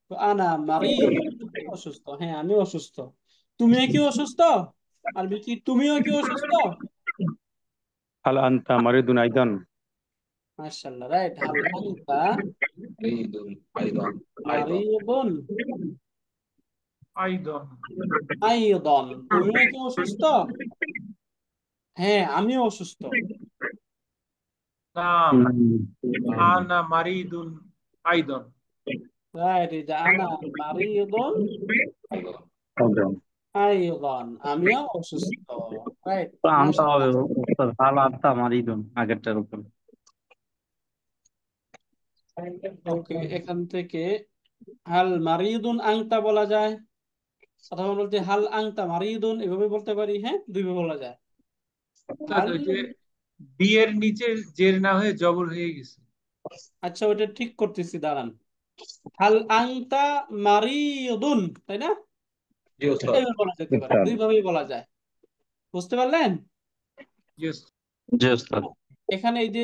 তো আনা মারিদুন, অসুস্থ, হ্যাঁ আমি অসুস্থ। তুমিও কি অসুস্থ? আরবি কি তুমিও কি অসুস্থ? হাল আনতা মারিদুন আইদান। মাশাআল্লাহ, রাইট। হাল আনতা মারিদুন আইদান আইদান মারিদুন আইদন, আইদান, তুমিও কি অসুস্থ? হ্যাঁ আমিও অসুস্থ। নাম আনা মারিদুন আইদন, রাইট, এই যে আনা মারিদুন আইদান। আইদান, আমিও অসুস্থ। রাইট, তো আনতা হবে মাশাআল্লাহ। ওস্তাদ, হাল আনতা মারিদুন আগেরটার উপর। ওকে, এখান থেকে হাল মারিদুন আংতা বলা যায়, অথবা বলতে হাল আংতা মারিদুন, এভাবে বলতে পারি। হ্যাঁ, দুইভাবে বলা যায়। হাল, ওই যে বি এর নিচে জের না হয়ে জবর হয়ে গেছে। আচ্ছা ওটা ঠিক করতেছি, দাঁড়ান। হাল আংতা মারিদুন, তাই না? জি ওস্তাদ। এইভাবে বলা যেতে পারে, দুইভাবেই বলা যায়। বুঝতে পারলেন? ইয়েস, জি ওস্তাদ। এখানে এই যে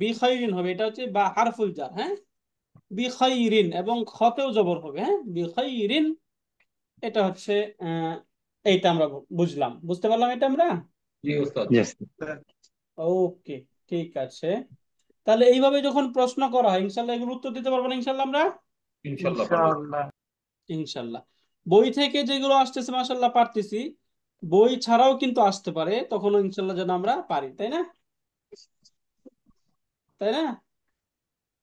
বি খাইরিন হবে, এটা হচ্ছে বা হারফুল জার। হ্যাঁ, বি খাইরিন, এবং খতেও জবর হবে। হ্যাঁ, বি খাইরিন, এটা হচ্ছে এইটা আমরা বুঝলাম, বুঝতে পারলাম এটা আমরা। জি ওস্তাদ। Yes. ওকে, ঠিক আছে। তাহলে এইভাবে যখন প্রশ্ন করা হয় ইনশাল্লাহ এগুলো উত্তর দিতে পারবো না ইনশাল্লাহ আমরা। ইনশাআল্লাহ পারবো। ইনশাআল্লাহ। ইনশাল্লাহ বই থেকে যেগুলো আসতেছে মাশাল্লাহ পারতেছি, বই ছাড়াও কিন্তু আসতে পারে, তখনও ইনশাল্লাহ যেন আমরা পারি, তাই না? তাই না?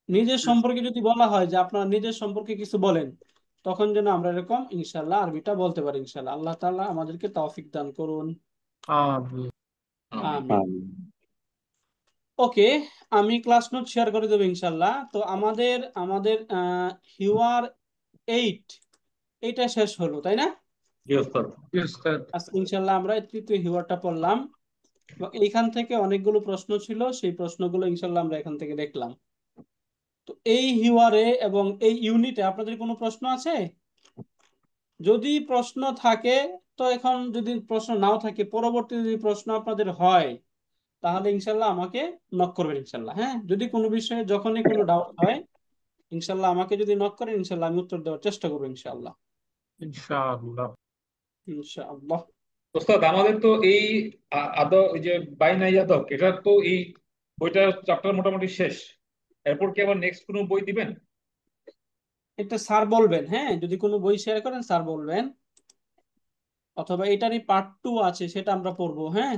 নিজের সম্পর্কে যদি বলা হয় যে আপনারা নিজের সম্পর্কে কিছু বলেন, তখন যেন আমরা এরকম ইনশাল্লাহ আরবিটা বলতে পারি। ইনশাল্লাহ আল্লাহ তাআলা আমাদেরকে তৌফিক দান করুন। আমিন। আমিন। ওকে, আমি ক্লাস নোট শেয়ার করে দেবো ইনশাল্লাহ। তো আমাদের আমাদের হিওয়ার 8 এটা শেষ হলো, তাই না? জি ওস্তাদ। জি ওস্তাদ। আজকে ইনশাল্লাহ আমরা তৃতীয় হিওয়ারটা পড়লাম, এবং এইখান থেকে অনেকগুলো প্রশ্ন ছিল, সেই প্রশ্নগুলো ইনশাল্লাহ আমরা এখান থেকে দেখলাম। তো এই হিওয়ারে এবং এই ইউনিটে আপনাদের কোনো প্রশ্ন আছে? যদি প্রশ্ন থাকে, তো এখন যদি প্রশ্ন নাও থাকে, পরবর্তী যদি প্রশ্ন আপনাদের হয়, তাহলে ইনশাল্লাহ আমাকে নক করবেন ইনশাল্লাহ। হ্যাঁ, যদি কোনো বিষয়ে যখনই কোনো ডাউট হয় ইনশাল্লাহ আমাকে যদি নক করেন, ইনশাল্লাহ আমি উত্তর দেওয়ার চেষ্টা করবো ইনশাল্লাহ। ইনশাআল্লাহ। ইনশাআল্লাহ। ওস্তাদ আমাদের তো এই ওই যে বাইনাই আদক এটা তো এই বইটার চ্যাপ্টার মোটামুটি শেষ। এরপর কি আবার নেক্সট কোনো বই দিবেন? এটা স্যার বলবেন। হ্যাঁ, যদি কোনো বই শেয়ার করেন স্যার বলবেন, অথবা এটারই পার্ট 2 আছে, সেটা আমরা পড়বো। হ্যাঁ,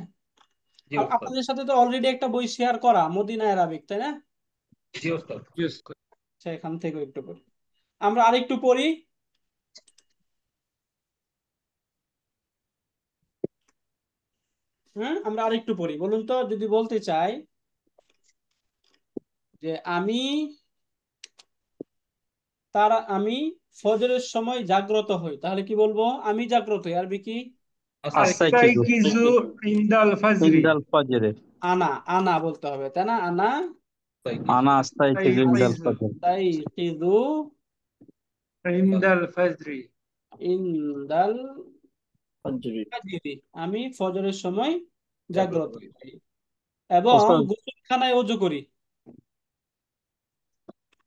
জি আর ওস্তাদ। আপনাদের সাথে তো অলরেডি একটা বই শেয়ার করা, মদিনা আরাবিক, তাই না? জি ওস্তাদ। জি ওস্তাদ। সেখান থেকে একটু পড়ি, আমরা আরেকটু পড়ি। হ্যাঁ, আমরা আরেকটু পড়ি। বলুন তো, যদি বলতে চাই যে আমি ফজরের সময় জাগ্রত হই, তাহলে কি বলবো? আমি জাগ্রত হই, আরবি কি? আস্তাইকিজু আস্তাইকিজু ইনদাল ফাজরি। ইনদাল ফজরে। আনা, আনা বলতে হবে, তাই না? আনা আনা আস্তাইকিজু ইনদাল আস্তাইকিজু ফজর। তাইকিযু ইনদাল ফাজরি। ইনদাল ফাজরি। ফাজরি, আমি ফজরের সময় জাগ্রত হই, এবং ওস্তাদ গোসলখানায় ওযু করি।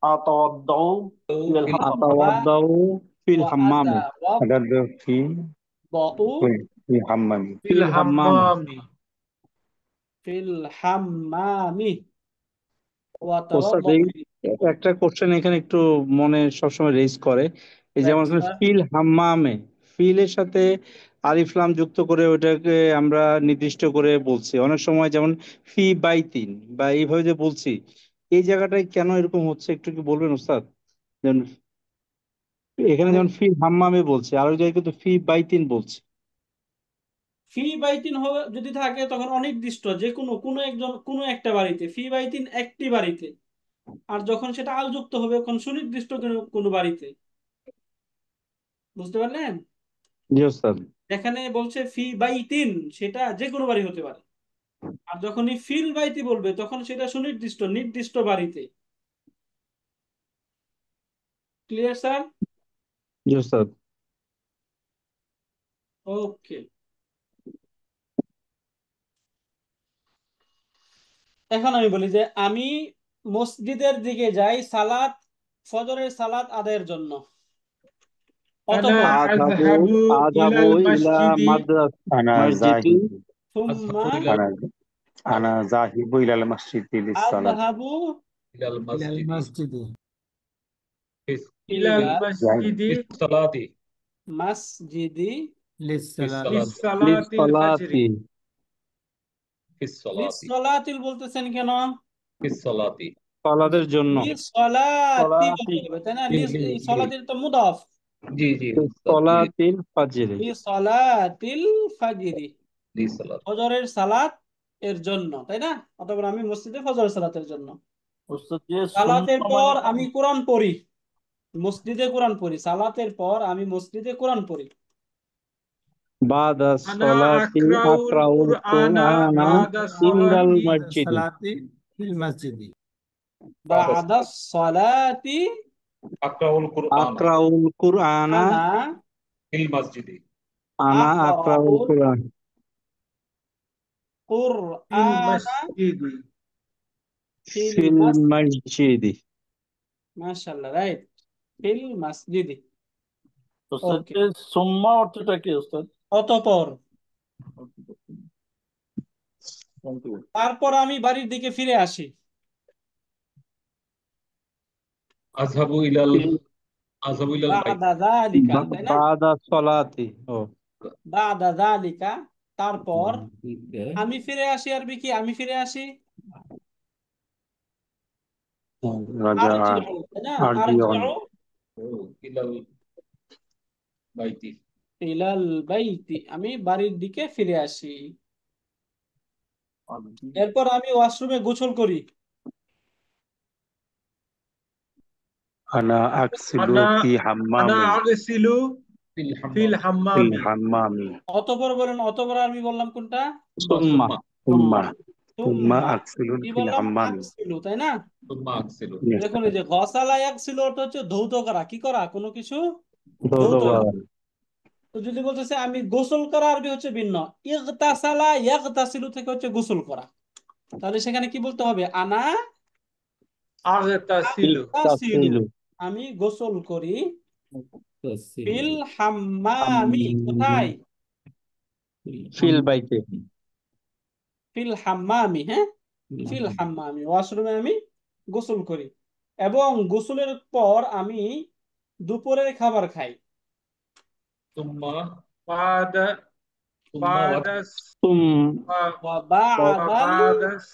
আতাওয়াদ্দাউ ইলাল হাম্মাম। আতাওয়াদ্দাউ ফিল হাম্মামে। আদাদু ফি ফি হাম্মামি। ফিল ফিল হাম্মামে। হাম্মামি। ফিল হাম্মামি। ওস্তাদ ওয়াতাওয়াদ্দা এই ফিহি। একটা কোশ্চেন এখানে একটু মনে সবসময় রেজ করে, এই যেমন রাইট এখানে স্যার। ফিল হাম্মামে ফিলের সাথে আলিফ লাম যুক্ত করে ওটাকে আমরা নির্দিষ্ট করে বলছি অনেক সময়, যেমন ফি বাইতিন বা এইভাবে যে বলছি, এই জায়গাটায় কেন এরকম হচ্ছে একটু কি বলবেন ওস্তাদ? যেমন এখানে মানে যেমন ফি হাম্মামে বলছে, আর ওই জায়গায় কিন্তু ফি বাইতিন বলছে। ফি বাইতিন হবে যদি থাকে তখন অনির্দিষ্ট, যে কোনো একজন কোনো একটা বাড়িতে, ফি বাইতিন একটি বাড়িতে। আর যখন সেটা আল যুক্ত হবে তখন সুনির্দিষ্ট কোনো বাড়িতে। বুঝতে পারলেন? জি ওস্তাদ। এখানে বলছে ফি বাইতিন, সেটা যে কোনো বাড়ি হতে পারে। আর যখনই ফিল বাইতি বলবে তখন সেটা সুনির্দিষ্ট নির্দিষ্ট বাড়িতে। Clear sir? জি ওস্তাদ। ওকে, এখন আমি বলি যে আমি মসজিদের দিকে যাই সালাত, ফজরের সালাত আদায়ের জন্য। আনা অতঃপর আযাবু আযহাবু ইলাল ইলা মাসজিদি আনা মসজিদি জাহিবু সুম্মা আযহাবু ইলাল আনা আনা জাহিবু ইলাল মসজিদি লিসসালাত আযহাবু ইলাল ইলাল মাসজিদি মসজিদি ইলাল ইলাল মাসজিদি সালাতি মাসজিদি লিসসালাত লিসসালাতিল ফাজরি। লিসসালাতি লিসসালাতিল বলতেছেন কেন? সালাতি সালাতের জন্য। লিসসালাতি বলতে হবে, তাই না? এই সালাতিল তো মুদাফ। জি জি লিসসালাতিল ফাজরি। লিসসালাতিল ফাজরি, সালাত ফজরের সালাত এর জন্য, তাই না? অতঃপর আমি মসজিদে ফজরের সালাতের জন্য। ওস্তাদ যে সালাতের সুন্নাহ পর মানে কি? আমি কোরআন পড়ি, মসজিদে কোরআন পড়ি। সালাতের পর আমি মসজিদে কোরআন পড়ি। বাদা আনা সলাতি আকরাউল কুরআনা কুরআনা বাদা ইনদাল সালাতি মসজিদি। সালাতি ফিল মসজিদি বাদা সালাতি আকরাউল কুরআন আকরাউল কুরআনা আনা ফিল মসজিদি আনা আকরাউল আকরাউল কুরআন ফিল কুরআনা মাসজিদি। ফিল ফিল মাসজিদি। মসজিদি। মাশাআল্লাহ, রাইট, ফিল মাসজিদি। ওস্তাদ ওকে, যে সুম্মা অর্থটা কি ওস্তাদ? অতঃপর। Thank you. তারপর আমি বাড়ির দিকে ফিরে আসি। আযহাবু ইলাল বাইত বাদা যালিকা, তাই না? বাদা সলাতি ও বাদা যালিকা, তারপর আমি ফিরে আসি। আরবি কি? আমি ফিরে আসি রাজা আরজিউ, তাই না? আরজিউন আরজিউ ইলাল বাইতি ইলাল বাইতি, আমি বাড়ির দিকে ফিরে আসি। এরপর আমি ওয়াশরুমে গোসল করি। আনা আকসিলু আনা ফি আনা হাম্মামি আগসিলু ফিল ফিল হাম্মাম ফিল হাম্মামি। হাম্মামি অতঃপর বলেন, অতঃপর আমি বললাম কোনটা? সুম্মা সুম্মা সুম্মা সুম্মা। আকসিলুন কি ফিল বললাম? হাম্মামি। আকসিলু, তাই না? সুম্মা আকসিলু দেখুন এই যে গসালা ইয়াগসিলু অর্থ হচ্ছে ধৌত করা, কি করা? কোনো কিছু ধৌত ধৌত করা। করা। তো যদি বলতেছে আমি গোসল করা, আরবি হচ্ছে ভিন্ন। ইগতাসালা ইয়াগতাসিলু থেকে হচ্ছে গোসল করা। তাহলে সেখানে কি বলতে হবে? আনা আগতাসিলু আগতাসিলু, আমি গোসল করি। ফিল হাম্মামি, কোথায়? ফিল বাইতে। ফিল হাম্মামি, হ্যাঁ, ফিল হাম্মামি, ওয়াশরুমে আমি গোসল করি। এবং গোসলের পর আমি দুপুরের খাবার খাই। সুম্মা বাদা সুম্মা বাদা তুম ওয়া বাদাল বাদাস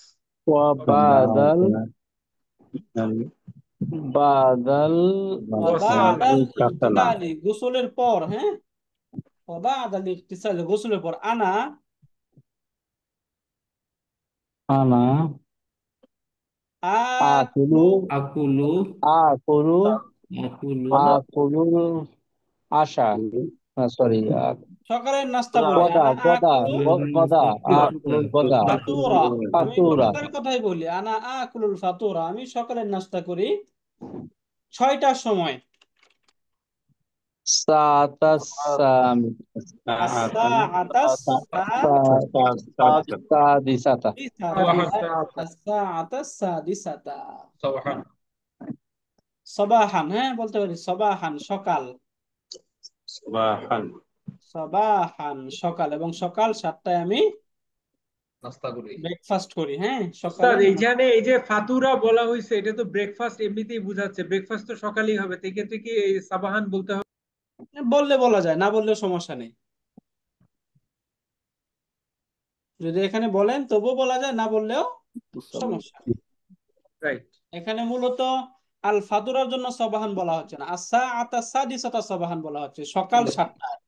ওয়া বাদাল বাদাল ওয়া ওয়াসালি বাদাল কাতালা ইগতিসালি, গোসলের পর, হ্যাঁ, ওয়া বাদাল ইগতিসালি, গোসলের পর আনা আনা আকুলু আকুলু আকুলু আকুলু আকুলু আশা, সরি সকালের নাস্তা বলি। গদা আনা গদা আকুলু গদা আকুলুল গদা ফাতুরা, আমি ফাতুরা। সকালের কথাই বলি। আনা আকুলুল ফাতুরা, আমি সকালের নাস্তা করি 6টার সময়। সাতাস আস-সাআতাস সাদিসাতা আস-সাআতাস সাদিসাতা, সাবাহান সাবাহান, হ্যাঁ বলতে পারি সাবাহান, সকাল। সুবহান সাবাহান, সকাল। এবং সকাল 7টায় আমি নাস্তা করি। ব্রেকফাস্ট করি, হ্যাঁ উস্তাদ সকালে এইখানে এই যে ফাতুরা বলা হয়েছে এটা তো ব্রেকফাস্ট এমনিতেই বোঝাচ্ছে, ব্রেকফাস্ট তো সকালেই হবে, তো এক্ষেত্রে কি এই সাবাহান বলতে হবে? বললে বলা যায়, না বললেও সমস্যা নেই। যদি এখানে বলেন তবুও বলা যায়, না বললেও সমস্যা নেই। রাইট। এখানে মূলত আল ফাতুরার জন্য সবাহান বলা হচ্ছে না, আস-সাআতা সাদিসাতা সবাহান বলা হচ্ছে, সকাল 7টায়।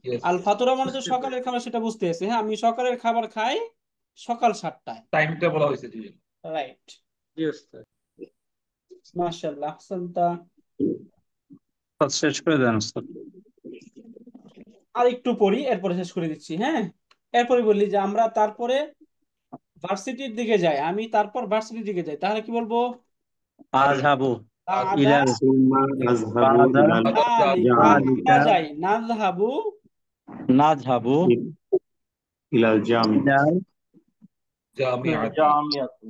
Yes, আল yes. ফাতুরা মানে তো সকালের খাবার, সেটা বুঝতে আছে, হ্যাঁ আমি সকালের খাবার খাই সকাল 7টায়। টাইমটা বলা হয়েছে জি। রাইট, জি উস্তাদ। মাশাআল্লাহ, আহসানতা। শেষ করে দেন উস্তাদ। আর একটু পড়ি, এরপরে শেষ করে দিচ্ছি, হ্যাঁ। এরপরে বললি যে আমরা তারপরে ভার্সিটির দিকে যাই, আমি তারপর ভার্সিটির দিকে যাই, তাহলে কি বলবো? আযহাবু বাদা ইলাল সুম্মা আযহাবু বাদা ইলাল যালিকা, আমরা যালিকা যাই, নাযহাবু নাযহাবু ইলাল জামি ইলাল জামিআতি।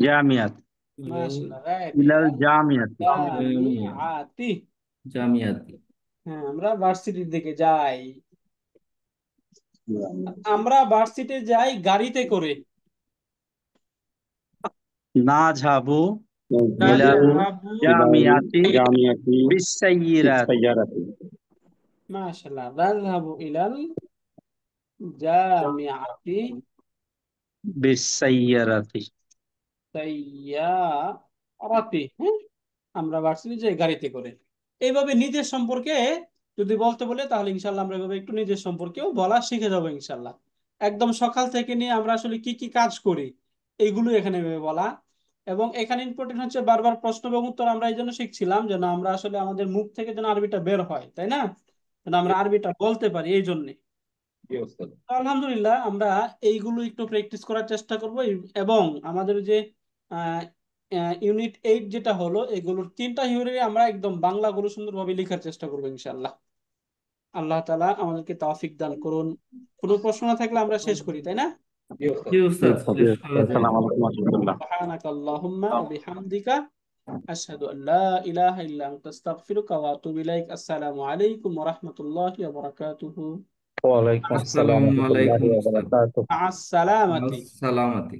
জামিয়াতি। জামিয়াত মাশাআল্লাহ, রাইট, ইলাল জামিয়াতি জামিআতি। জামিয়াতি। হ্যাঁ, আমরা ভার্সিটির দিকে যাই। আমরা ভার্সিটি যাই গাড়িতে করে। নাযহাবু ইলাল নাযহাবু জামিয়াতি জামিয়াতি বিসাইয়্যিরাত বিসাইয়ারাতি। মাশাআল্লাহ, নাযহাবু ইলাল জামিআতি বিসাইয়্যিরাতি সাইয়্যারাতি। হ্যাঁ, আমরা ভার্সিটি যাই গাড়িতে করে। এইভাবে নিজের সম্পর্কে যদি বলতে বলে তাহলে ইনশাল্লাহ আমরা এভাবে একটু নিজের সম্পর্কেও বলা শিখে যাবো ইনশাল্লাহ। একদম সকাল থেকে নিয়ে আমরা আসলে কি কি কাজ করি এইগুলো এখানে এভাবে বলা। এবং এখানে ইম্পর্টেন্ট হচ্ছে বারবার প্রশ্ন এবং উত্তর আমরা এই জন্য শিখছিলাম যেন আমরা আসলে আমাদের মুখ থেকে যেন আরবিটা বের হয়, তাই না, যেন আমরা আরবিটা বলতে পারি, এই জন্যে। জি উস্তাদ। আলহামদুলিল্লাহ, আমরা এইগুলো একটু প্র্যাকটিস করার চেষ্টা করব। এবং আমাদের যে ইউনিট 8 যেটা হলো, এগুলোর 3টা ইউনিটে আমরা একদম বাংলাগুলো সুন্দরভাবে লেখার চেষ্টা করবো ইনশাআল্লাহ। আল্লাহ তাআলা আমাদেরকে তৌফিক দান করুন। কোনো প্রশ্ন না থাকলে আমরা শেষ করি, তাই না? জি উস্তাদ। জি উস্তাদ, শেষ করা যায়। আসসালামু আলাইকুম ওয়া রাহমাতুল্লাহ। সুবহানাকাল্লাহুম্মা ওয়া বিহামদিকা আশহাদু আল লা ইলাহা ইল্লা আনতা আস্তাগফিরুকা ওয়া আতুবু ইলাইক। আসসালামু আলাইকুম ওয়া রাহমাতুল্লাহি ওয়া বারাকাতুহু। ওয়া আলাইকুম আসসালাম আসসালামু ওয়া রাহমাতুল্লাহি আলাইকুম ওয়া উস্তাদ। বারাকাতুহু। মা আসসালামাতি। সালামাতি।